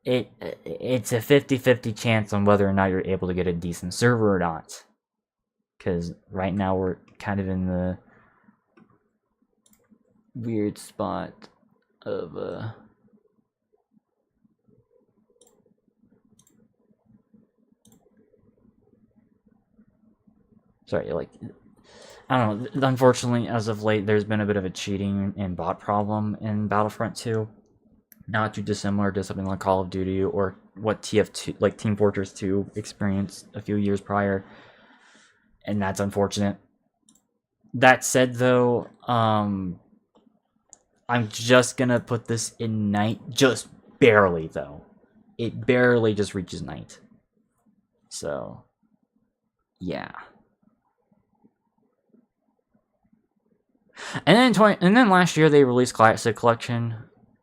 Speaker 2: it's a 50-50 chance on whether or not you're able to get a decent server or not. Because right now we're kind of in the weird spot of sorry, like, I don't know. Unfortunately, as of late, there's been a bit of a cheating and bot problem in Battlefront 2. Not too dissimilar to something like Call of Duty or what TF2, like Team Fortress 2, experienced a few years prior. And that's unfortunate. That said, though, I'm just gonna put this in night, just barely, though. It barely just reaches night. So, yeah. And then last year they released Classic Collection,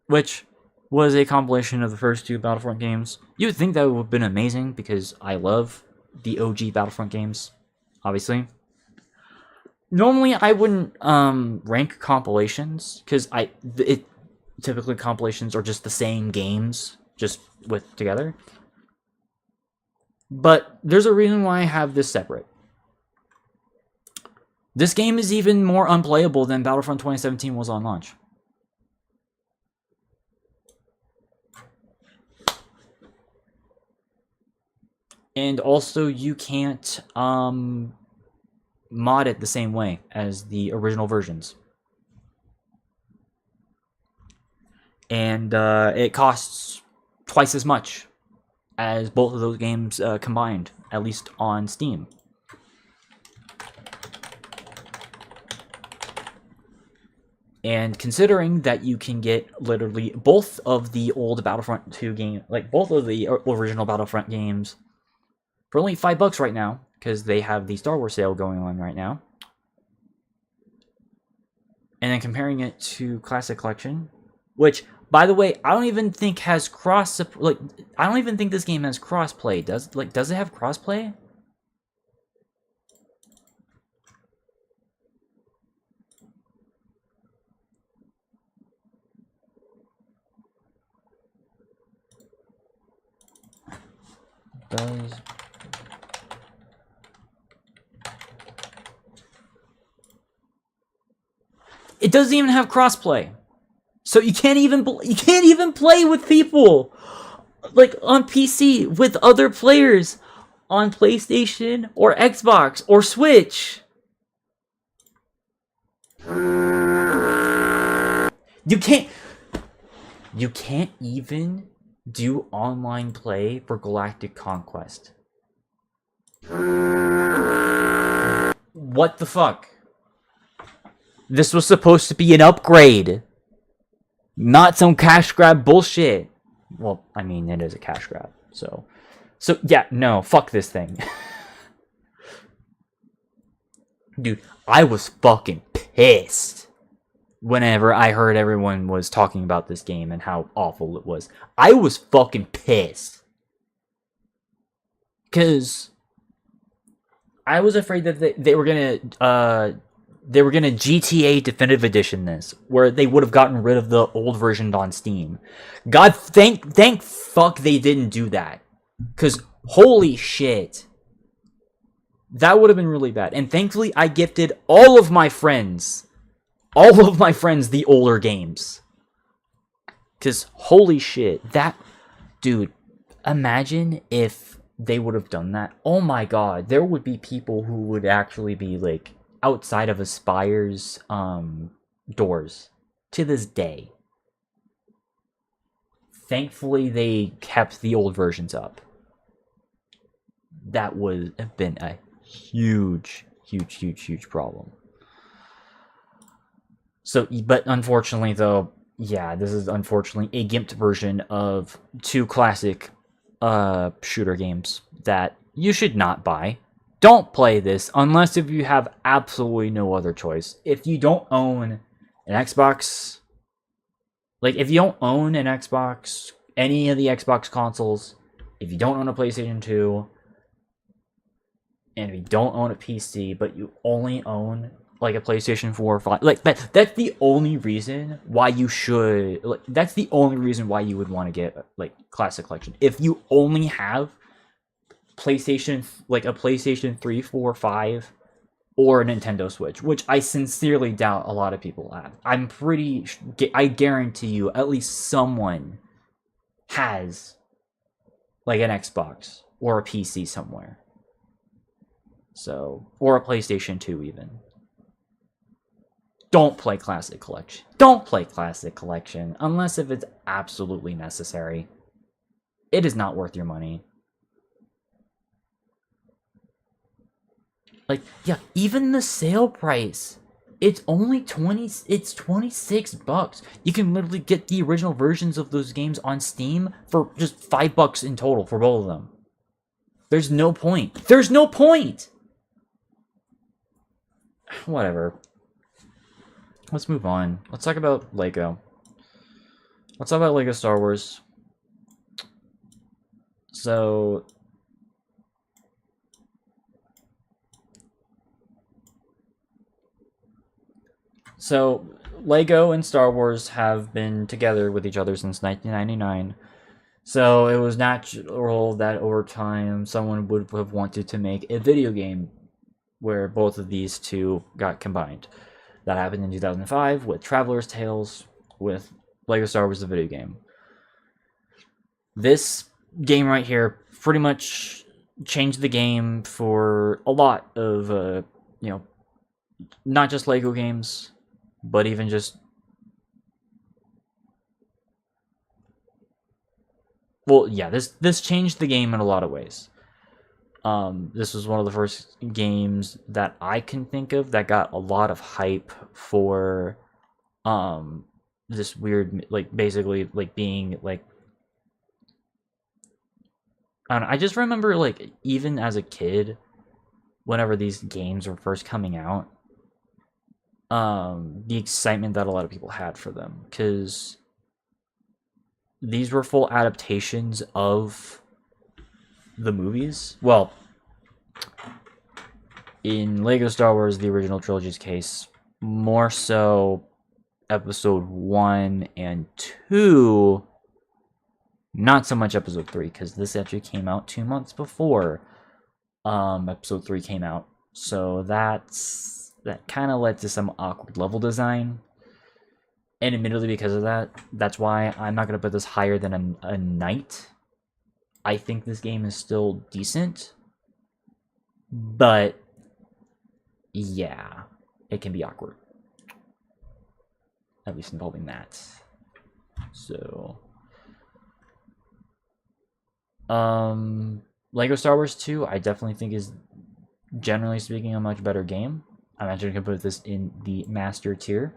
Speaker 2: which was a compilation of the first two Battlefront games. You would think that would have been amazing because I love the OG Battlefront games, obviously. Normally I wouldn't rank compilations because typically compilations are just the same games just with together. But there's a reason why I have this separate. This game is even more unplayable than Battlefront 2017 was on launch. And also, you can't mod it the same way as the original versions. And it costs twice as much as both of those games combined, at least on Steam. And considering that you can get literally both of the old Battlefront 2 game, like both of the original Battlefront games, for only $5 right now, because they have the Star Wars sale going on right now. And then comparing it to Classic Collection, which, by the way, I don't even think has I don't even think this game has crossplay. Does it have crossplay? Does it doesn't even have crossplay, so you can't even play with people like on PC with other players on PlayStation or Xbox or Switch. You can't even do online play for Galactic Conquest. What the fuck? This was supposed to be an upgrade, not some cash grab bullshit. Well, I mean, it is a cash grab, so yeah, no, fuck this thing. Dude, I was fucking pissed whenever I heard everyone was talking about this game and how awful it was. I was fucking pissed. Because I was afraid that they were gonna GTA Definitive Edition this, where they would have gotten rid of the old version on Steam. God, thank fuck they didn't do that. Because holy shit, that would have been really bad. And thankfully, I gifted all of my friends the older games. Because holy shit, dude, imagine if they would have done that. Oh my god, there would be people who would actually be like outside of Aspire's doors to this day. Thankfully, they kept the old versions up. That would have been a huge problem. So, but unfortunately, though, yeah, this is unfortunately a gimped version of two classic shooter games that you should not buy. Don't play this unless if you have absolutely no other choice. If you don't own an Xbox, like if you don't own an Xbox, any of the Xbox consoles, if you don't own a PlayStation 2, and if you don't own a PC, but you only own like a PlayStation 4 or 5, like that's the only reason why you should, like, that's the only reason why you would want to get like Classic Collection. If you only have PlayStation, like a PlayStation 3, 4, 5, or a Nintendo Switch, which I sincerely doubt a lot of people have. I guarantee you at least someone has like an Xbox or a PC somewhere. So, or a PlayStation 2 even. Don't play Classic Collection. Don't play Classic Collection unless if it's absolutely necessary. It is not worth your money. Like, yeah, even the sale price, it's only it's $26. You can literally get the original versions of those games on Steam for just $5 in total for both of them. There's no point. There's no point. Whatever. Let's move on. Let's talk about Lego. Let's talk about Lego Star Wars. So Lego and Star Wars have been together with each other since 1999. So it was natural that over time someone would have wanted to make a video game where both of these two got combined. That happened in 2005 with Traveler's Tales, with Lego Star Wars, the video game. This game right here pretty much changed the game for a lot of, not just Lego games, but even just... Well, yeah, this changed the game in a lot of ways. This was one of the first games that I can think of that got a lot of hype for this weird, like, basically, like, being, like... I don't know, I just remember, like, even as a kid, whenever these games were first coming out, the excitement that a lot of people had for them, because these were full adaptations of the movies. Well, in Lego Star Wars, the original trilogy's case, more so episode 1 and 2, not so much episode 3, because this actually came out 2 months before episode 3 came out. So that kind of led to some awkward level design. And admittedly, because of that, that's why I'm not going to put this higher than a Knight. I think this game is still decent. But, yeah, it can be awkward. At least involving that. So... Lego Star Wars 2, I definitely think is, generally speaking, a much better game. I'm actually going to put this in the master tier.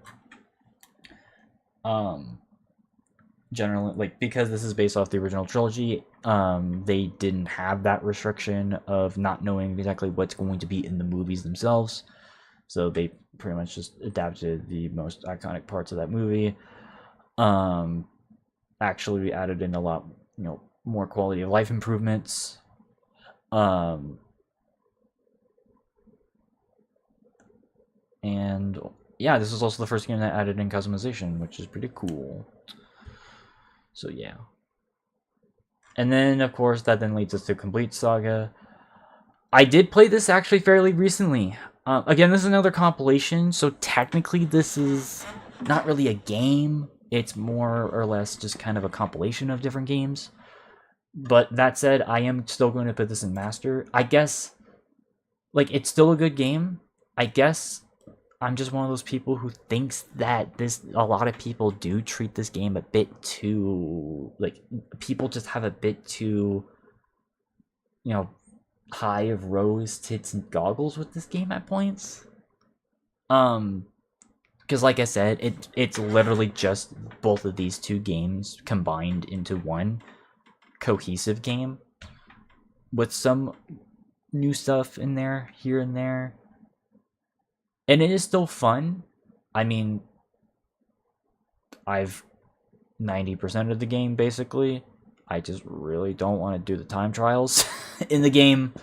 Speaker 2: Generally, like, because this is based off the original trilogy, they didn't have that restriction of not knowing exactly what's going to be in the movies themselves. So they pretty much just adapted the most iconic parts of that movie. Actually, we added in a lot, more quality of life improvements. And yeah, this is also the first game that added in customization, which is pretty cool. So yeah. And then, of course, that then leads us to Complete Saga. I did play this actually fairly recently. Again, this is another compilation, so technically this is not really a game. It's more or less just kind of a compilation of different games. But that said, I am still going to put this in Master. I guess, like, it's still a good game. I guess I'm just one of those people who thinks that a lot of people do treat this game a bit too, like, people just have a bit too, high of rose tits and goggles with this game at points. Because like I said, it's literally just both of these two games combined into one cohesive game with some new stuff in there, here and there. And it is still fun. I mean, I've 90% of the game, basically. I just really don't want to do the time trials in the game.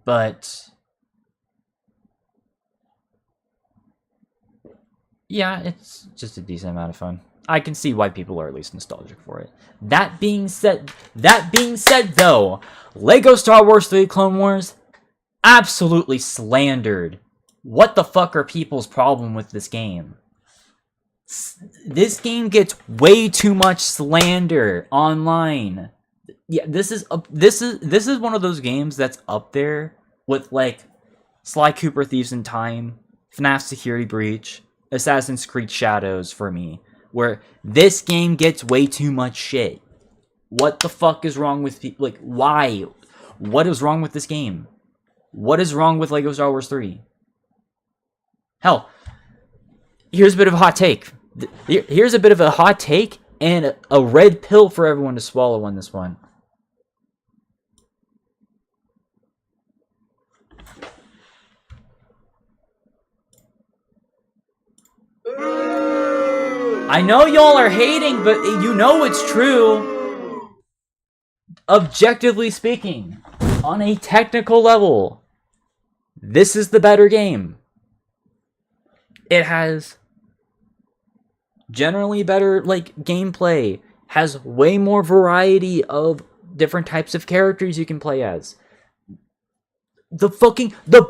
Speaker 2: But yeah, it's just a decent amount of fun. I can see why people are at least nostalgic for it. That being said, though, Lego Star Wars 3 Clone Wars absolutely slandered. What the fuck are people's problem with this game? This game gets way too much slander online. Yeah, this is one of those games that's up there with like Sly Cooper Thieves in Time, FNAF Security Breach, Assassin's Creed Shadows for me, where this game gets way too much shit. What the fuck is wrong with people? Like, why? What is wrong with this game? What is wrong with Lego Star Wars 3? Hell, here's a bit of a hot take. Here's a bit of a hot take and a red pill for everyone to swallow on this one. I know y'all are hating, but you know it's true. Objectively speaking, on a technical level, this is the better game. It has generally better gameplay, has way more variety of different types of characters you can play as. The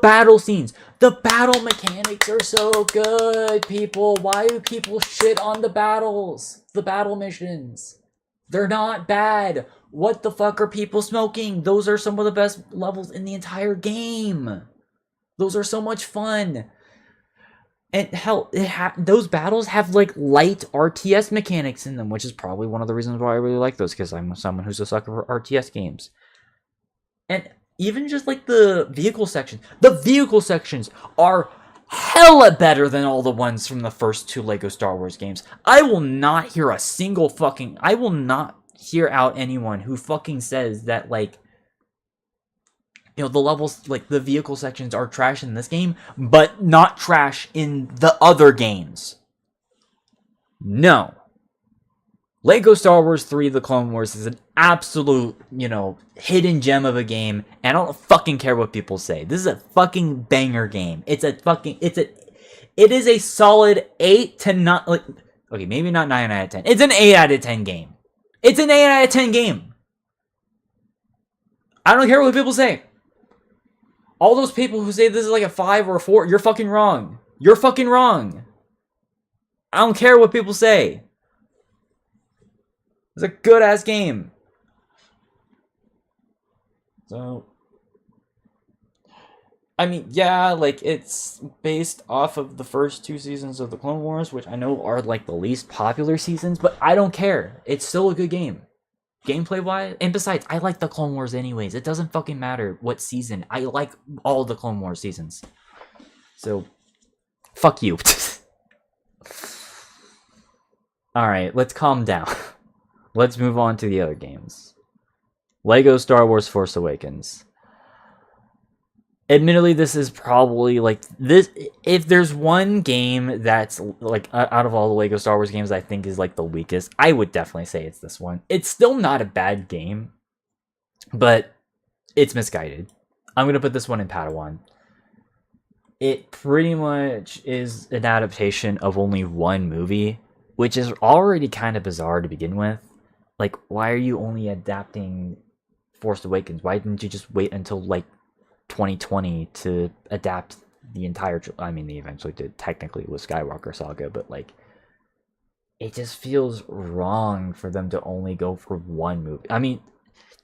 Speaker 2: battle scenes, the battle mechanics are so good, people. Why do people shit on the battle missions? They're not bad. What the fuck are people smoking? Those are some of the best levels in the entire game. Those are so much fun. And hell, those battles have light RTS mechanics in them, which is probably one of the reasons why I really like those, because I'm someone who's a sucker for RTS games. And even just the vehicle sections. The vehicle sections are hella better than all the ones from the first two Lego Star Wars games. I will not hear out anyone who fucking says that the levels, the vehicle sections are trash in this game, but not trash in the other games. No. Lego Star Wars 3 The Clone Wars is an absolute, hidden gem of a game, and I don't fucking care what people say. This is a fucking banger game. It is a solid 8 to 9, okay, maybe not 9 out of 10. It's an 8 out of 10 game. It's an 8 out of 10 game. I don't care what people say. All those people who say this is a 5 or a 4, you're fucking wrong. You're fucking wrong. I don't care what people say. It's a good-ass game. So, I mean, yeah, it's based off of the first 2 seasons of the Clone Wars, which I know are, the least popular seasons, but I don't care. It's still a good game. Gameplay-wise, and besides, I like the Clone Wars anyways. It doesn't fucking matter what season. I like all the Clone Wars seasons. So, fuck you. Alright, let's calm down. Let's move on to the other games. Lego Star Wars Force Awakens. Admittedly, this is probably this. If there's one game that's out of all the Lego Star Wars games, I think is the weakest, I would definitely say it's this one. It's still not a bad game, but it's misguided. I'm gonna put this one in Padawan. It pretty much is an adaptation of only one movie, which is already kind of bizarre to begin with. Why are you only adapting Force Awakens? Why didn't you just wait until 2020 to adapt the entire I mean, they eventually did technically with Skywalker Saga, but it just feels wrong for them to only go for one movie. I mean,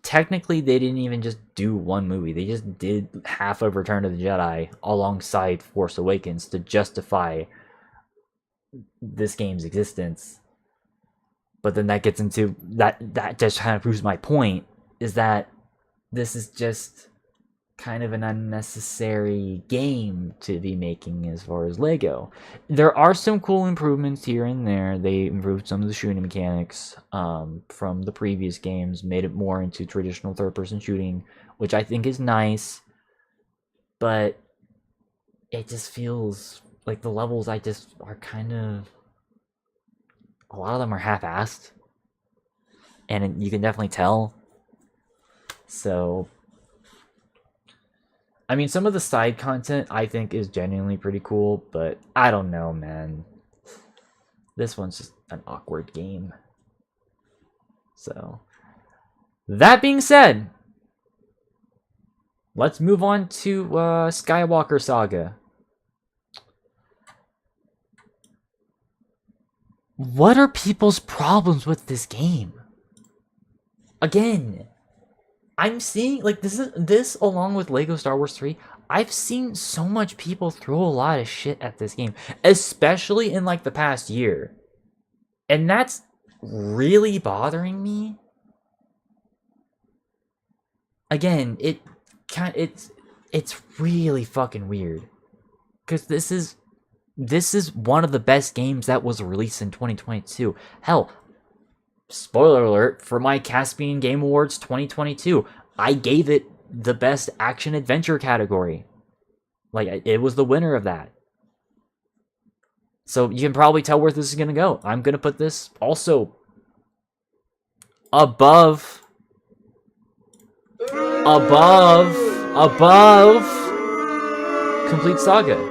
Speaker 2: technically they didn't even just do one movie. They just did half of Return of the Jedi alongside Force Awakens to justify this game's existence. But then that gets into that just kind of proves my point, is that this is just kind of an unnecessary game to be making as far as Lego. There are some cool improvements here and there. They improved some of the shooting mechanics from the previous games, made it more into traditional third-person shooting, which I think is nice. But it just feels like the levels are kind of, a lot of them are half-assed, and you can definitely tell. So, I mean, some of the side content I think is genuinely pretty cool, but I don't know, man. This one's just an awkward game. So, that being said, let's move on to Skywalker Saga. What are people's problems with this game? Again, I'm seeing, like, this along with Lego Star Wars 3, I've seen so much people throw a lot of shit at this game, especially in like the past year. And that's really bothering me. Again, it's really fucking weird. Cuz this is one of the best games that was released in 2022. Hell, spoiler alert for my Caspian Game Awards 2022, I gave it the best action adventure category. Like, it was the winner of that. So you can probably tell where this is gonna go. I'm gonna put this also above Complete Saga.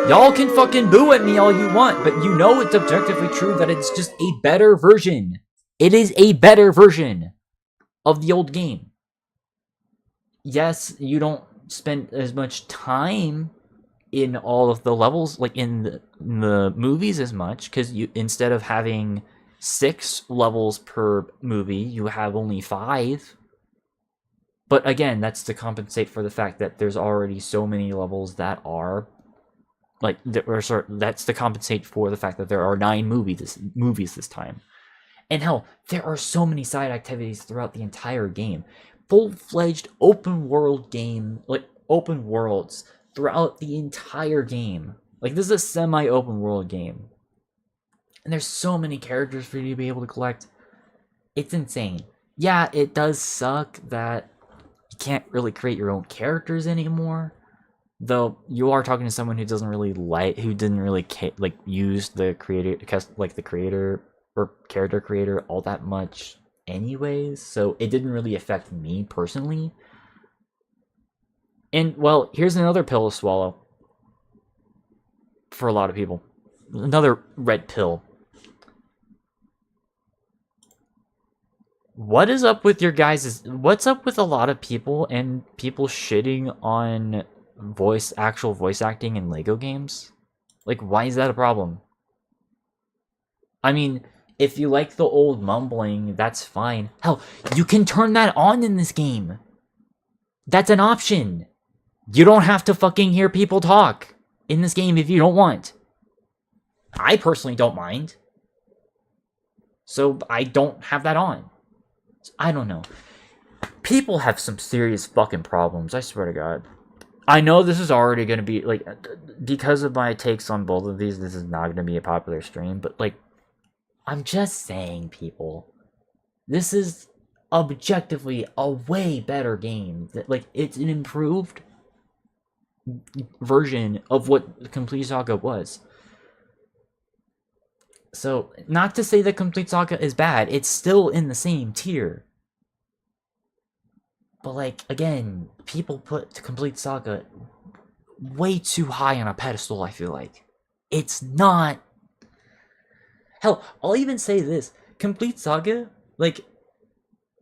Speaker 2: Y'all can fucking boo at me all you want, but you know it's objectively true that it's just a better version. It is a better version of the old game. Yes, you don't spend as much time in all of the levels, like in the movies as much, because you, instead of having 6 levels per movie, you have only 5. But again, that's to compensate for the fact that there's already so many levels that are like, that's to compensate for the fact that there are 9 movies this time. And hell, there are so many side activities throughout the entire game. Full-fledged open world game, like open worlds throughout the entire game. Like, this is a semi-open world game. And there's so many characters for you to be able to collect. It's insane. Yeah, it does suck that you can't really create your own characters anymore. Though you are talking to someone who doesn't really use the creator or character creator all that much anyways, so it didn't really affect me personally. And well, here's another pill to swallow for a lot of people. Another red pill. What is up with your guys'... What's up with a lot of people and people shitting on actual voice acting in Lego games? Like, why is that a problem? I mean, if you like the old mumbling, that's fine. Hell, you can turn that on in this game. That's an option. You don't have to fucking hear people talk in this game if you don't want. I personally don't mind. So I don't have that on. I don't know. People have some serious fucking problems, I swear to God. I know this is already going to be, like, because of my takes on both of these, this is not going to be a popular stream, but, like, I'm just saying, people, this is objectively a way better game. Like, it's an improved version of what Complete Saga was. So, not to say that Complete Saga is bad, it's still in the same tier. But, like, again, people put Complete Saga way too high on a pedestal, I feel like. It's not. Hell, I'll even say this. Complete Saga, like,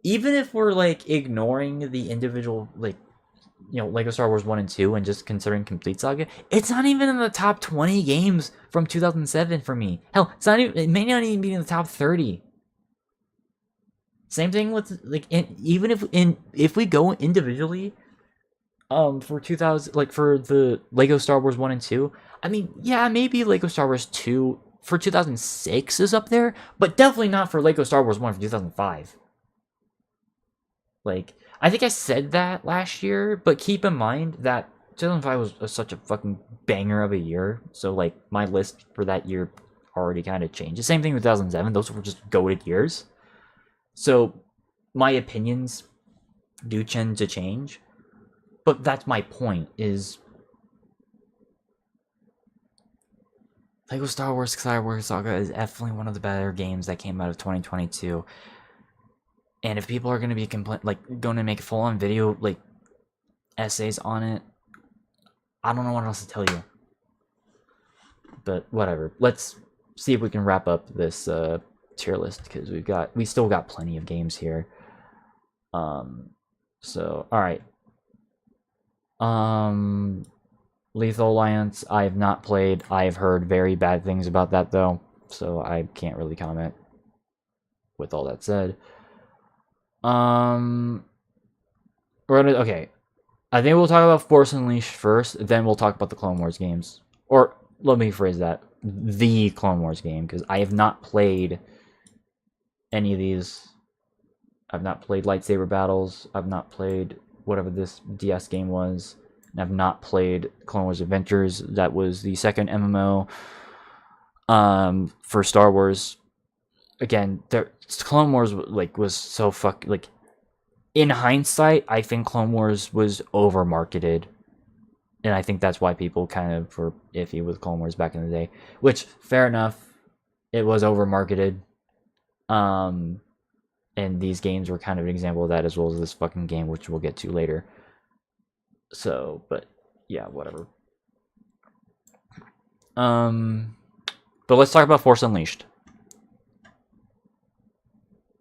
Speaker 2: even if we're, like, ignoring the individual, like, you know, Lego Star Wars 1 and 2 and just considering Complete Saga, it's not even in the top 20 games from 2007 for me. Hell, it's not even, it may not even be in the top 30. Same thing with like even if we go individually, for 2000, like for the Lego Star Wars 1 and 2, I mean, yeah, maybe Lego Star Wars 2 for 2006 is up there, but definitely not for Lego Star Wars 1 for 2005. Like, I think I said that last year, but keep in mind that 2005 was such a fucking banger of a year. So, like, my list for that year already kind of changed. The same thing with 2007. Those were just goated years. So, my opinions do tend to change. But that's my point, is Lego Star Wars Skywalker Saga is definitely one of the better games that came out of 2022. And if people are going to be going to make a full-on video, like, essays on it, I don't know what else to tell you. But whatever. Let's see if we can wrap up this tier list, because we still got plenty of games here. So all right. Lethal Alliance, I have not played. I've heard very bad things about that though, so I can't really comment. With all that said, okay. I think we'll talk about Force Unleashed first, then we'll talk about the Clone Wars games. Or let me phrase that: the Clone Wars game, because I have not played any of these. I've not played Lightsaber Battles. I've not played whatever this DS game was. And I've not played Clone Wars Adventures. That was the second MMO for Star Wars. Again, Clone Wars was so in hindsight, I think Clone Wars was over marketed, and I think that's why people kind of were iffy with Clone Wars back in the day. Which, fair enough, it was over marketed. And these games were kind of an example of that, as well as this fucking game, which we'll get to later. So, but yeah, whatever. But let's talk about Force Unleashed.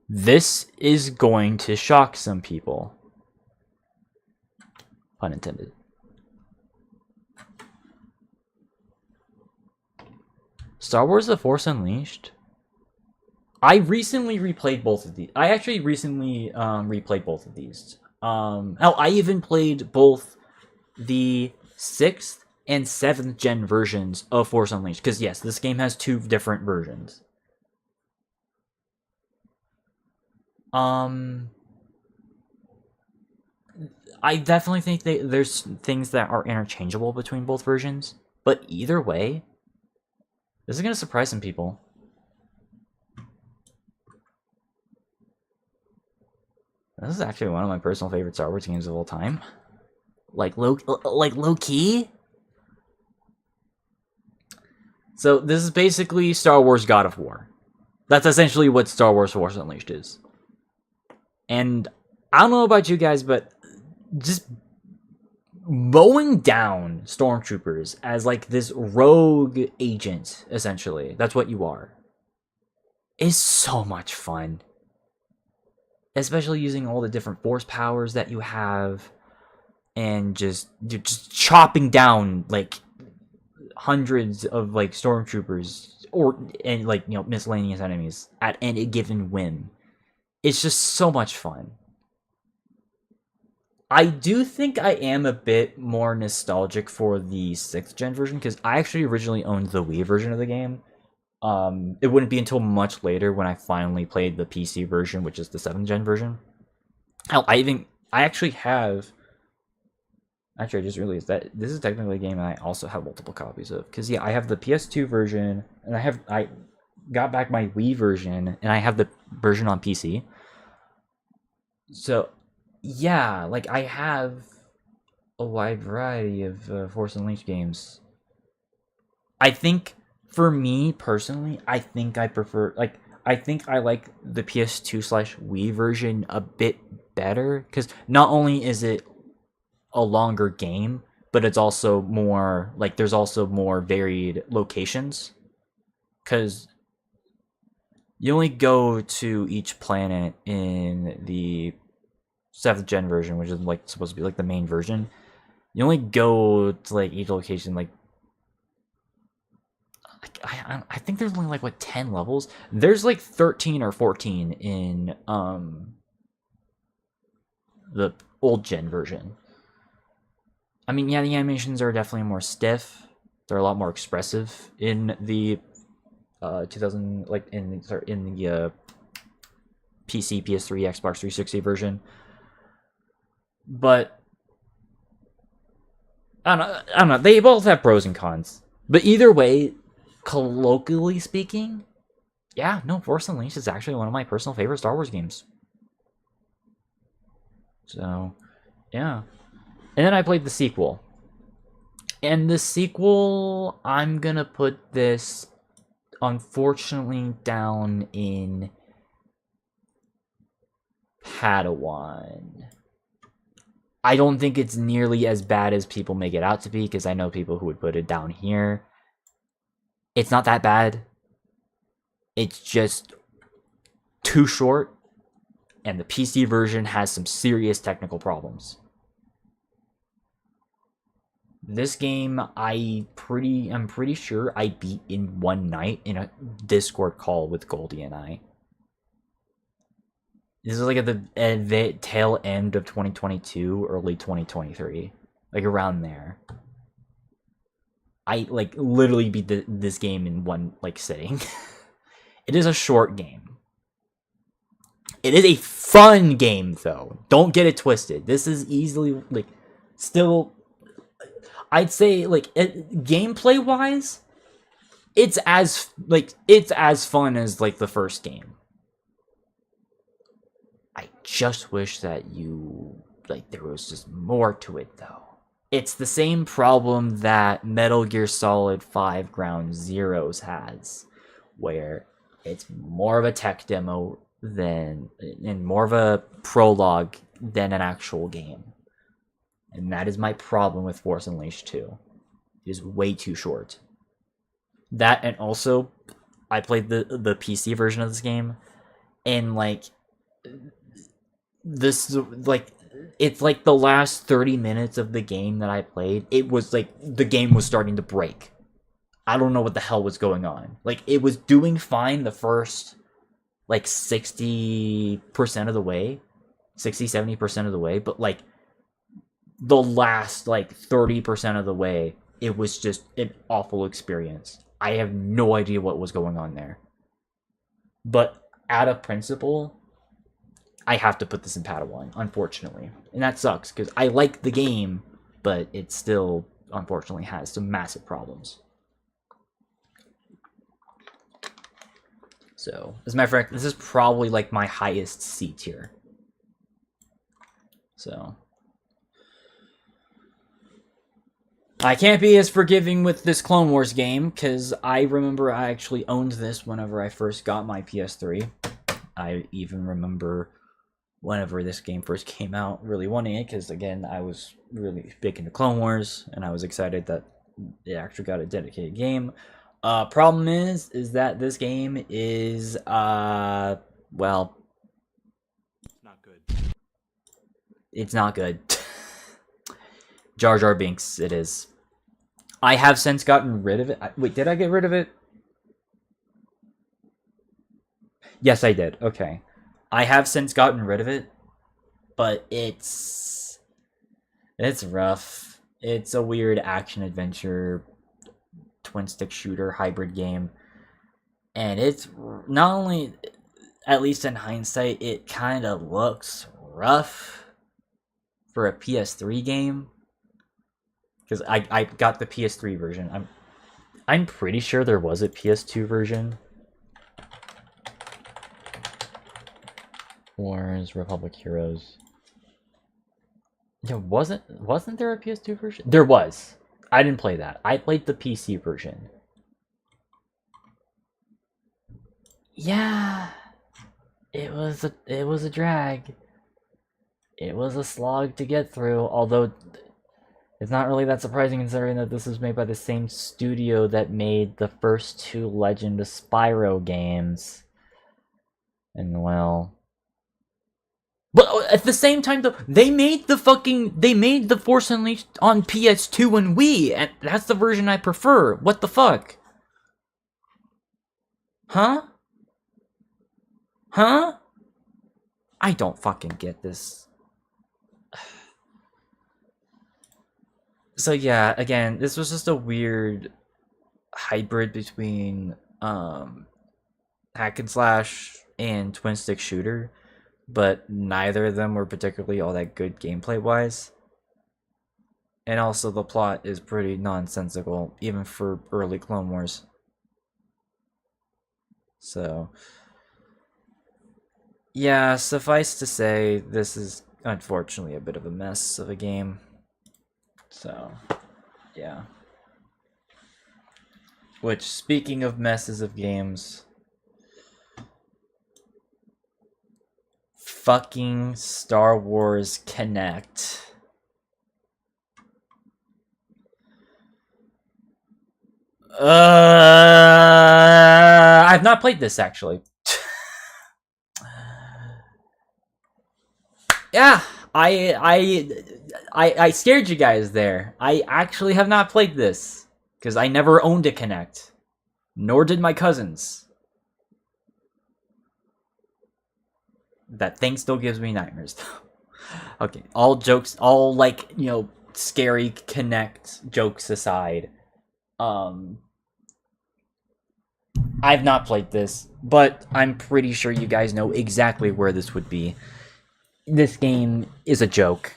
Speaker 2: This is going to shock some people. Pun intended. Star Wars The Force Unleashed. I recently replayed both of these. I actually recently replayed both of these. Hell, I even played both the 6th and 7th gen versions of Force Unleashed. Because yes, this game has 2 different versions. I definitely think there's things that are interchangeable between both versions. But either way, this is going to surprise some people. This is actually one of my personal favorite Star Wars games of all time. Like low key. So this is basically Star Wars God of War. That's essentially what Star Wars Force Unleashed is. And I don't know about you guys, but just mowing down stormtroopers as this rogue agent, essentially, that's what you are, is so much fun. Especially using all the different force powers that you have, and just chopping down hundreds of stormtroopers and miscellaneous enemies at any given whim. It's just so much fun. I do think I am a bit more nostalgic for the 6th gen version, because I actually originally owned the Wii version of the game. It wouldn't be until much later when I finally played the PC version, which is the 7th gen version. Hell, I actually have... Actually, I just realized that this is technically a game I also have multiple copies of. Because, yeah, I have the PS2 version, and I got back my Wii version, and I have the version on PC. So, yeah, I have a wide variety of Force Unleashed games. I think, for me, personally, I think I prefer, I think I like the PS2/Wii version a bit better, because not only is it a longer game, but it's also more, there's also more varied locations, because you only go to each planet in the 7th gen version, which is supposed to be the main version. You only go to each location I think there's only like what 10 levels. There's like 13 or 14 in the old gen version. I mean, yeah, the animations are definitely more stiff. They're a lot more expressive in the 2000 like in the PC, PS3, Xbox 360 version. But I don't know. They both have pros and cons. But either way, colloquially speaking, yeah, no, Force Unleashed is actually one of my personal favorite Star Wars games. So, yeah. And then I played the sequel. And the sequel, I'm gonna put this, unfortunately, down in Padawan. I don't think it's nearly as bad as people make it out to be, because I know people who would put it down here. It's not that bad. It's just too short, and the PC version has some serious technical problems. This game, I'm pretty sure I beat in one night in a Discord call with Goldie and I. This is like at the tail end of 2022, early 2023, like around there. I like literally beat this game in one like sitting. It is a short game. It is a fun game though. Don't get it twisted. This is easily like still. I'd say like gameplay wise, it's as fun as like the first game. I just wish that there was just more to it though. It's the same problem that Metal Gear Solid 5 Ground Zeroes has, where it's more of a tech demo and more of a prologue than an actual game. And that is my problem with Force Unleashed 2. It is way too short. That, and also, I played the PC version of this game, and like this like it's like the last 30 minutes of the game that I played, it was like the game was starting to break. I don't know what the hell was going on. Like it was doing fine the first like 60% of the way, 60-70% of the way, but like the last like 30% of the way, it was just an awful experience. I have no idea what was going on there. But out of principle, I have to put this in Padawan, unfortunately. And that sucks, because I like the game, but it still, unfortunately, has some massive problems. So, as a matter of fact, this is probably like my highest C tier. So, I can't be as forgiving with this Clone Wars game, because I remember I actually owned this whenever I first got my PS3. I even remember whenever this game first came out, really wanting it, because again, I was really big into Clone Wars, and I was excited that it actually got a dedicated game. Problem is that this game is, well,
Speaker 3: not good.
Speaker 2: It's not good. Jar Jar Binks, it is. I have since gotten rid of it. Wait, did I get rid of it? Yes, I did. Okay. I have since gotten rid of it, but it's rough. It's a weird action-adventure, twin-stick shooter hybrid game. And it's not only, at least in hindsight, it kind of looks rough for a PS3 game. Because I got the PS3 version. I'm pretty sure there was a PS2 version. Wars, Republic Heroes. Yeah, wasn't there a PS2 version? There was. I didn't play that. I played the PC version. Yeah. It was a drag. It was a slog to get through, although it's not really that surprising considering that this was made by the same studio that made the first two Legend of Spyro games. And well, but at the same time though, they made the Force Unleashed on PS2 and Wii, and that's the version I prefer. What the fuck? Huh? Huh? I don't fucking get this. So yeah, again, this was just a weird hybrid between hack and slash and twin stick shooter, but neither of them were particularly all that good gameplay wise. And also the plot is pretty nonsensical, even for early Clone Wars. So yeah, suffice to say, this is unfortunately a bit of a mess of a game. So yeah. Which, speaking of messes of games, fucking Star Wars Connect. I've not played this actually. Yeah, I scared you guys there. I actually have not played this because I never owned a Connect, nor did my cousins. That thing still gives me nightmares though. Okay, all jokes, all like, you know, scary Connect jokes aside, I've not played this, but I'm pretty sure you guys know exactly where this would be. This game is a joke.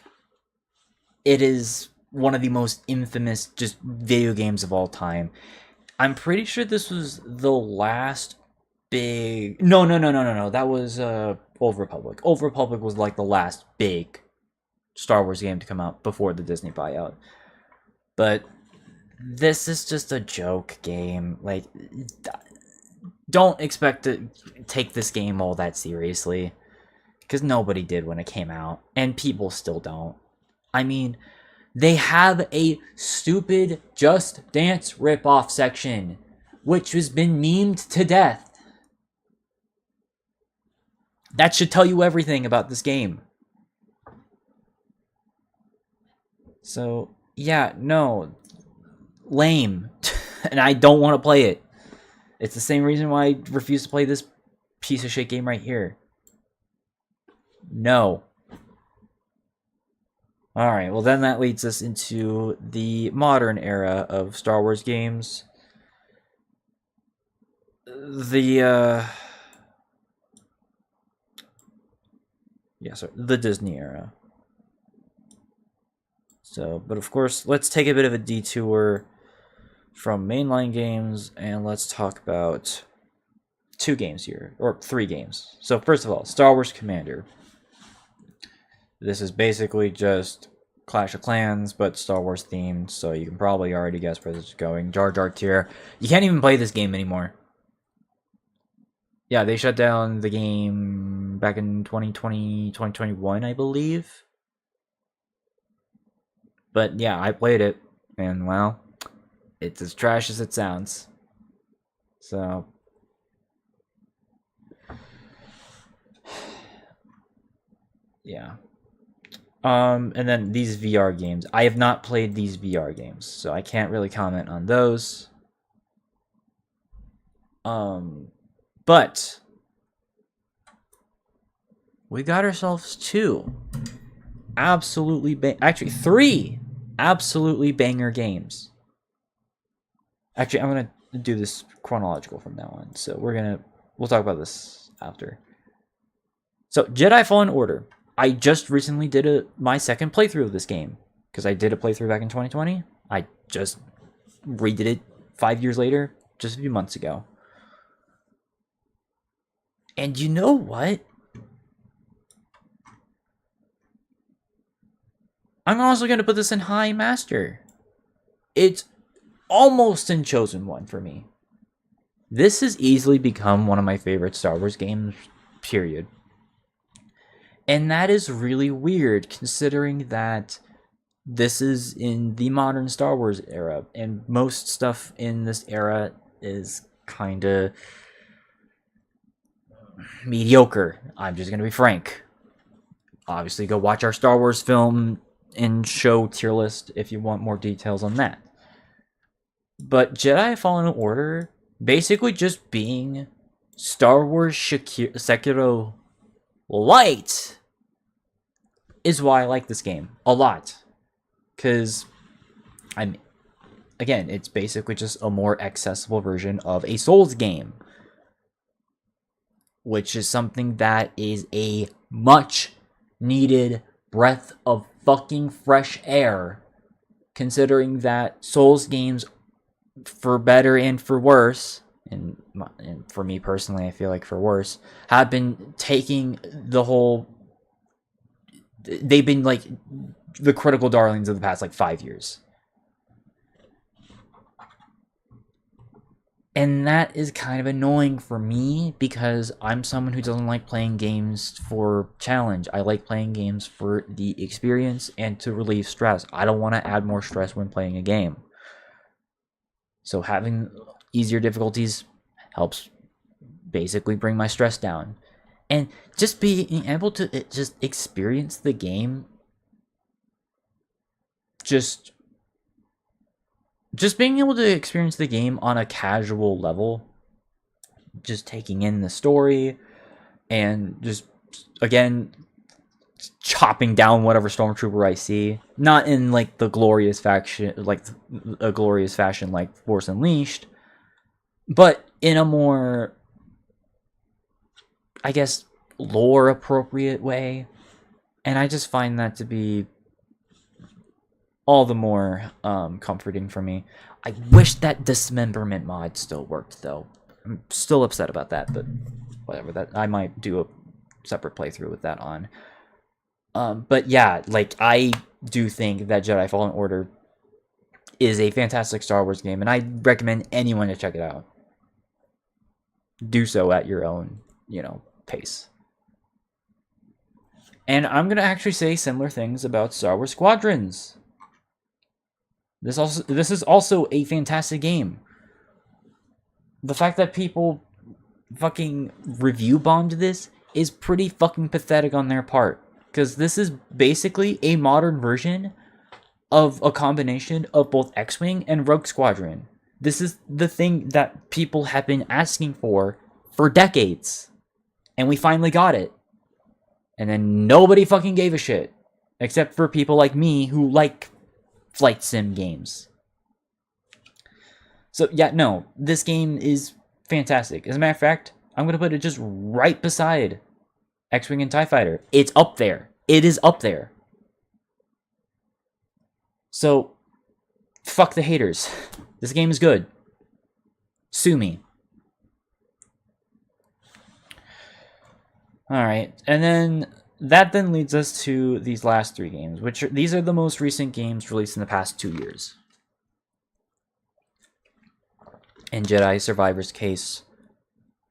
Speaker 2: It is one of the most infamous just video games of all time. I'm pretty sure this was the last big. No. That was Old Republic. Old Republic was like the last big Star Wars game to come out before the Disney buyout. But this is just a joke game. Like, don't expect to take this game all that seriously, because nobody did when it came out, and people still don't. I mean, they have a stupid Just Dance ripoff section, which has been memed to death. That should tell you everything about this game. So, yeah, no. Lame. And I don't want to play it. It's the same reason why I refuse to play this piece of shit game right here. No. Alright, well then that leads us into the modern era of Star Wars games. The Disney era. So, but of course, let's take a bit of a detour from mainline games and let's talk about 2 games here, or 3 games. So first of all, Star Wars Commander. This is basically just Clash of Clans, but Star Wars themed, so you can probably already guess where this is going. Jar Jar tier. You can't even play this game anymore. Yeah, they shut down the game back in 2020, 2021, I believe. But yeah, I played it, and well, it's as trash as it sounds. So yeah. And then these VR games. I have not played these VR games, so I can't really comment on those. But we got ourselves 2 actually 3 absolutely banger games. Actually, I'm gonna do this chronological from now on, so we'll talk about this after. So Jedi Fallen Order. I just recently did my second playthrough of this game, because I did a playthrough back in 2020. I just redid it 5 years later, just a few months ago. And you know what? I'm also going to put this in High Master. It's almost in Chosen One for me. This has easily become one of my favorite Star Wars games, period. And that is really weird, considering that this is in the modern Star Wars era, and most stuff in this era is kind of mediocre. I'm just going to be frank. Obviously, go watch our Star Wars film and show tier list if you want more details on that. But Jedi Fallen Order basically just being Star Wars Sekiro Light is why I like this game a lot. Because, again, it's basically just a more accessible version of a Souls game. Which is something that is a much needed breath of fucking fresh air. Considering that Souls games, for better and for worse, and for me personally, I feel like for worse, have been taking the whole. They've been like the critical darlings of the past like 5 years. And that is kind of annoying for me because I'm someone who doesn't like playing games for challenge. I like playing games for the experience and to relieve stress. I don't want to add more stress when playing a game. So having easier difficulties helps basically bring my stress down. And just being able to just experience the game, just being able to experience the game on a casual level, just taking in the story, and just, again, chopping down whatever stormtrooper I see. Not in like the glorious faction, like a glorious fashion like Force Unleashed, but in a more, I guess, lore appropriate way. And I just find that to be all the more comforting for me. I wish that dismemberment mod still worked, though. I'm still upset about that, but whatever. That I might do a separate playthrough with that on. But yeah, like, I do think that Jedi Fallen Order is a fantastic Star Wars game, and I recommend anyone to check it out. Do so at your own, pace. And I'm gonna actually say similar things about Star Wars Squadrons. This is also a fantastic game. The fact that people fucking review bombed this is pretty fucking pathetic on their part. Because this is basically a modern version of a combination of both X-Wing and Rogue Squadron. This is the thing that people have been asking for decades. And we finally got it. And then nobody fucking gave a shit. Except for people like me who like flight sim games. So yeah, no, this game is fantastic. As a matter of fact, I'm going to put it just right beside X-Wing and TIE Fighter. It's up there. It is up there. So, fuck the haters. This game is good. Sue me. Alright, and then that then leads us to these last three games, these are the most recent games released in the past 2 years. In Jedi Survivor's case,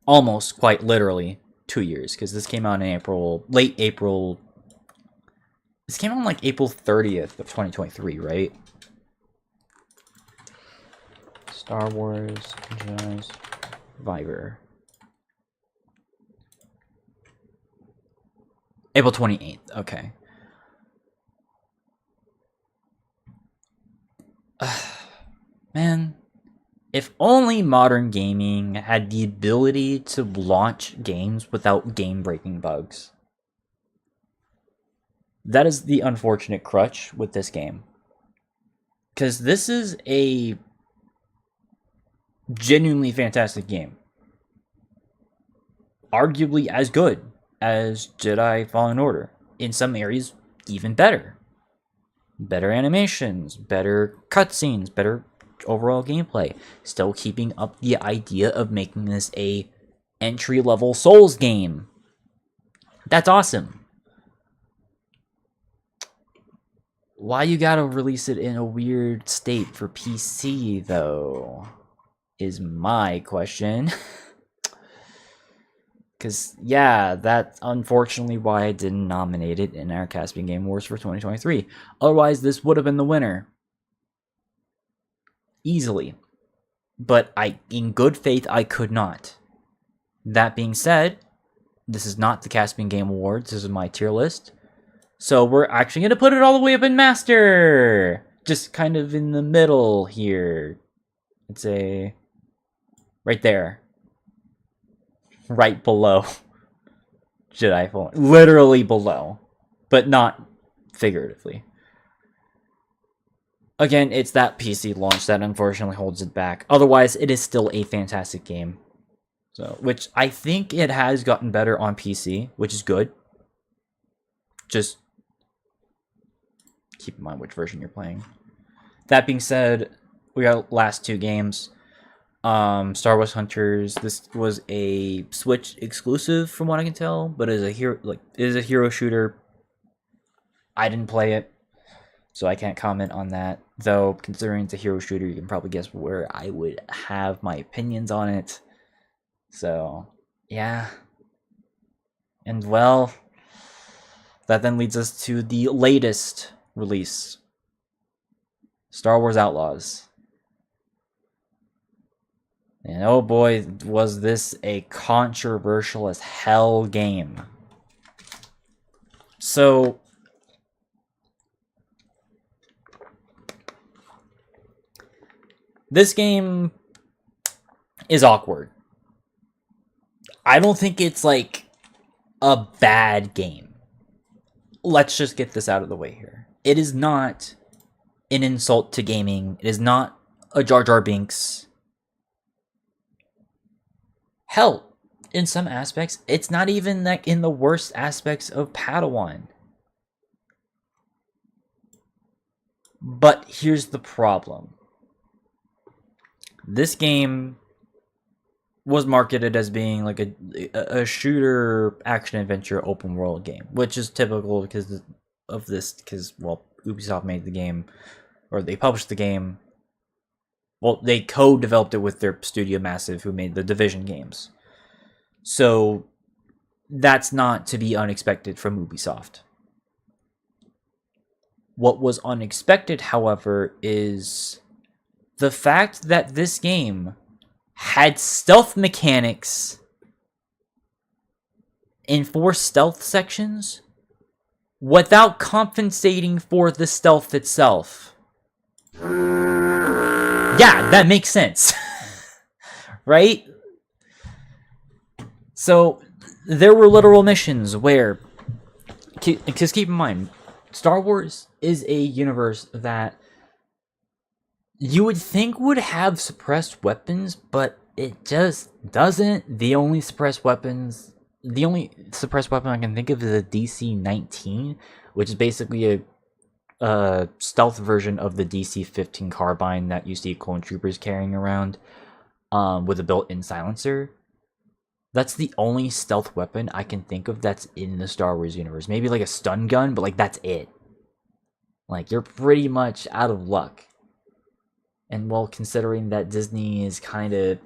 Speaker 2: almost quite literally 2 years, because this came out in late April. This came out on like April 30th of 2023, right? Star Wars Jedi Survivor. April 28th, okay. Man, if only modern gaming had the ability to launch games without game-breaking bugs. That is the unfortunate crutch with this game. Because this is a genuinely fantastic game. Arguably as good as Jedi Fallen Order. In some areas, even better. Better animations, better cutscenes, better overall gameplay. Still keeping up the idea of making this a entry-level Souls game. That's awesome. Why you gotta release it in a weird state for PC, though, is my question. Because, yeah, that's unfortunately why I didn't nominate it in our Caspian Game Awards for 2023. Otherwise, this would have been the winner. Easily. But in good faith, I could not. That being said, this is not the Caspian Game Awards. This is my tier list. So we're actually going to put it all the way up in Master. Just kind of in the middle here. It's right there. right below Jedi Fallen. Literally below, but not figuratively. Again, it's that PC launch that unfortunately holds it back. Otherwise, it is still a fantastic game. So, which I think it has gotten better on PC, which is good. Just keep in mind which version you're playing. That being said, we got last two games. Star Wars Hunters. This was a Switch exclusive, from what I can tell, but it is a hero shooter. I didn't play it, so I can't comment on that. Though, considering it's a hero shooter, you can probably guess where I would have my opinions on it. So, yeah. And well, that then leads us to the latest release. Star Wars Outlaws. And oh boy, was this a controversial as hell game. So, this game is awkward. I don't think it's like a bad game. Let's just get this out of the way here. It is not an insult to gaming. It is not a Jar Jar Binks. Hell, in some aspects, it's not even like in the worst aspects of Padawan. But here's the problem. This game was marketed as being like a shooter action adventure open world game, which is typical because well, Ubisoft made the game, or they published the game. Well, they co-developed it with their studio Massive, who made the Division games. So that's not to be unexpected from Ubisoft. What was unexpected, however, is the fact that this game had stealth mechanics in 4 stealth sections without compensating for the stealth itself. Yeah, that makes sense. Right? So, there were literal missions where, because keep in mind, Star Wars is a universe that you would think would have suppressed weapons, but it just doesn't. The only suppressed weapon I can think of is a DC-19, which is basically a stealth version of the DC-15 carbine that you see clone troopers carrying around, with a built-in silencer. That's the only stealth weapon I can think of that's in the Star Wars universe. Maybe like a stun gun, but like that's it. Like, you're pretty much out of luck. And well, considering that Disney is kind of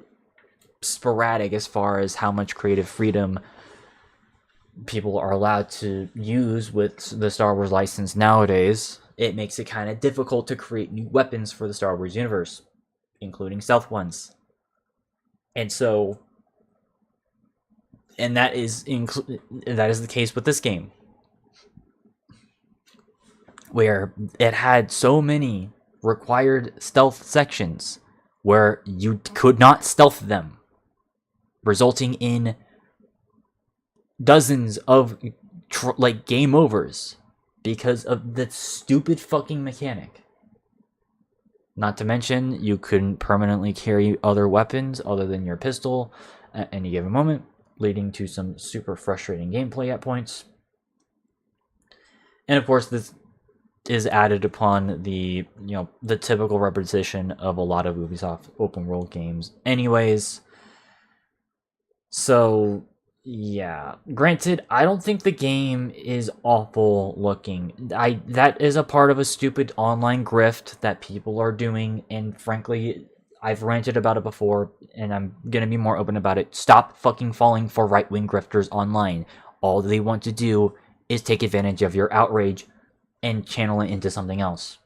Speaker 2: sporadic as far as how much creative freedom people are allowed to use with the Star Wars license nowadays, it makes it kind of difficult to create new weapons for the Star Wars universe, including stealth ones. And so, and that is the case with this game, where it had so many required stealth sections where you could not stealth them, resulting in dozens of game overs because of the stupid fucking mechanic. Not to mention, you couldn't permanently carry other weapons other than your pistol at any given moment, leading to some super frustrating gameplay at points. And of course, this is added upon the typical repetition of a lot of Ubisoft open world games anyways. So yeah, granted, I don't think the game is awful looking. That is a part of a stupid online grift that people are doing, and frankly, I've ranted about it before, and I'm gonna be more open about it. Stop fucking falling for right-wing grifters online. All they want to do is take advantage of your outrage and channel it into something else.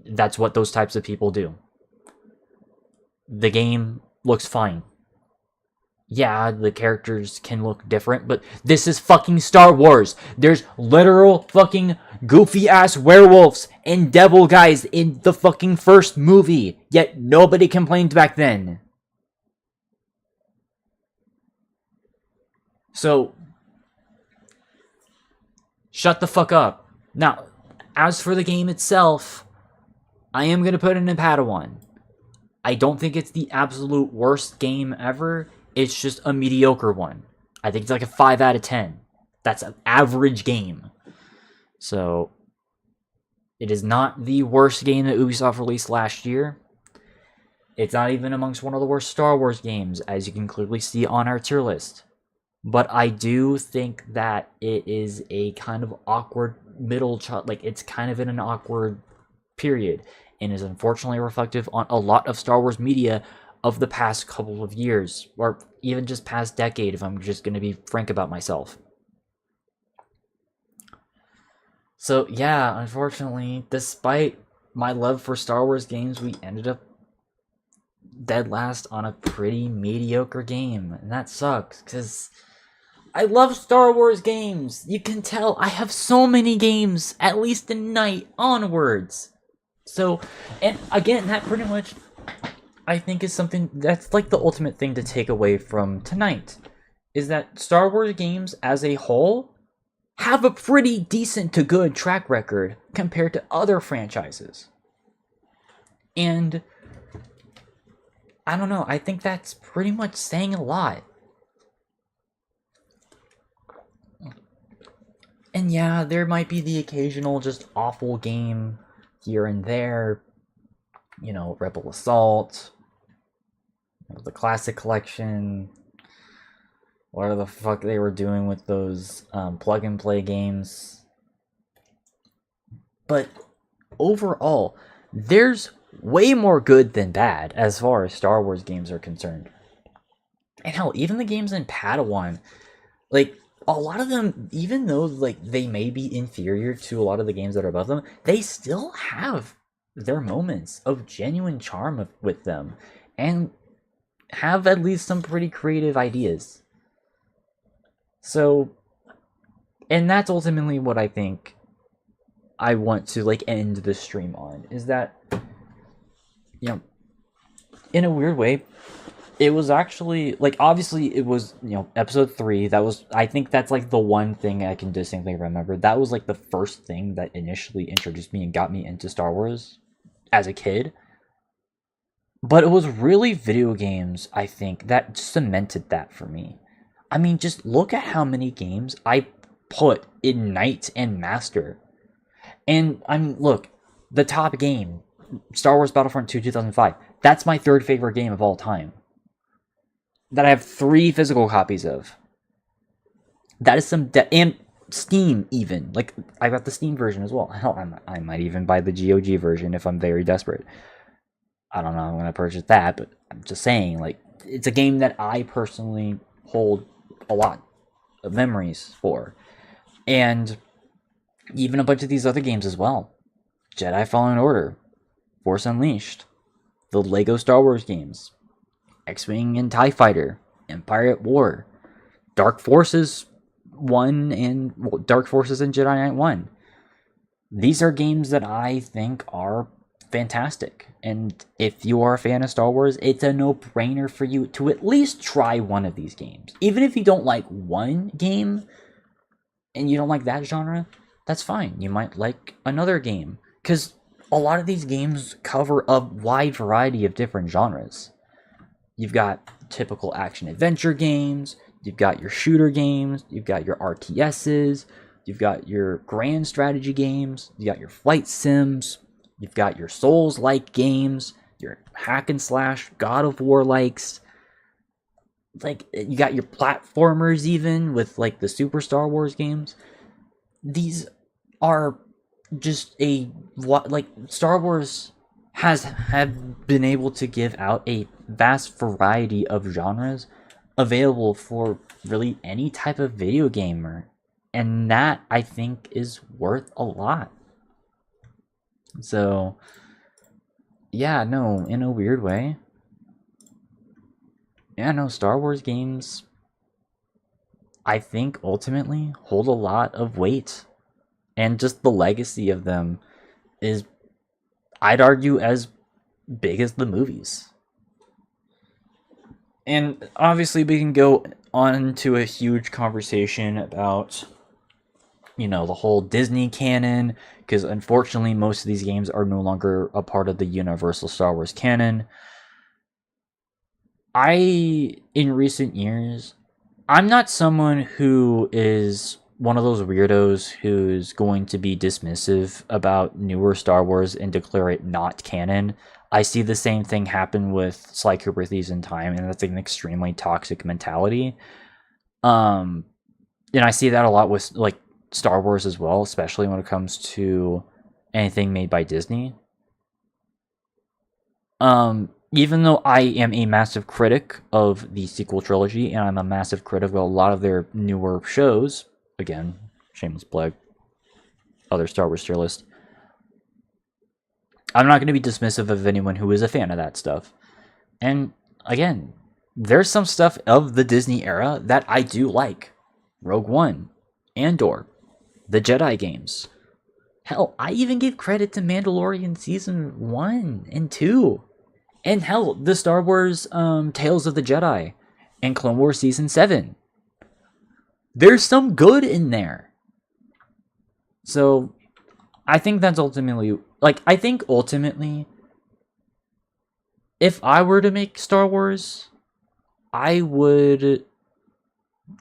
Speaker 2: That's what those types of people do. The game looks fine. Yeah, the characters can look different, but this is fucking Star Wars. There's literal fucking goofy-ass werewolves and devil guys in the fucking first movie, yet nobody complained back then. So, shut the fuck up. Now, as for the game itself, I am going to put it in Padawan. I don't think it's the absolute worst game ever. It's just a mediocre one. I think it's like a 5 out of 10. That's an average game. So, it is not the worst game that Ubisoft released last year. It's not even amongst one of the worst Star Wars games, as you can clearly see on our tier list. But I do think that it is a kind of awkward middle child, like it's kind of in an awkward period, and is unfortunately reflective on a lot of Star Wars media of the past couple of years, or even just past decade, if I'm just going to be frank about myself. So yeah, unfortunately, despite my love for Star Wars games, we ended up dead last on a pretty mediocre game, and that sucks, because I love Star Wars games. You can tell I have so many games, at least a night onwards. So, and again, that pretty much, I think, is something that's like the ultimate thing to take away from tonight, is that Star Wars games as a whole have a pretty decent to good track record compared to other franchises. And I don't know, I think that's pretty much saying a lot. And yeah, there might be the occasional just awful game here and there. You know, Rebel Assault, the Classic Collection, whatever the fuck they were doing with those plug and play games. But overall, there's way more good than bad as far as Star Wars games are concerned. And hell, even the games in Padawan, like, a lot of them, even though like they may be inferior to a lot of the games that are above them, they still have their moments of genuine charm with them, and have at least some pretty creative ideas. So, and that's ultimately what I think I want to like end the stream on, is that, you know, in a weird way, it was actually, like, obviously it was, you know, episode 3, that was, I think that's like the one thing I can distinctly remember. That was like the first thing that initially introduced me and got me into Star Wars as a kid. But it was really video games, I think, that cemented that for me. I mean, just look at how many games I put in Knight and Master. And, I mean, look, the top game, Star Wars Battlefront 2 2005, that's my third favorite game of all time, that I have 3 physical copies of. That is some and Steam even. Like, I got the Steam version as well. Hell, I might even buy the GOG version if I'm very desperate. I don't know I'm going to purchase that, but I'm just saying, like, it's a game that I personally hold a lot of memories for. And even a bunch of these other games as well. Jedi Fallen Order, Force Unleashed, the Lego Star Wars games, X-Wing and TIE Fighter, Empire at War, Dark Forces 1 and Dark Forces and Jedi Knight 1. These are games that I think are fantastic. And if you are a fan of Star Wars, it's a no-brainer for you to at least try one of these games. Even if you don't like one game and you don't like that genre, that's fine. You might like another game, because a lot of these games cover a wide variety of different genres. You've got typical action-adventure games, you've got your shooter games, you've got your RTSs, you've got your grand strategy games, you got your flight sims, you've got your Souls-like games, your hack and slash, God of War likes, like, you got your platformers even with like the Super Star Wars games. These are just like, Star Wars have been able to give out a vast variety of genres available for really any type of video gamer, and that, I think, is worth a lot. So yeah, no, in a weird way, yeah, no, Star Wars games, I think, ultimately hold a lot of weight, and just the legacy of them is, I'd argue, as big as the movies. And obviously we can go on to a huge conversation about, you know, the whole Disney canon, because unfortunately most of these games are no longer a part of the Universal Star Wars canon. In recent years, I'm not someone who is one of those weirdos who's going to be dismissive about newer Star Wars and declare it not canon. I see the same thing happen with Sly Cooper Thieves in Time, and that's an extremely toxic mentality. And I see that a lot with like Star Wars as well, especially when it comes to anything made by Disney. Even though I am a massive critic of the sequel trilogy, and I'm a massive critic of a lot of their newer shows, again, shameless plug, other Star Wars tier list, I'm not going to be dismissive of anyone who is a fan of that stuff. And again, there's some stuff of the Disney era that I do like. Rogue One, Andor, the Jedi games. Hell, I even give credit to Mandalorian Season 1 and 2. And hell, the Star Wars Tales of the Jedi and Clone Wars Season 7. There's some good in there. So, I think that's ultimately... I think ultimately, if I were to make Star Wars, I would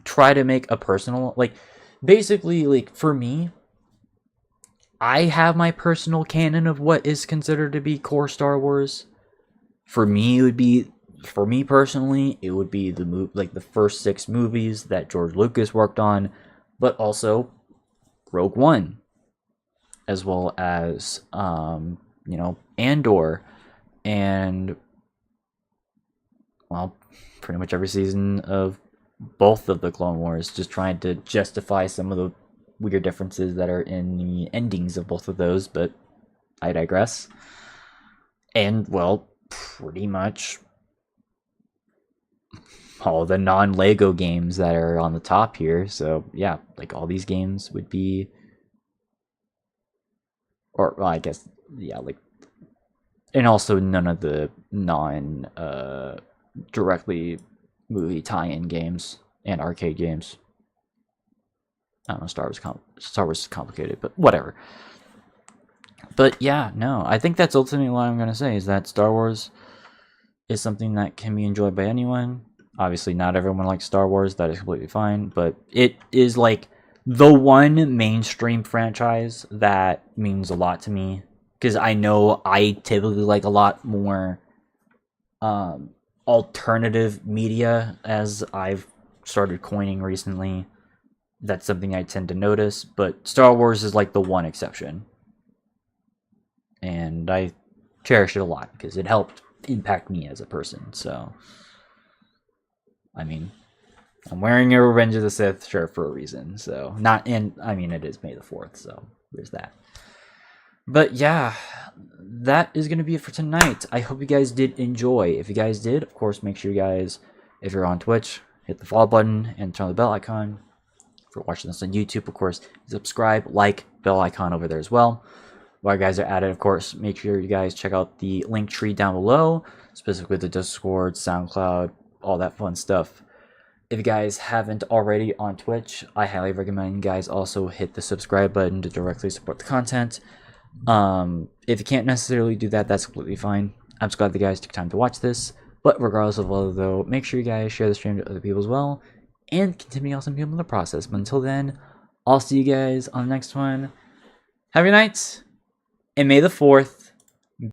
Speaker 2: try to make a personal... basically, for me, I have my personal canon of what is considered to be core Star Wars. For me, personally, it would be the first 6 movies that George Lucas worked on, but also Rogue One, as well as Andor, and pretty much every season of both of the Clone Wars, just trying to justify some of the weird differences that are in the endings of both of those, but I digress. And pretty much all the non-Lego games that are on the top here. So yeah, all these games would be, I guess, yeah, and also none of the non directly movie tie-in games and arcade games. I don't know, Star Wars is complicated, but whatever. But yeah, no, I think that's ultimately what I'm going to say, is that Star Wars is something that can be enjoyed by anyone. Obviously, not everyone likes Star Wars. That is completely fine. But it is the one mainstream franchise that means a lot to me. Because I know I typically like a lot more alternative media, as I've started coining recently. That's something I tend to notice. But Star Wars is the one exception. And I cherish it a lot because it helped impact me as a person. So, I mean, I'm wearing a Revenge of the Sith shirt for a reason. So, it is May the 4th, so there's that. But yeah, that is going to be it for tonight. I hope you guys did enjoy. If you guys did, of course, make sure you guys, if you're on Twitch, hit the follow button and turn on the bell icon. If you're watching this on YouTube, of course, subscribe, bell icon over there as well. While you guys are at it, of course, make sure you guys check out the link tree down below, specifically the Discord, SoundCloud, all that fun stuff. If you guys haven't already on Twitch, I highly recommend you guys also hit the subscribe button to directly support the content. If you can't necessarily do that, that's completely fine. I'm just glad the guys took time to watch this. But regardless of whether, though, make sure you guys share the stream to other people as well, and continue awesome people in the process. But until then, I'll see you guys on the next one. Have a good night. And May the 4th